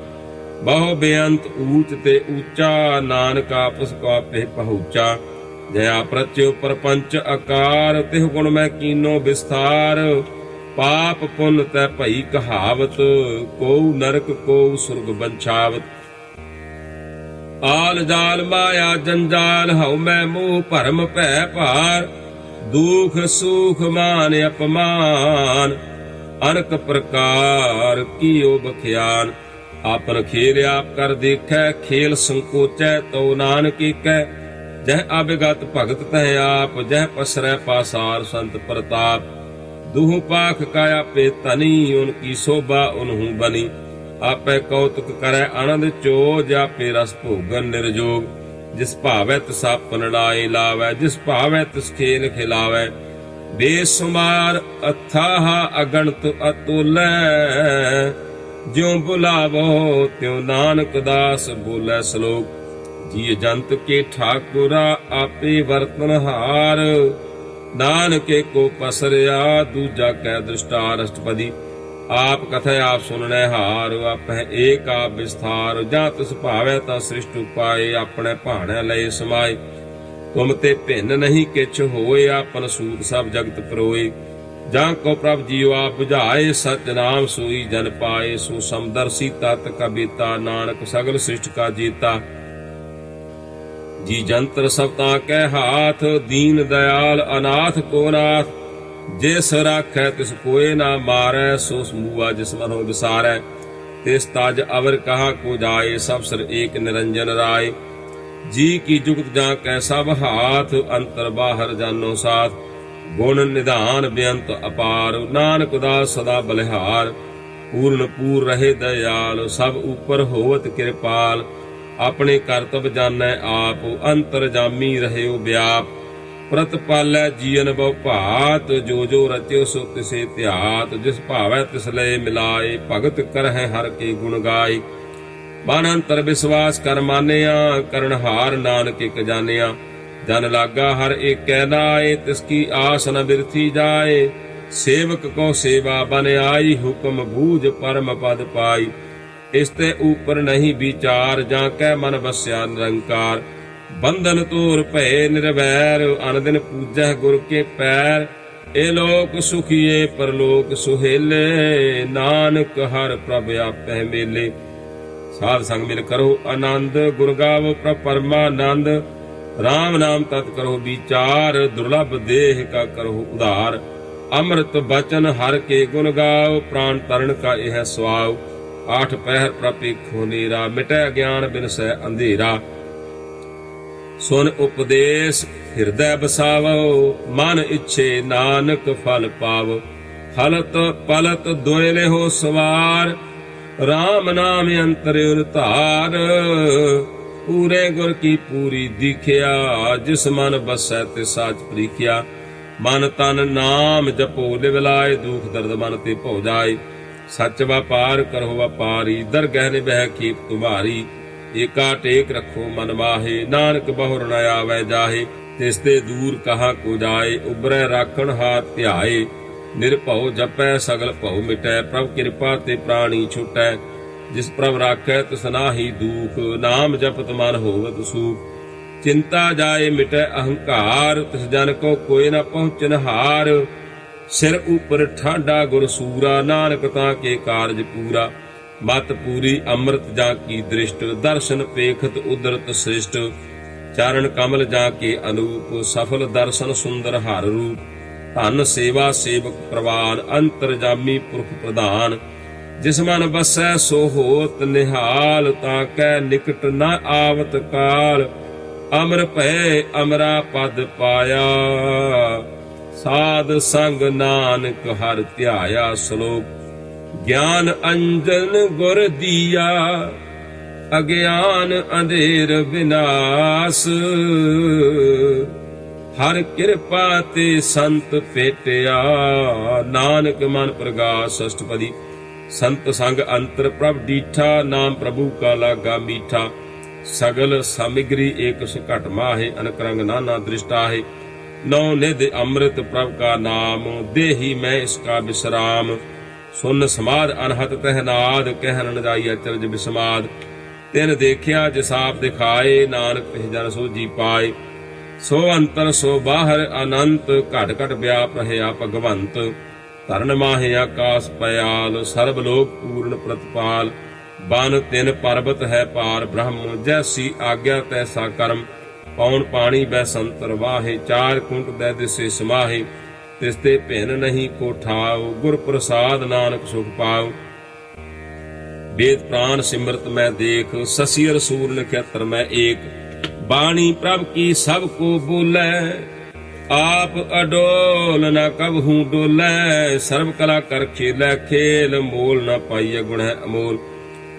बहु बेअंत ऊच ते ऊंचा, नानक आपस को आपे पहुँचा। जया प्रत्यो प्रपंच आकार, तिह गुण मैं कीनो विस्तार। पाप पुण्य तै भई कहावत, को नरक को सुर्ग बंछावत। आल जाल माया जंजाल, हऊ मैं मोह भरम भै भार। दुख सुख मान अपमान, अनक प्रकार कियो बख्यान। आपन खेल आप कर देखै, खेल संकोचै तो नानक एकै। जह अभिगत भगत तह आप, जह पसरै पासार संत प्रताप। दुहु पाख काया पे तनी, उनकी शोभा उन्हु बनी। आपै कौतुक करै आनंद चोज, आपे रस भोगन निर्जोग। जिस भावै तिस आपन लाए लावै, जिस भावै तिस खेल खिलावै। बेसुमार अथाह अगणत अतुलै, ज्यों बुलावो त्यों नानक दास बोले श्लोक। जिय जंत के ठाकुरा आपे वर्तन हार, नानके को पसरिया दूजा कै दृष्टार। अष्टपदी आप कथय आप सुनने हार, आप एक आप विस्तार। जा तिस भावै ता सृष्ट उपाय, अपने भाणै लय समाय। तुम ते भिन्न नहीं किछ होए, आपन सूत सब जगत परोए। जां को प्रभ जियो आप बुझाए, सच नाम सोई जन पाए। सो समदर्शी तत् कबीता, नानक सगल सृष्ट का जीता। जी जंत्र सब ताकै हाथ, दीन दयाल अनाथ को नाथ। जिस राखै तिस कोय ना मारै, सो समूआ जिस मनो विसारै। तिस ताज अवर कहा को जाए, सब सर एक निरंजन राय। जी की जुगत जां कै सब हाथ, अंतर बाहर जानो साथ। गुण निधान बेअंत अपार, नानक दास सदा बलिहार। पूर्ण पूर रहे दयाल, सब ऊपर होवत कृपाल। अपने करतब जानै आप, अंतर जामी रहे व्याप। प्रतिपालै जीवन बहु भात, जो जो रच्यो सो तिसे ध्यात। जिस भावै तिस लय मिलाए, भगत करहै हर के गुण गाय। मन अंतर विश्वास कर मानिया, करनहार नानक एक जानिया। जन लागा हर एक नाए, तिसकी आस न बिरथी जाए। सेवक को सेवा बन आई, हुक्म बूझ परम पद पाई। इसते ऊपर नहीं विचार, जाकै मन बस्या निरंकार। बंधन तोर भय निर्वैर, अनदिन पूजह गुर के पैर। ए लोक सुखिए परलोक सुहेले, नानक हर प्रभ आपै मेले। साध संग मिल करो आनंद, गुर गावो प्रभ परमानंद। राम नाम तत् करो विचार, दुर्लभ देह का करो उधार। अमृत बचन हर के गुण गाओ, प्राण तरण का यह स्वाव। आठ पहर प्रपेखो नेरा, मिटै ज्ञान बिनसै अंधेरा। सुन उपदेश हृदय बसावो, मन इच्छे नानक फल पावो। हलत पलत दोयले हो सवार, राम नाम अंतर्यों धार। पूरे गुर की पूरी दिखिया, जिस मन बसै ते साच प्रीखिया। मन तन नाम जपो लिव लाए, दुख दर्द मन ते भो जाए। सच व्यापार करो व्यापारी, दरगह निभै कीप तुम्हारी। एका टेक रखो मन माहे, नानक बहुर न आवे जाहे। तिसते दूर कहाँ को जाए, उबरै राखण हाथ ध्याए। निरभਉ जपै सगल भਉ मिटै, प्रभ कृपा ते प्राणी छुटै। जिस प्रभ राखै तिस नाहि दुख, नाम जपत मन होवत सुख। चिंता जाए मिटै अहंकार, तिस जन को कोई न पहुँचन हार। सिर ऊपर ठाडा गुर सूरा, नानक ताके कारज पूरा। मत पूरी अमृत जा की दृष्ट, दर्शन पेखत उदरत श्रेष्ठ। ਚਰਨ ਕਮਲ ਜਾ ਕੇ ਅਨੂਪ, ਸਫਲ ਦਰਸ਼ਨ ਸੁੰਦਰ ਹਰ ਰੂਪ। ਧਨ ਸੇਵਾ ਸੇਵਕ ਪ੍ਰਵਾਨ, ਅੰਤਰਜਾਮੀ ਪੁਰਖ ਪ੍ਰਧਾਨ। ਜਿਸ ਮਨ ਬਸੈ ਸੋ ਹੋਤ ਨਿਹਾਲ, ਤਾਂ ਕੈ ਨਿਕਟ ਨ ਆਵਤ ਕਾਲ। ਅਮਰ ਭੈ ਅਮਰਾ ਪਦ ਪਾਇਆ, ਸਾਧ ਸੰਗ ਨਾਨਕ ਹਰਿ ਧਿਆਇਆ। ਸ਼ਲੋਕ। ਗਿਆਨ ਅੰਜਨ ਗੁਰ ਦੀਆ, ਅਗਿਆਨ ਅੰਧੇਰ ਵਿਨਾਸ਼। ਹਰ ਕਿਰਪਾ ਤੇ ਸੰਤ ਭੇਟਿਆ, ਨਾਨਕ ਮਨ ਪ੍ਰਗਾਸ। ਅਸ਼ਟਪਦੀ। ਸੰਤ ਸੰਗ ਅੰਤਰ ਪ੍ਰਭ ਡੀਠਾ, ਨਾਮ ਪ੍ਰਭੂ ਕਾ ਲਾਗਾ ਮੀਠਾ। ਸਗਲ ਸਾਮਿਗਰੀ ਏਕ ਸੁ ਘਟ ਮਾਹੇ, ਅਨਕ ਰੰਗ ਨਾਨਾ ਦ੍ਰਿਸ਼ਟਾਹੇ। ਨੌ ਨਿਧ ਅੰਮ੍ਰਿਤ ਪ੍ਰਭ ਕਾ ਨਾਮ, ਦੇਹੀ ਮੈਂ ਇਸਕਾ ਬਿਸਰਾਮ। ਸੁਨ ਸਮਾਦ ਅਨਹਤ ਤਹਿਨਾਦ, ਕਹਿਨ ਨ ਜਾਈ ਅਚਰਜ ਬਿਸਮਾਦ। ਤਿਨ ਦੇਖਿਆ ਜਿਸ ਆਪ ਦਿਖਾਏ, ਨਾਨਕ ਤਿਹ ਜਨ ਸੋਝੀ ਪਾਏ। ਸੋ ਅੰਤਰ ਸੋ ਬਾਹਰ ਅਨੰਤ, ਘਟ ਘਟ ਵਿਆਪ ਰਹਿਆ ਭਗਵੰਤ। ਧਰਨ ਮਾਹੇ ਆਕਾਸ ਪਇਆਲ, ਸਰਬ ਲੋਕ ਪੂਰਨ ਪ੍ਰਤਪਾਲ। ਬਨ ਤਿਨ ਪਰਬਤ ਹੈ ਪਾਰ ਬ੍ਰਹਮ, ਜੈਸੀ ਆਗਿਆ ਤੈਸਾ ਕਰਮ। ਪੌਣ ਪਾਣੀ ਬੈ ਸੰਤਰ ਵਾਹੇ, ਚਾਰ ਕੁੰਟ ਦੈ ਦਿਸੇ ਸਮਾਹੇ। ਤਿਸ ਤੇ ਭਿੰਨ ਨਹੀਂ ਕੋ ਠਾਉ, ਗੁਰ ਪ੍ਰਸਾਦ ਨਾਨਕ ਸੁਖ ਪਾਉ। ਵੇਦ ਪ੍ਰਾਨ ਸਿਮਰਤ ਮੈਂ ਦੇਖ, ਸਸੀ ਰਸੂਲ ਨਖੇਤਰ ਮੈਂ ਏਕ। ਬਾਣੀ ਪ੍ਰਭ ਕੀ ਸਭ ਕੋ ਬੋਲੇ, ਆਪ ਅਡੋਲ ਨ ਕਬਹੂ ਡੋਲੇ। ਸਰਬ ਕਲਾ ਕਰ ਖੇਲੇ ਖੇਲ, ਮੋਲ ਨ ਪਾਈਐ ਗੁਣ ਹੈ ਅਮੋਲ।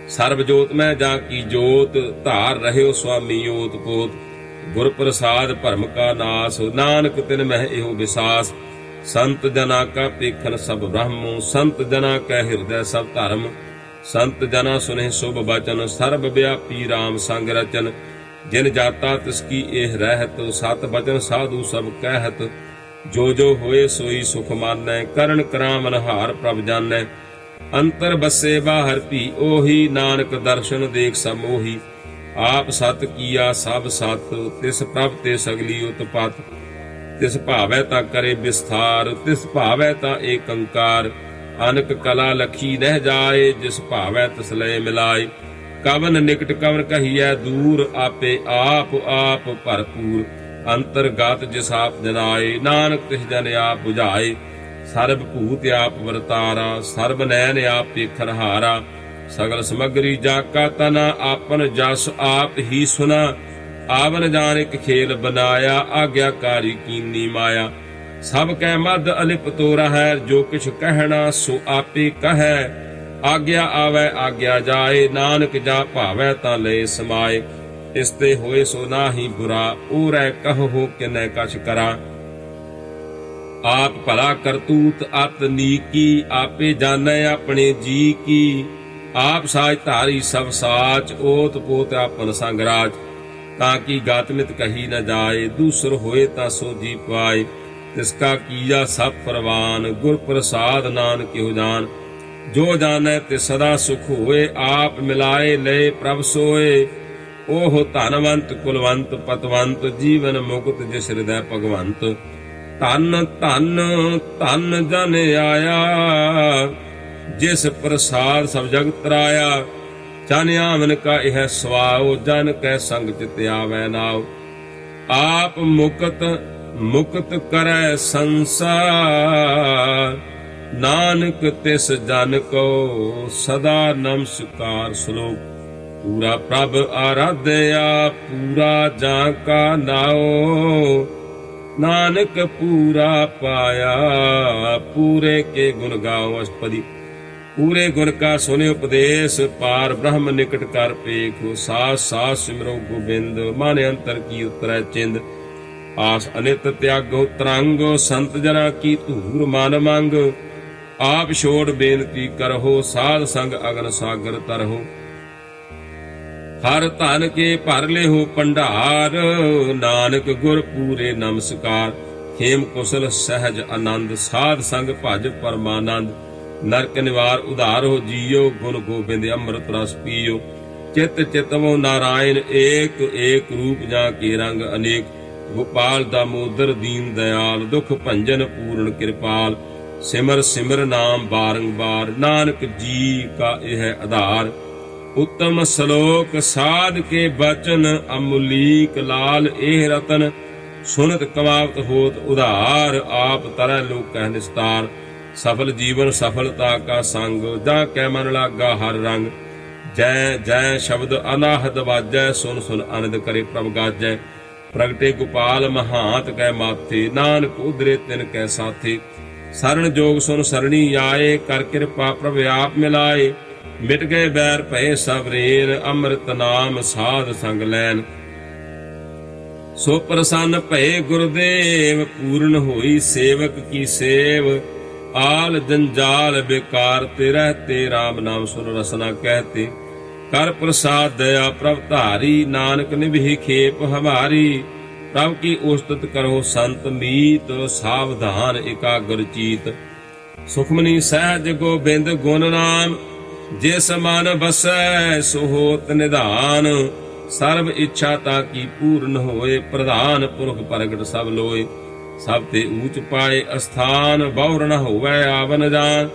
ਸਰਬ ਜੋਤ ਮੈਂ ਜਾ ਕੀ ਜੋਤ, ਧਾਰ ਰਹਿਓ ਸੁਆਮੀ ਓਤ ਪੋਤ। ਗੁਰ ਪ੍ਰਸਾਦ ਭਰਮ ਕਾ ਨਾਸ, ਨਾਨਕ ਤਿਨ ਮਹਿ ਇਹੋ ਵਿਸਾਸ। ਸੰਤ ਜਨਾ ਕਾ ਪੇਖਨ ਸਭ ਬ੍ਰਹਮ, ਸੰਤ ਜਨਾ ਕੈ ਹਿਰਦੈ ਸਭ ਧਰਮ। ਸੰਤ ਜਨਾ ਸੁਨੇ ਸੁਭ ਬਚਨ, ਸਰਬ ਵਿਆਪੀ ਰਾਮ ਸੰਗ ਰਚਨ। ਜਿਨ ਜਾਤਾ ਤਿਸ ਕੀ ਇਹ ਰਹਿਤ, ਸਤ ਬਚਨ ਸਾਧੂ ਸਭ ਕਹਿਤ। ਜੋ ਜੋ ਹੋਏ ਸੋਈ ਸੁਖ ਮਾਨੈ, ਕਰਨ ਕਰਾਮਨ ਹਾਰ ਪ੍ਰਭ ਜਾਣੈ। ਅੰਤਰ ਬਸੇ ਬਾਹਰ ਭੀ ਉਹੀ, ਨਾਨਕ ਦਰਸ਼ਨ ਦੇਖ ਸਭ ਮੋਹੀ। ਆਪ ਸਤ ਕੀਆ ਸਭ ਸਤ, ਤਿਸ ਪ੍ਰਭ ਤੇ ਸਗਲੀ ਉਤਪਤ। ਤਿਸ ਭਾਵੈ ਤਾਂ ਕਰੇ ਵਿਸਥਾਰ, ਤਿਸ ਭਾਵੈ ਤਾਂ ਏਕ ਓੰਕਾਰ। ਅਨਕ ਕਲਾ ਲਖੀ ਰਹਿ ਜਾਏ, ਜਿਸ ਭਾਵੈ ਤਿਸ ਲਏ ਮਿਲਾਏ। ਕਵਨ ਨਿਕਟ ਕਵਨ ਕਹੀਐ ਦੂਰ, ਆਪੇ ਆਪ ਆਪ ਭਰਪੂਰ। ਅੰਤਰਗਤ ਜਿਸ ਆਪ ਜਨਾਏ, ਨਾਨਕ ਤਿਸ ਜਨ ਆਪ ਬੁਝਾਏ। ਸਰਬ ਭੂਤ ਆਪ ਵਰਤਾਰਾ, ਸਰਬ ਨੈਣ ਆਪ ਪੇਖਨ ਹਾਰਾ। ਸਗਲ ਸਮਗਰੀ ਜਾ ਕਾ ਤਨਾ, ਆਪਨ ਜਸ ਆਪ ਹੀ ਸੁਨਾ। ਆਵਨ ਜਾਨ ਇਕ ਖੇਲ ਬਨਾਇਆ, ਆਗਿਆਕਾਰੀ ਕੀਨੀ ਮਾਇਆ। ਸਭ ਕੈ ਮਦ ਅਲਿਪਤੋ ਰਹੈ, ਜੋ ਕਿਛ ਕਹਿਣਾ ਸੋ ਆਪੇ ਕਹੈ। ਆਗਿਆ ਆਵੈ ਆਗਿਆ ਜਾਏ, ਨਾਨਕ ਜਾ ਭਾਵੈ ਤਾਂ ਲਏ ਸਮਾਏ। ਇਸ ਤੇ ਹੋਏ ਸੋ ਨਾਹੀ ਬੁਰਾ, ਊਰੈ ਕਹੋ ਕਿਨੈ ਕਛ ਕਰਾ। ਆਪ ਭਲਾ ਕਰਤੂਤ ਅਤ ਨੀਕੀ, ਆਪੇ ਜਾਣੈ ਆਪਣੇ ਜੀ ਕੀ। ਆਪ ਸਾਜ ਧਾਰੀ ਸਭ ਸਾਚ, ਓਤ ਪੋਤ ਆਪਨ ਸੰਗ ਰਾਜ। ਤਾਂ ਕੀ ਗਾਤਮਿਤ ਕਹੀ ਨ ਜਾਏ, ਦੂਸਰ ਹੋਏ ਤਾਂ ਸੋਝੀ ਪਾਏ। ਤਿਸ ਕਾ ਕੀਆ ਸਭ ਪ੍ਰਵਾਨ, ਗੁਰ ਪ੍ਰਸਾਦ ਨਾਨਕ ਕਿਹੁ ਜਾਨ। ਜੋ ਜਾਣੈ ਤੇ ਸਦਾ ਸੁਖ ਹੋਏ, ਆਪ ਮਿਲਾਏ ਲਏ ਪ੍ਰਭ ਸੋਏ। ਉਹ ਧਨਵੰਤ ਕੁਲਵੰਤ ਪਤਵੰਤ, ਜੀਵਨ ਮੁਕਤ ਜਿਸ ਹਿਰਦੈ ਭਗਵੰਤ। ਧਨ ਧਨ ਧਨ ਜਨ ਆਇਆ, ਜਿਸ ਪ੍ਰਸਾਦ ਸਭ ਜਗਤ ਤਰਾਇਆ। ਚਨ ਆਵਨ ਕਾ ਇਹ ਸਵਾਉ, ਜਨ ਕੈ ਸੰਗ ਚਿਤ ਆਵੈ ਨਾਉ। ਆਪ ਮੁਕਤ ਮੁਕਤ ਕਰੈ ਸੰਸਾਰ, ਨਾਨਕ ਤਿਸ ਜਨ ਕੋ ਸਦਾ ਨਮਸਕਾਰ। ਸ਼ਲੋਕ। ਪੂਰਾ ਪ੍ਰਭ ਆਰਾਧਿਆ, ਪੂਰਾ ਜਾਂ ਕਾ ਨਾਉ। ਨਾਨਕ ਪੂਰਾ ਪਾਇਆ, ਪੂਰੇ ਕੇ ਗੁਣ ਗਾਓ। ਅਸ਼ਟਪਦੀ। ਪੂਰੇ ਗੁਣ ਕਾ ਸੁਨੇ ਉਪਦੇਸ਼, ਪਾਰ ਬ੍ਰਹਮ ਨਿਕਟ ਕਰ ਪੇਖੋ। ਸਾਸ ਸਾਸ ਸਿਮਰੋ ਗੋਬਿੰਦ, ਮਨ ਅੰਤਰ ਕੀ ਉਤਰੈ ਚਿੰਦ। ਆਸ ਅਨਿਤ ਤਿਆਗੋ ਤਰੰਗ, ਸੰਤ ਜਨਾ ਕੀ ਧੂਰ ਮਨ ਮੰਗ। ਆਪ ਛੋੜ ਬੇਨਤੀ ਕਰਹੁ, ਸਾਧ ਸੰਗ ਅਗਨ ਸਾਗਰ ਤਰਹੁ। ਹਰ ਧਨ ਕੇ ਭਰ ਲਿਹੁ ਭੰਡਾਰ, ਨਾਨਕ ਗੁਰ ਪੂਰੇ ਨਮਸਕਾਰ। ਖੇਮ ਕੁਸਲ ਸਹਿਜ ਆਨੰਦ, ਸਾਧ ਸੰਗ ਭਜ ਪਰਮਾਨੰਦ। ਨਰਕ ਨਿਵਾਰ ਉਧਾਰੋ ਜੀਓ, ਗੁਣ ਗੋਬਿੰਦ ਅੰਮ੍ਰਿਤ ਰਸ ਪੀਓ। ਚਿਤ ਚਿਤਵੋ ਨਾਰਾਇਣ ਏਕ, ਏਕ ਰੂਪ ਜਾਂ ਕੇ ਰੰਗ ਅਨੇਕ। ਗੋਪਾਲ ਦਾਮੋਦਰ ਦੀਨ ਦਇਆਲ, ਦੁਖ ਭੰਜਨ ਪੂਰਨ ਕਿਰਪਾਲ। ਸਿਮਰ ਸਿਮਰ ਨਾਮ ਬਾਰੰਬਾਰ, ਨਾਨਕ ਜੀ ਕਾ ਇਹ ਆਧਾਰ। उत्तम श्लोक साध के बचन, अमूलीक लाल एह रतन। सुनत कमावत होत उधार, आप तरह लोक कह निस्तार। सफल जीवन सफलता का संग, जा कै मन लागा हर रंग। जय जय शब्द अनाहत वाजै, सुन सुन आनंद करे प्रभ गाजै। प्रगटे गोपाल महांत कै माथे, नानक उधरे तिन कै साथे। सरन जोग सुन सरणी आए, कर कृपा प्रभ आप मिलाए। मिट गए बैर भय सब रेन, अमृत नाम साध संग लैन। सो प्रसन्न भये गुरुदेव, पूर्ण होई सेवक की सेव। आल जंजाल बेकार ते रहते, राम नाम सुन रसना कहते। कर प्रसाद दया प्रभ धारी, नानक निभि खेप हमारी। प्रभ की उस्तत करो संत मीत, सावधान एकाग्र चीत। सुखमनी सहज गोबिंद गुण नाम, जिस मन बसै सो होत निधान। सर्व इच्छा ताकी पूर्ण होए, प्रधान पुरख प्रगट सब लोए। सब ते ऊंच पाए अस्थान, बहुर न होवै आवन जान।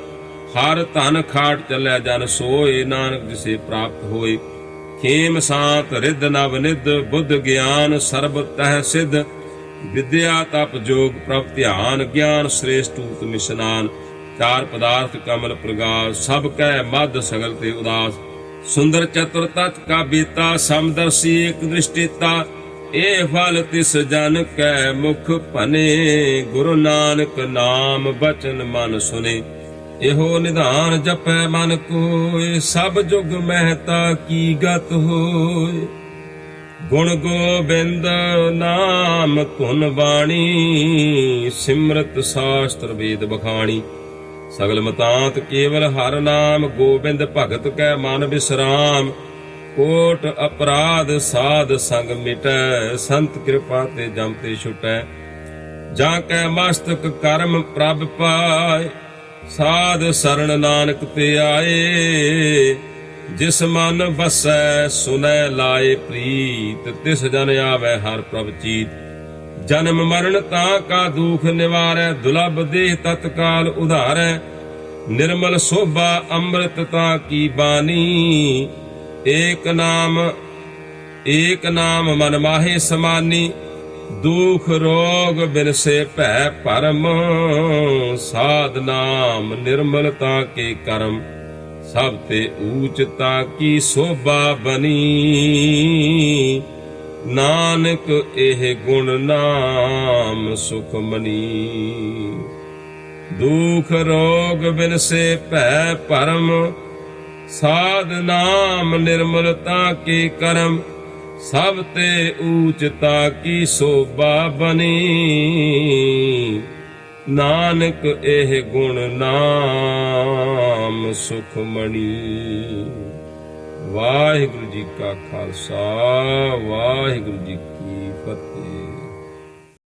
हर धन खाट चलै जन सोए, नानक जिसे प्राप्त होए। खेम सांत रिद नव निध, बुद्ध ज्ञान सर्ब तह सिद्ध। विद्या तप जोग प्रभ ध्यान, ज्ञान श्रेष्ठ ऊत मिशनान। चार पदार्थ कमल प्रगास, सब कह मद सगल ते उदास। सुंदर चतुर तत् का बीता, समदर्शी एक दृष्टिता। ए फल तिस जन कै मुख भने, गुरु नानक नाम बचन मन सुने। एहो निधान जपै मन कोय, सब जुग महता की गत होय। गुण गोबिंद नाम धुन बाणी, सिमरत शास्त्र वेद बखाणी। सगल मतांत केवल हर नाम, गोबिंद भगत कै मन विश्राम। कोट अपराध साध संग मिटै, संत कृपा ते जम ते छुटै। जा कै मस्तक कर्म प्रभ पाए, साध शरण नानक ते आए। जिस मन बसै सुनै लाए प्रीत, तिस जन आवै हर प्रभ चीत। जन्म मरण तां का दुख निवारै, दुलभ देह तत्काल उधारै। निर्मल शोभा अमृत तां की बानी, एक नाम मन माहे समानी। दुख रोग बिन से भै परम, साध नाम निर्मलता के कर्म। सब ते ऊंचता की शोभा बनी, नानक एह गुण नाम सुख मनी। दुख रोग बिन से भै परम, साध नाम निर्मलता के कर्म। सब ते ऊंचता की शोभा बनी, नानक एह गुण नाम सुख मणि। वाहिगुरु जी का खालसा, वाहिगुरु जी की फतेह।